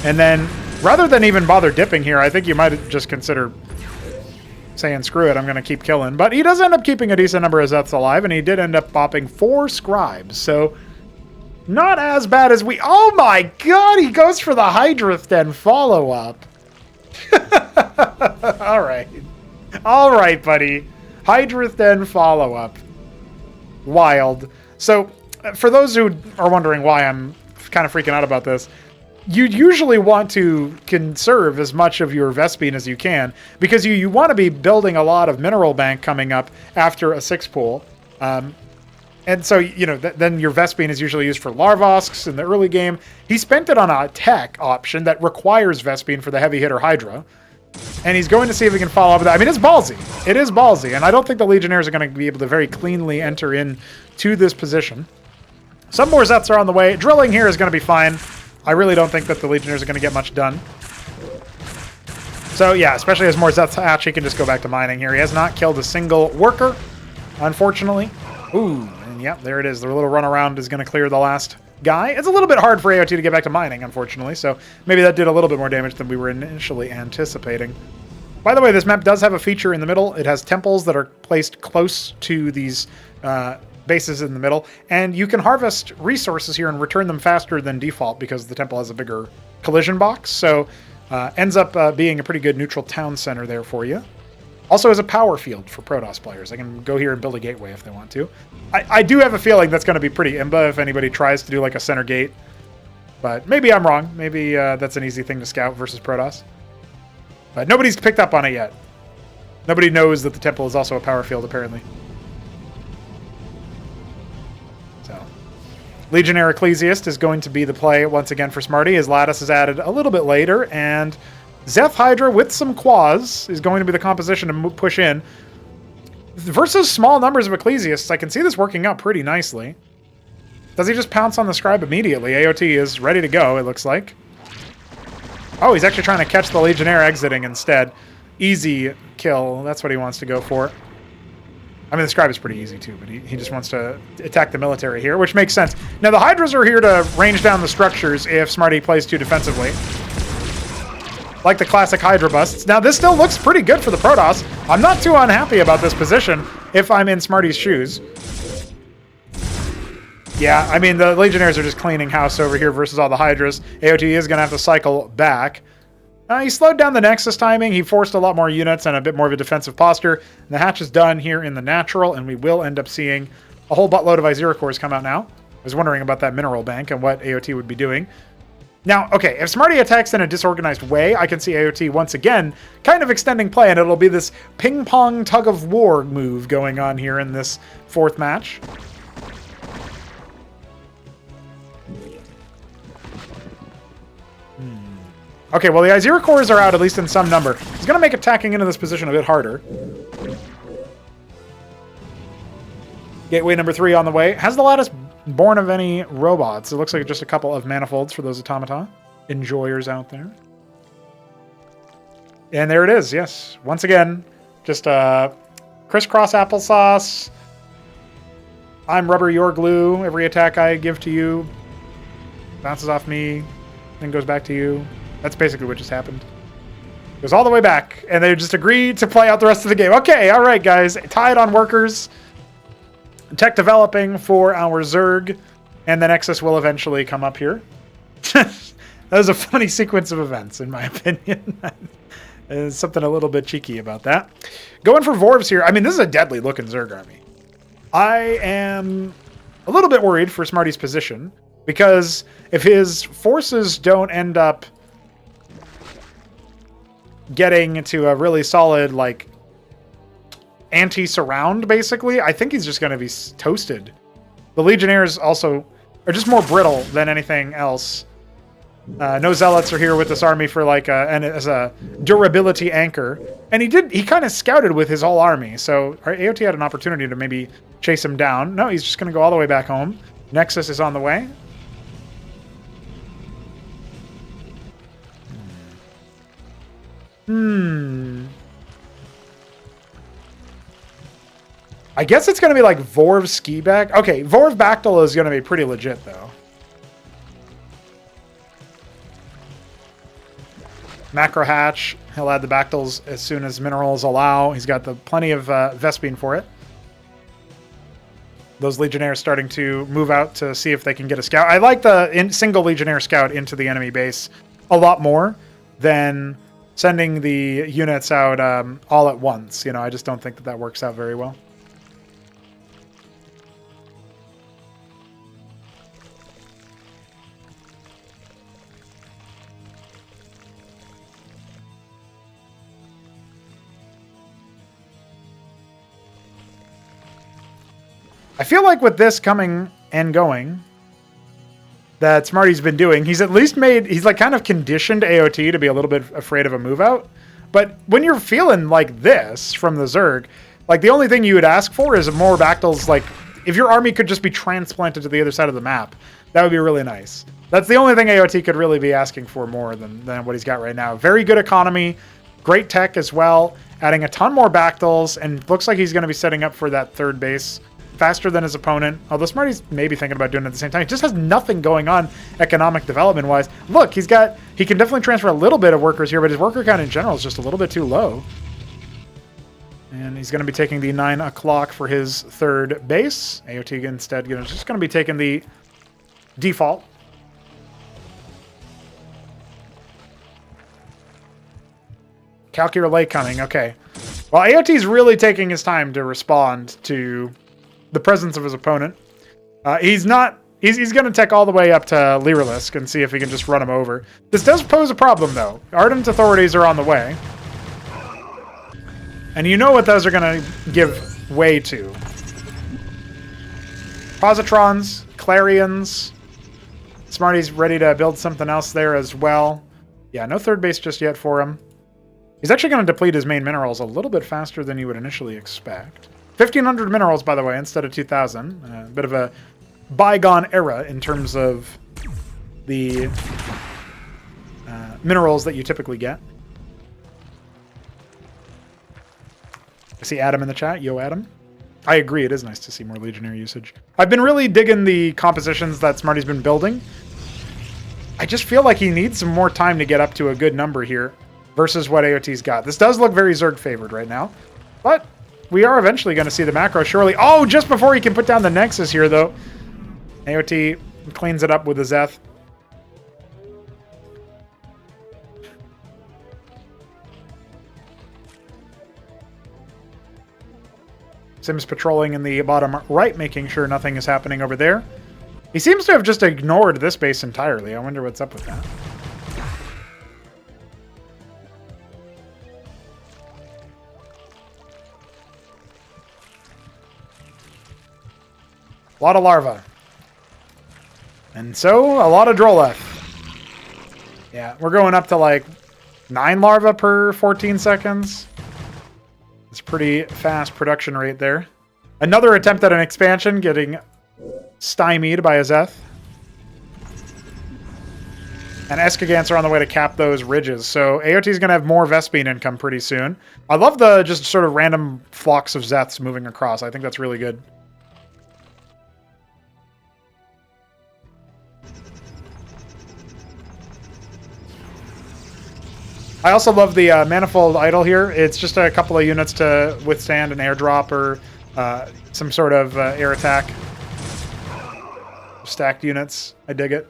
And then, rather than even bother dipping here, I think you might just consider saying, screw it, I'm going to keep killing. But he does end up keeping a decent number of Zeths alive, and he did end up popping 4 scribes. So, not as bad as we... Oh my god, he goes for the Hydrith Den follow-up. Alright. Alright, buddy. Hydrith Den follow-up. Wild. So, for those who are wondering why I'm kind of freaking out about this, you usually want to conserve as much of your Vespene as you can, because you want to be building a lot of mineral bank coming up after a 6 pool. And so, you know, then your Vespene is usually used for Larvosks in the early game. He spent it on a tech option that requires Vespene for the heavy hitter Hydra. And he's going to see if he can follow up with that. I mean, it's ballsy. It is ballsy. And I don't think the Legionnaires are going to be able to very cleanly enter in to this position. Some more Zeths are on the way. Drilling here is going to be fine. I really don't think that the Legionnaires are going to get much done. So, yeah, especially as more Zeths hatch, he can just go back to mining here. He has not killed a single worker, unfortunately. Ooh, and yeah, there it is. The little runaround is going to clear the last guy. It's a little bit hard for AOT to get back to mining, unfortunately, so maybe that did a little bit more damage than we were initially anticipating. By the way, this map does have a feature in the middle. It has temples that are placed close to these bases in the middle, and you can harvest resources here and return them faster than default because the temple has a bigger collision box, so ends up being a pretty good neutral town center there for you. Also has a power field for Protoss players. They can go here and build a gateway if they want to. I do have a feeling that's going to be pretty imba if anybody tries to do like a center gate. But maybe I'm wrong. Maybe that's an easy thing to scout versus Protoss. But nobody's picked up on it yet. Nobody knows that the temple is also a power field, apparently. So, Legionnaire Ecclesiast is going to be the play once again for Smarty. His lattice is added a little bit later, and Zeth Hydra with some Quas is going to be the composition to push in. Versus small numbers of Ecclesiasts, I can see this working out pretty nicely. Does he just pounce on the Scribe immediately? AOT is ready to go, it looks like. Oh, he's actually trying to catch the Legionnaire exiting instead. Easy kill, that's what he wants to go for. I mean, the Scribe is pretty easy too, but he just wants to attack the military here, which makes sense. Now, the Hydras are here to range down the structures if Smarty plays too defensively. Like the classic Hydra busts. Now, this still looks pretty good for the Protoss. I'm not too unhappy about this position if I'm in Smarty's shoes. Yeah, I mean, the Legionnaires are just cleaning house over here versus all the Hydras. AOT is going to have to cycle back. He slowed down the Nexus timing. He forced a lot more units and a bit more of a defensive posture. And the hatch is done here in the natural, and we will end up seeing a whole buttload of Izira cores come out now. I was wondering about that mineral bank and what AOT would be doing. Now, okay, if Smarty attacks in a disorganized way, I can see AOT once again kind of extending play, and it'll be this ping-pong tug-of-war move going on here in this 4th match. Okay, well, the Izira cores are out, at least in some number. He's going to make attacking into this position a bit harder. Gateway number 3 on the way. Has the lattice born of any robots? It looks like just a couple of manifolds for those automata enjoyers out there. And there it is, yes. Once again, just crisscross applesauce. I'm rubber, you're glue. Every attack I give to you bounces off me, then goes back to you. That's basically what just happened. Goes all the way back, and they just agreed to play out the rest of the game. Okay, all right, guys. Tied on workers. Tech developing for our Zerg, and the Nexus will eventually come up here. That was a funny sequence of events, in my opinion. There's something a little bit cheeky about that. Going for Vorvs here. I mean, this is a deadly-looking Zerg army. I am a little bit worried for Smarty's position, because if his forces don't end up getting to a really solid, like, anti-surround, basically, I think he's just going to be toasted. The Legionnaires also are just more brittle than anything else. No Zealots are here with this army for like as a durability anchor. And he kind of scouted with his whole army, so AOT had an opportunity to maybe chase him down. No, he's just going to go all the way back home. Nexus is on the way. I guess it's going to be like Vorv ski back. Okay, Vorv Bactyl is going to be pretty legit, though. Macro hatch. He'll add the Bactyls as soon as minerals allow. He's got the plenty of Vespene for it. Those Legionnaires starting to move out to see if they can get a scout. I like the single Legionnaire scout into the enemy base a lot more than sending the units out all at once. You know, I just don't think that that works out very well. I feel like with this coming and going that Smarty's been doing, he's at least he's like kind of conditioned AOT to be a little bit afraid of a move out. But when you're feeling like this from the Zerg, like the only thing you would ask for is more Bactyls. Like if your army could just be transplanted to the other side of the map, that would be really nice. That's the only thing AOT could really be asking for more than what he's got right now. Very good economy, great tech as well, adding a ton more Bactyls, and looks like he's going to be setting up for that third base faster than his opponent, although Smarty's maybe thinking about doing it at the same time. He just has nothing going on economic development wise. Look, he can definitely transfer a little bit of workers here, but his worker count in general is just a little bit too low. And he's going to be taking the 9 o'clock for his third base. AOT instead just going to be taking the default. Calculator Lake coming, okay. Well, AOT's really taking his time to respond to the presence of his opponent. He's going to tech all the way up to Lyrilisk and see if he can just run him over. This does pose a problem, though. Ardent authorities are on the way. And you know what those are going to give way to. Positrons, Clarions. Smarty's ready to build something else there as well. Yeah, no third base just yet for him. He's actually going to deplete his main minerals a little bit faster than you would initially expect. 1,500 minerals, by the way, instead of 2,000. A bit of a bygone era in terms of the minerals that you typically get. I see Adam in the chat. Yo, Adam. I agree. It is nice to see more Legionnaire usage. I've been really digging the compositions that Smarty's been building. I just feel like he needs some more time to get up to a good number here versus what AOT's got. This does look very Zerg favored right now, but we are eventually going to see the macro, surely. Oh, just before he can put down the Nexus here, though. AOT cleans it up with the Zeth. Sims patrolling in the bottom right, making sure nothing is happening over there. He seems to have just ignored this base entirely. I wonder what's up with that. A lot of larvae. And so, a lot of Droleth. Yeah, we're going up to like 9 larvae per 14 seconds. It's pretty fast production rate there. Another attempt at an expansion, getting stymied by a Zeth. And Eskagants are on the way to cap those ridges. So AOT is going to have more Vespene income pretty soon. I love the just sort of random flocks of Zeths moving across. I think that's really good. I also love the Manifold Idol here. It's just a couple of units to withstand an airdrop or some sort of air attack. Stacked units. I dig it.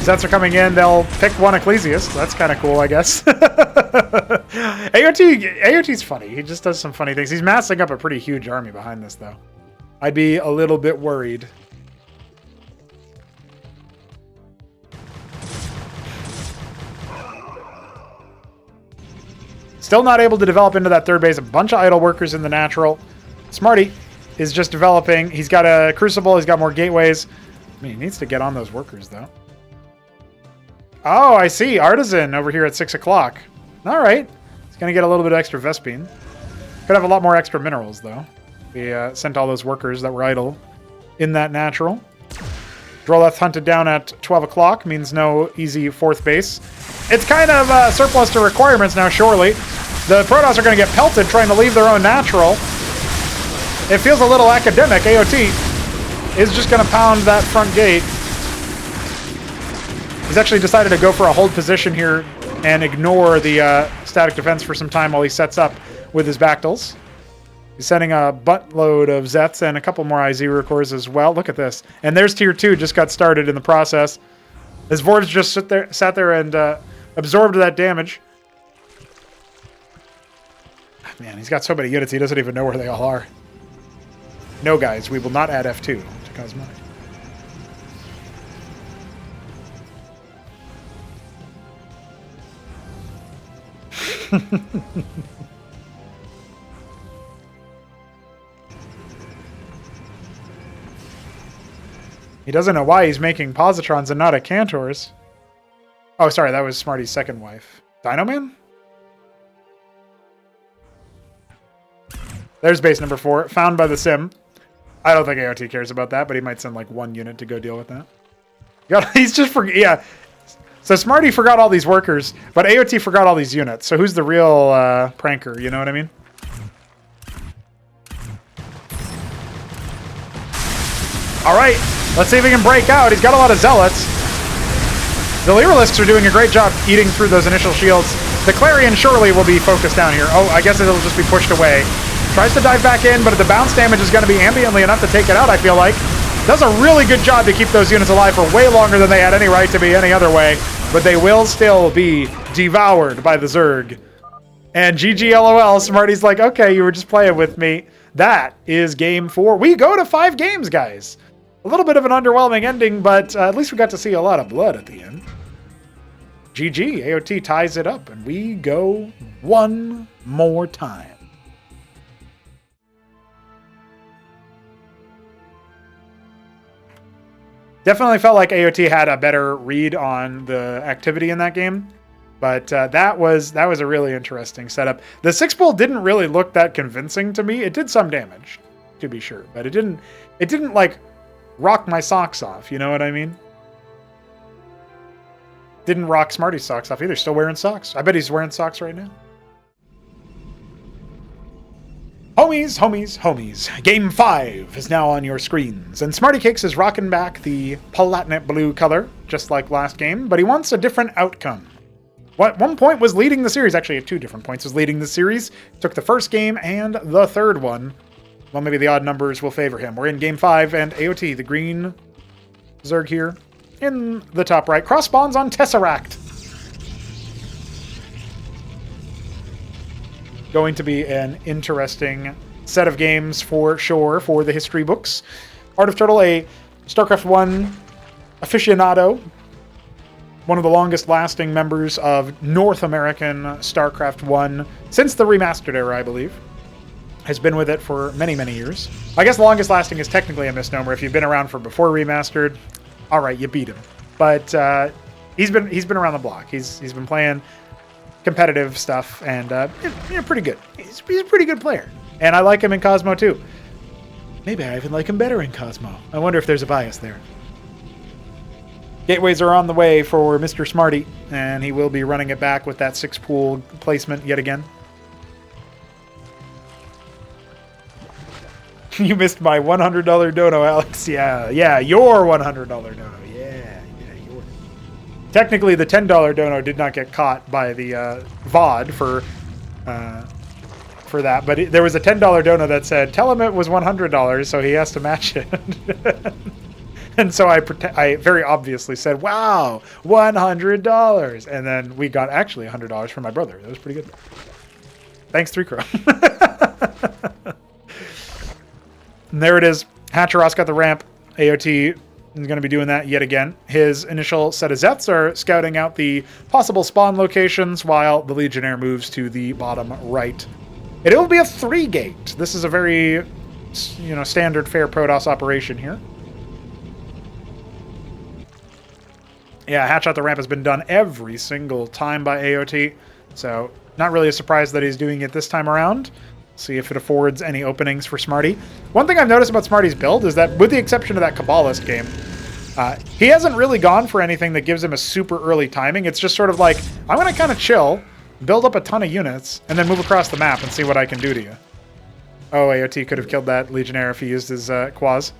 Zets are coming in. They'll pick one Ecclesiast. That's kind of cool, I guess. AOT's funny. He just does some funny things. He's massing up a pretty huge army behind this, though. I'd be a little bit worried. Still not able to develop into that third base. A bunch of idle workers in the natural. Smarty is just developing. He's got a Crucible. He's got more gateways. I mean, he needs to get on those workers, though. Oh, I see. Artisan over here at 6 o'clock. All right. He's going to get a little bit of extra Vespene. Could have a lot more extra minerals, though. We sent all those workers that were idle in that natural. Droleth hunted down at 12 o'clock. Means no easy fourth base. It's kind of surplus to requirements now, surely. The Protoss are going to get pelted trying to leave their own natural. It feels a little academic. AOT is just going to pound that front gate. He's actually decided to go for a hold position here and ignore the static defense for some time while he sets up with his Bactyls. He's sending a buttload of Zeths and a couple more I0 cores as well. Look at this. And there's tier 2, just got started in the process. His Vords just sat there and absorbed that damage. Man, he's got so many units, he doesn't even know where they all are. No, guys, we will not add F2 to Cosmonarchy. He doesn't know why he's making positrons and not a Cantors. Oh, sorry, that was Smarty's second wife. Dino Man? There's base number 4, found by the sim. I don't think AOT cares about that, but he might send like 1 unit to go deal with that. He's just yeah. So Smarty forgot all these workers, but AOT forgot all these units. So who's the real pranker? You know what I mean? All right, let's see if he can break out. He's got a lot of zealots. The Lyralisks are doing a great job eating through those initial shields. The Clarion surely will be focused down here. Oh, I guess it'll just be pushed away. Tries to dive back in, but the bounce damage is going to be ambiently enough to take it out, I feel like. Does a really good job to keep those units alive for way longer than they had any right to be any other way, but they will still be devoured by the Zerg. And GG LOL, Smarty's like, okay, you were just playing with me. That is game 4. We go to 5 games, guys. A little bit of an underwhelming ending, but at least we got to see a lot of blood at the end. GG, AOT ties it up, and we go one more time. Definitely felt like AOT had a better read on the activity in that game, but that was a really interesting setup. The 6-pull didn't really look that convincing to me. It did some damage, to be sure, but it didn't like rock my socks off. You know what I mean? Didn't rock Smarty's socks off either. Still wearing socks. I bet he's wearing socks right now. Homies, homies, homies. Game 5 is now on your screens, and Smarty Cakes is rocking back the Palatinate blue color, just like last game, but he wants a different outcome. At one point was leading the series, actually at 2 different points was leading the series, took the first game and the third one. Well, maybe the odd numbers will favor him. We're in game 5, and AOT, the green Zerg here, in the top right. Cross spawns on Tesseract. Going to be an interesting set of games for sure for the history books. Art of Turtle, a StarCraft 1 aficionado, one of the longest lasting members of North American StarCraft 1 since the remastered era, I believe. Has been with it for many, many years. I guess longest lasting is technically a misnomer. If you've been around for before remastered, all right, you beat him. But he's been around the block. He's been playing competitive stuff, and pretty good. He's a pretty good player, and I like him in Cosmo too. Maybe I even like him better in Cosmo. I wonder if there's a bias there. Gateways are on the way for Mr. Smarty, and he will be running it back with that 6-pool placement yet again. You missed my $100 dono, Alex. Yeah, your $100 dono. Yeah, your. Technically, the $10 dono did not get caught by the VOD for that, but there was a $10 dono that said, tell him it was $100, so he has to match it. And so I very obviously said, wow, $100. And then we got actually $100 from my brother. That was pretty good. Thanks, 3Crow. And there it is. Hatcheros got the ramp. AOT is going to be doing that yet again. His initial set of Zeths are scouting out the possible spawn locations while the Legionnaire moves to the bottom right. It will be a 3-gate. This is a very, standard fair Protoss operation here. Yeah, hatch out the ramp has been done every single time by AOT, so not really a surprise that he's doing it this time around. See if it affords any openings for Smarty. One thing I've noticed about Smarty's build is that, with the exception of that Kabbalist game, he hasn't really gone for anything that gives him a super early timing. It's just sort of like, I'm going to kind of chill, build up a ton of units, and then move across the map and see what I can do to you. Oh, AOT could have killed that Legionnaire if he used his Quaz.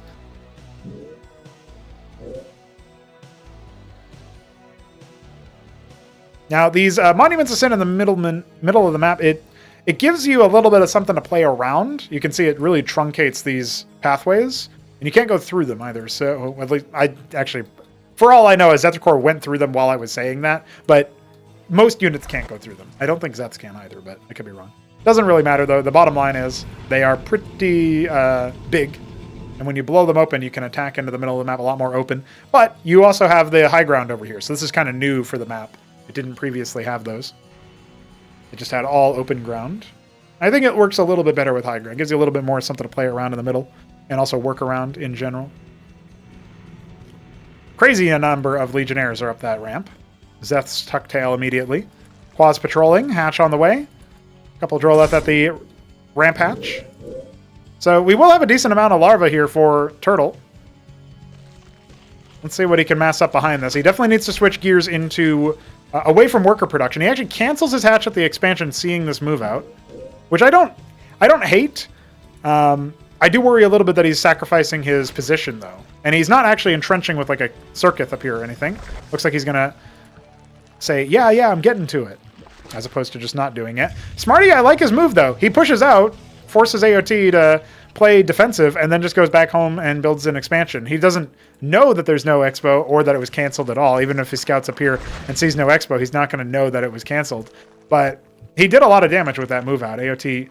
Now, these Monuments of Sin in the middle of the map, it gives you a little bit of something to play around. You can see it really truncates these pathways, and you can't go through them either. So, at least I actually, for all I know, Zeth's Core went through them while I was saying that, but most units can't go through them. I don't think Zeth's can either, but I could be wrong. Doesn't really matter, though. The bottom line is they are pretty big, and when you blow them open, you can attack into the middle of the map a lot more open. But you also have the high ground over here, so this is kind of new for the map. It didn't previously have those. It just had all open ground. I think it works a little bit better with high ground. It gives you a little bit more something to play around in the middle, and also work around in general. Crazy a number of Legionnaires are up that ramp. Zeth's tuck tail immediately. Quaz patrolling, hatch on the way. A couple Droleth at the ramp hatch. So we will have a decent amount of larva here for Turtle. Let's see what he can mass up behind this. He definitely needs to switch gears into away from worker production. He actually cancels his hatch at the expansion, seeing this move out, which I don't hate. I do worry a little bit that he's sacrificing his position though, and he's not actually entrenching with like a Circuit up here or anything. Looks like he's gonna say, yeah, I'm getting to it, as opposed to just not doing it. Smarty, I like his move though. He pushes out, forces AOT to play defensive, and then just goes back home and builds an expansion. He doesn't know that there's no expo or that it was canceled at all. Even if his scouts up here and sees no expo, he's not going to know that it was canceled. But he did a lot of damage with that move out. AOT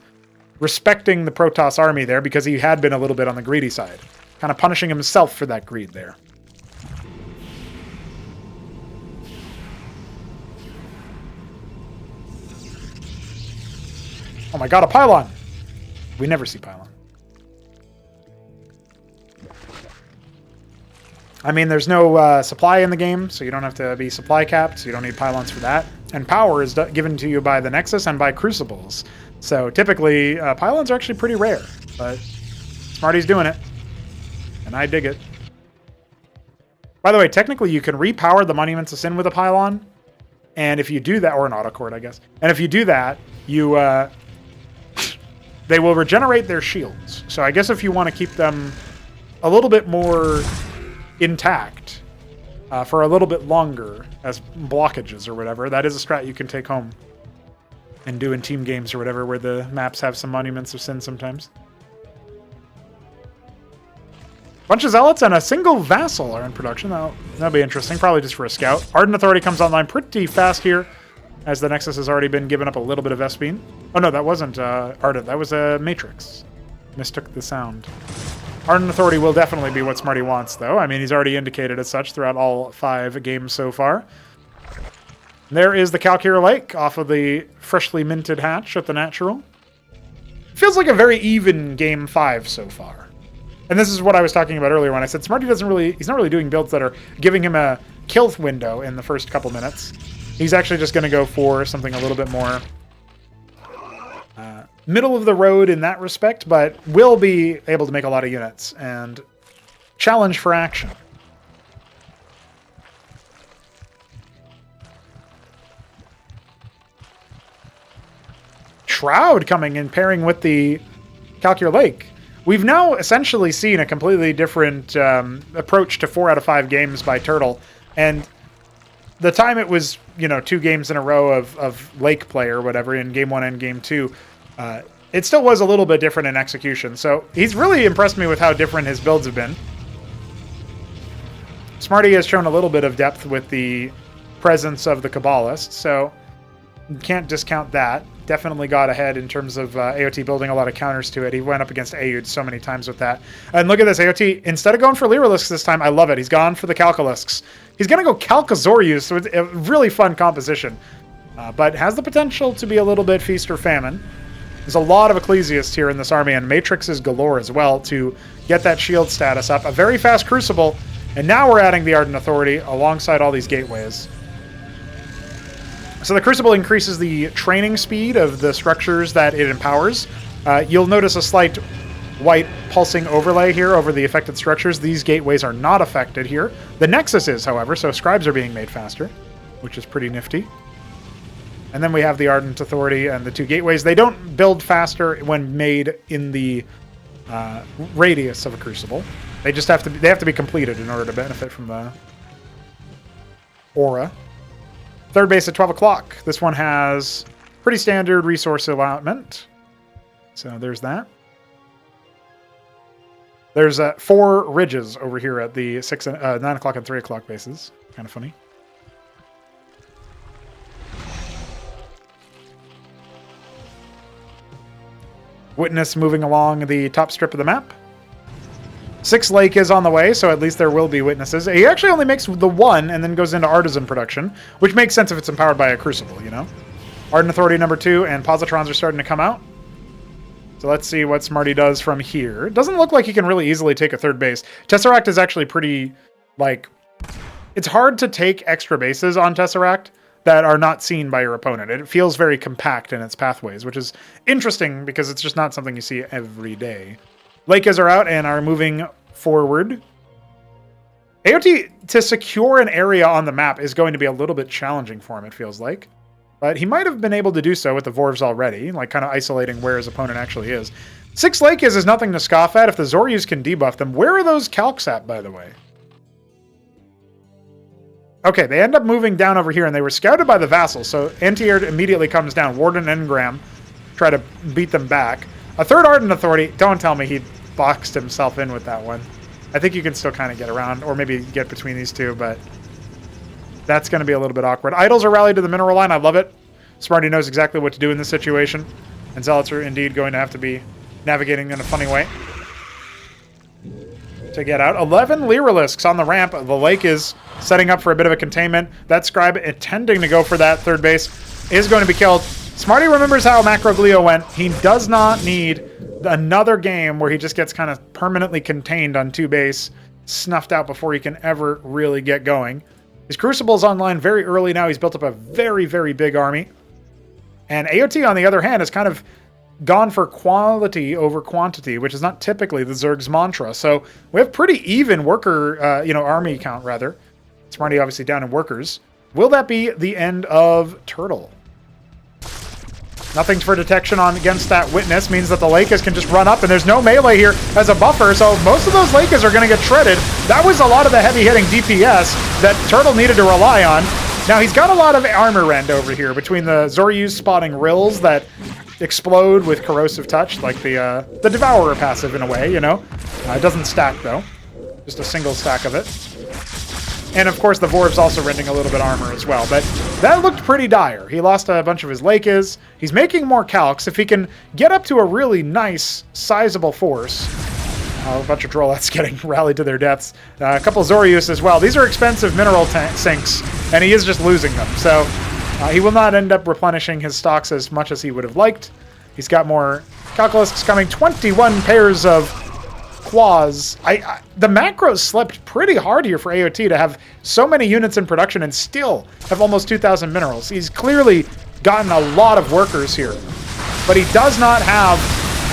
respecting the Protoss army there because he had been a little bit on the greedy side. Kind of punishing himself for that greed there. Oh my god, a pylon! We never see pylon. I mean, there's no supply in the game, so you don't have to be supply capped, so you don't need pylons for that. And power is given to you by the Nexus and by Crucibles. So typically, pylons are actually pretty rare, but Smarty's doing it. And I dig it. By the way, technically you can repower the Monuments of Sin with a pylon, and if you do that, or an autocord, I guess. And if you do that, you they will regenerate their shields. So I guess if you want to keep them a little bit more intact for a little bit longer as blockages or whatever, that is a strat you can take home and do in team games or whatever, where the maps have some Monuments of Sin sometimes. Bunch of Zealots and a single Vassal are in production. That'll be interesting, probably just for a scout. Ardent Authority comes online pretty fast here, as the Nexus has already been given up a little bit of S-Beam. Oh no, that wasn't Ardent, that was a Matrix. Mistook the sound. Ardent Authority will definitely be what Smarty wants, though. I mean, he's already indicated as such throughout all 5 games so far. There is the Calcure Lake off of the freshly minted hatch at the natural. Feels like a very even game 5 so far. And this is what I was talking about earlier when I said Smarty he's not really doing builds that are giving him a kill window in the first couple minutes. He's actually just going to go for something a little bit more middle of the road in that respect, but will be able to make a lot of units and challenge for action. Shroud coming in, pairing with the Calcure Lake. We've now essentially seen a completely different approach to 4 out of 5 games by Turtle, and the time it was, 2 games in a row of Lake play or whatever in Game 1 and Game 2, it still was a little bit different in execution. So he's really impressed me with how different his builds have been. Smarty has shown a little bit of depth with the presence of the Kabbalist, so you can't discount that. Definitely got ahead in terms of AOT building a lot of counters to it. He went up against Aoud so many times with that. And look at this, AOT, instead of going for Lyrilisks this time, I love it. He's gone for the Calcalisks. He's going to go Calcazorius, so it's a really fun composition. But has the potential to be a little bit feast or famine. There's a lot of Ecclesiasts here in this army, and Matrixes galore as well to get that shield status up. A very fast Crucible, and now we're adding the Ardent Authority alongside all these gateways. So the Crucible increases the training speed of the structures that it empowers. You'll notice a slight white pulsing overlay here over the affected structures. These gateways are not affected here. The Nexus is, however, so scribes are being made faster, which is pretty nifty. And then we have the Ardent Authority and the 2 gateways. They don't build faster when made in the radius of a Crucible. They just have to be completed in order to benefit from the aura. Third base at 12 o'clock. This one has pretty standard resource allotment. So there's that. There's 4 ridges over here at the 9 o'clock and 3 o'clock bases. Kind of funny. Witness moving along the top strip of the map. 6 Lake is on the way, so at least there will be witnesses. He actually only makes the 1 and then goes into Artisan production, which makes sense if it's empowered by a Crucible, you know? Ardent Authority number 2 and Positrons are starting to come out. So let's see what Smarty does from here. It doesn't look like he can really easily take a third base. Tesseract is actually pretty, like... It's hard to take extra bases on Tesseract that are not seen by your opponent. It feels very compact in its pathways, which is interesting because it's just not something you see every day. Lakers are out and are moving forward. AOT, to secure an area on the map is going to be a little bit challenging for him, it feels like. But he might have been able to do so with the Vorvs already, like kind of isolating where his opponent actually is. 6 Lakers is nothing to scoff at if the Zoryus can debuff them. Where are those calcs at, by the way? Okay, they end up moving down over here, and they were scouted by the vassals, so Anti-Air immediately comes down. Warden and Engram try to beat them back. A third Ardent Authority, don't tell me he boxed himself in with that one. I think you can still kind of get around, or maybe get between these two, but that's going to be a little bit awkward. Idols are rallied to the mineral line. I love it. Smarty knows exactly what to do in this situation, and Zealots are indeed going to have to be navigating in a funny way to get out. 11 Lyralisks on the ramp. The Lake is setting up for a bit of a containment. That Scribe intending to go for that third base is going to be killed. Smarty remembers how Macroglio went. He does not need another game where he just gets kind of permanently contained on 2 base, snuffed out before he can ever really get going. His Crucible's online very early now. He's built up a very, very big army. And AOT, on the other hand, has kind of gone for quality over quantity, which is not typically the Zerg's mantra. So we have pretty even worker, army count, rather. Smarty obviously down in workers. Will that be the end of Turtle? Nothing for detection on against that Witness means that the Lakers can just run up, and there's no melee here as a buffer, so most of those Lakers are going to get shredded. That was a lot of the heavy-hitting DPS that Turtle needed to rely on. Now, he's got a lot of armor rend over here between the Zoryus spotting rills that explode with corrosive touch, like the Devourer passive in a way, you know. It doesn't stack, though. Just a single stack of it. And, of course, the Vorv's also rending a little bit armor as well. But that looked pretty dire. He lost a bunch of his Lakes. He's making more calcs. If he can get up to a really nice, sizable force... a bunch of Drollets getting rallied to their deaths. A couple Zoryus as well. These are expensive mineral sinks, and he is just losing them. So he will not end up replenishing his stocks as much as he would have liked. He's got more Calculusks coming. 21 pairs of Quas. The macros slept pretty hard here for AOT to have so many units in production and still have almost 2,000 minerals. He's clearly gotten a lot of workers here, but he does not have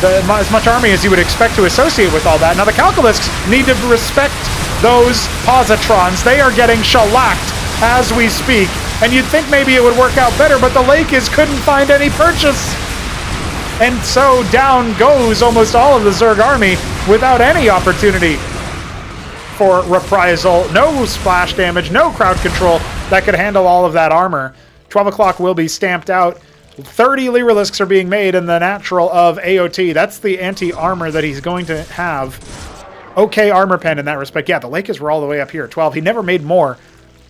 as much army as you would expect to associate with all that. Now, the Calculusks need to respect those Positrons. They are getting shellacked as we speak, and you'd think maybe it would work out better, but the Lakers couldn't find any purchase. And so down goes almost all of the Zerg army without any opportunity for reprisal. No splash damage, no crowd control that could handle all of that armor. 12 o'clock will be stamped out. 30 Lyralisks are being made in the natural of AOT. That's the anti-armor that he's going to have. Okay armor pen in that respect. Yeah, the Lakers were all the way up here at 12. He never made more.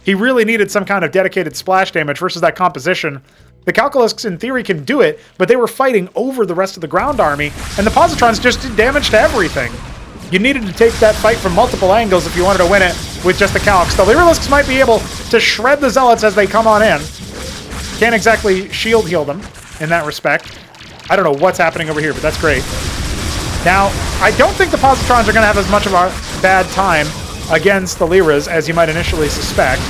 He really needed some kind of dedicated splash damage versus that composition. The Calculusks, in theory, can do it, but they were fighting over the rest of the ground army, and the Positrons just did damage to everything. You needed to take that fight from multiple angles if you wanted to win it with just the Calcs. The Lyralisks might be able to shred the Zealots as they come on in. Can't exactly shield heal them in that respect. I don't know what's happening over here, but that's great. Now, I don't think the Positrons are going to have as much of a bad time against the Lyras as you might initially suspect.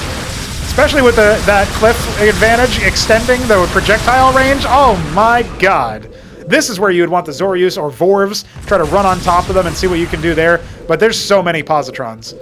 Especially with that cliff advantage extending the projectile range. Oh my god. This is where you would want the Zoryus or Vorvs. Try to run on top of them and see what you can do there. But there's so many Positrons.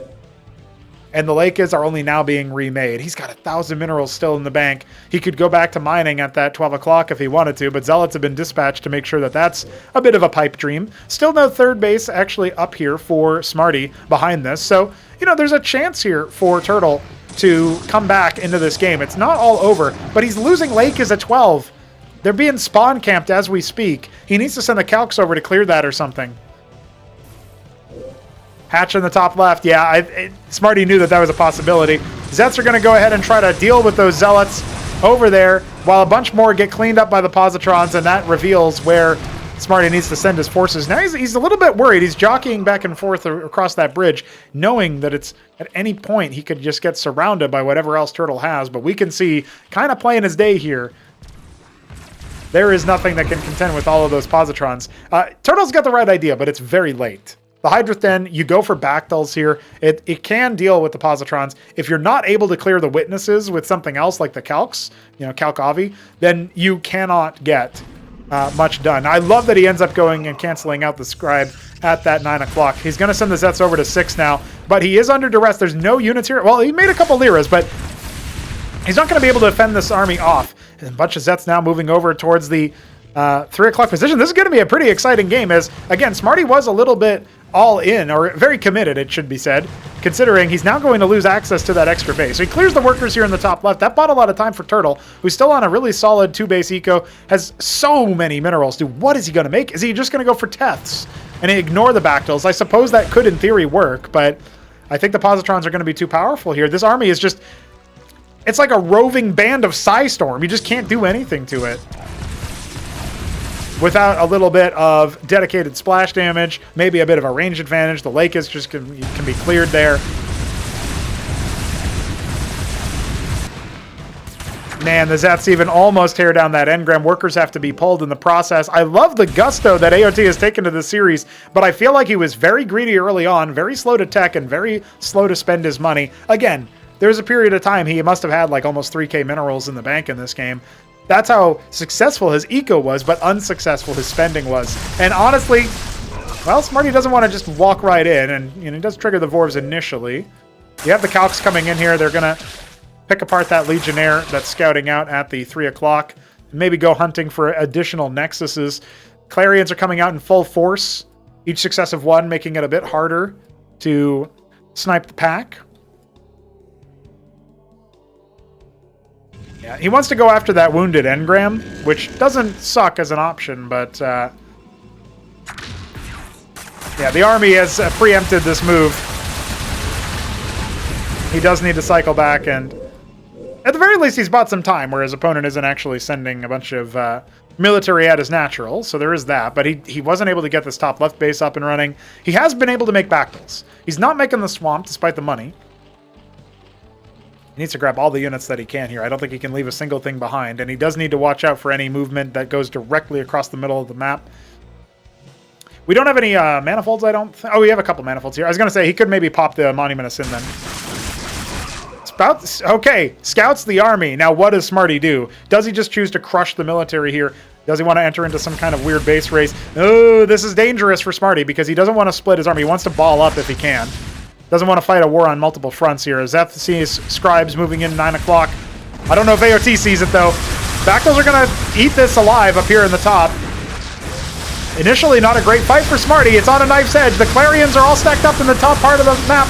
and the Lakers are only now being remade. He's got 1,000 minerals still in the bank. He could go back to mining at that 12 o'clock if he wanted to, but Zealots have been dispatched to make sure that that's a bit of a pipe dream. Still no third base actually up here for Smarty behind this. So, you know, there's a chance here for Turtle to come back into this game. It's not all over, but he's losing Lakers at 12. They're being spawn camped as we speak. He needs to send the Calcs over to clear that or something. Hatch in the top left. Yeah, Smarty knew that that was a possibility. Zets are going to go ahead and try to deal with those Zealots over there while a bunch more get cleaned up by the Positrons, and that reveals where Smarty needs to send his forces. Now he's a little bit worried. He's jockeying back and forth across that bridge, knowing that it's at any point he could just get surrounded by whatever else Turtle has, but we can see kind of playing his day here. There is nothing that can contend with all of those Positrons. Turtle's got the right idea, but it's very late. The Hydrothin, you go for Bactals here. It can deal with the Positrons. If you're not able to clear the witnesses with something else like the Calcs, you know, Calcavi, then you cannot get much done. I love that he ends up going and canceling out the Scribe at that 9 o'clock. He's going to send the Zets over to 6 now, but he is under duress. There's no units here. Well, he made a couple Lyras, but he's not going to be able to fend this army off. And a bunch of Zets now moving over towards the 3 o'clock position. This is going to be a pretty exciting game as, again, Smarty was a little bit all in, or very committed, it should be said, considering he's now going to lose access to that extra base. So he clears the workers here in the top left. That bought a lot of time for Turtle, who's still on a really solid 2-base eco, has so many minerals. Dude, what is he going to make? Is he just going to go for Teths and ignore the Bactals? I suppose that could, in theory, work, but I think the Positrons are going to be too powerful here. This army is just, it's like a roving band of Psystorm. You just can't do anything to it without a little bit of dedicated splash damage, maybe a bit of a range advantage. The lake is just can be cleared there. Man, the Zets even almost tear down that engram. Workers have to be pulled in the process. I love the gusto that AOT has taken to the series, but I feel like he was very greedy early on, very slow to tech, and very slow to spend his money. Again, there's a period of time he must have had like almost 3k minerals in the bank in this game. That's how successful his eco was, but unsuccessful his spending was. And honestly, well, Smarty doesn't want to just walk right in, and you know, he does trigger the Vorvs initially. You have the Calcs coming in here. They're going to pick apart that Legionnaire that's scouting out at the 3 o'clock. Maybe go hunting for additional Nexuses. Clarions are coming out in full force, each successive one, making it a bit harder to snipe the pack. Yeah, he wants to go after that wounded engram, which doesn't suck as an option, but yeah, the army has preempted this move. He does need to cycle back, and at the very least, he's bought some time, where his opponent isn't actually sending a bunch of military at his natural, so there is that, but he wasn't able to get this top left base up and running. He has been able to make Bactals. He's not making the swamp, despite the money. He needs to grab all the units that he can here. I don't think he can leave a single thing behind, and he does need to watch out for any movement that goes directly across the middle of the map. We don't have any manifolds, I don't think. Oh, we have a couple manifolds here. I was going to say, he could maybe pop the Monument of Sin then. Okay, scouts the army. Now, what does Smarty do? Does he just choose to crush the military here? Does he want to enter into some kind of weird base race? Oh, this is dangerous for Smarty, because he doesn't want to split his army. He wants to ball up if he can. Doesn't want to fight a war on multiple fronts here. Zeth sees Scribes moving in 9 o'clock. I don't know if AOT sees it, though. Bactals are going to eat this alive up here in the top. Initially, not a great fight for Smarty. It's on a knife's edge. The Clarions are all stacked up in the top part of the map.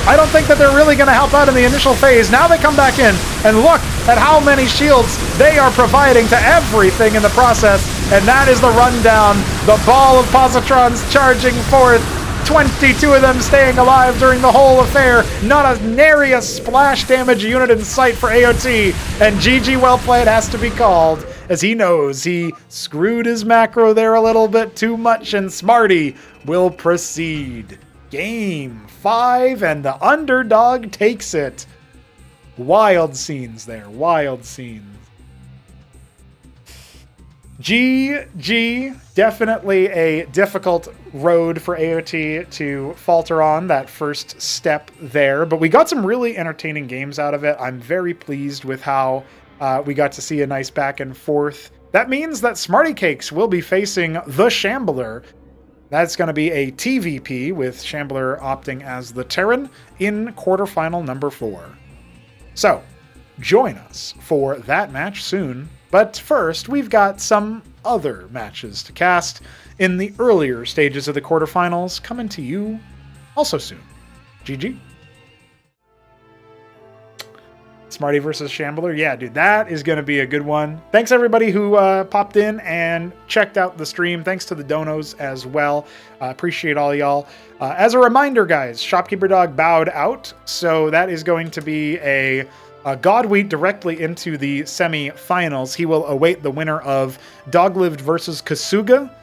I don't think that they're really going to help out in the initial phase. Now they come back in, and look at how many shields they are providing to everything in the process. And that is the rundown. The ball of Positrons charging forth. 22 of them staying alive during the whole affair. Not a nary a splash damage unit in sight for AOT. And GG well played has to be called, as he knows he screwed his macro there a little bit too much, and Smarty will proceed. Game 5, and the underdog takes it. Wild scenes there. Wild scenes. GG, definitely a difficult road for AOT to falter on that first step there, but we got some really entertaining games out of it. I'm very pleased with how we got to see a nice back and forth. That means that Smarty Cakes will be facing the Shambler That's going to be a TVP with Shambler opting as the Terran in quarterfinal number 4. So, join us for that match soon. But first, we've got some other matches to cast in the earlier stages of the quarterfinals coming to you also soon. GG. Smarty versus Shambler. Yeah, dude, that is going to be a good one. Thanks, everybody who popped in and checked out the stream. Thanks to the donos as well. Appreciate all y'all. As a reminder, guys, Shopkeeper Dog bowed out, so that is going to be a Godwheat directly into the semi-finals. He will await the winner of Doglived versus Kasuga.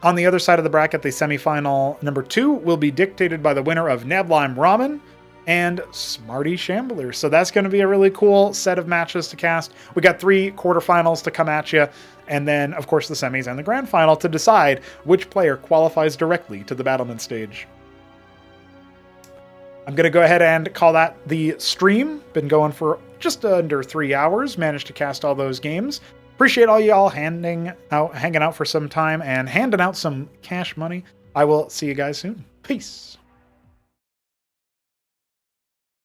On the other side of the bracket, the semi-final number 2 will be dictated by the winner of Nablime Ramen and Smarty Shambler. So that's going to be a really cool set of matches to cast. We got 3 quarterfinals to come at you, and then, of course, the semis and the grand final to decide which player qualifies directly to the Battlement stage. I'm going to go ahead and call that the stream. Been going for just under 3 hours. Managed to cast all those games. Appreciate all y'all hanging out for some time and handing out some cash money. I will see you guys soon. Peace.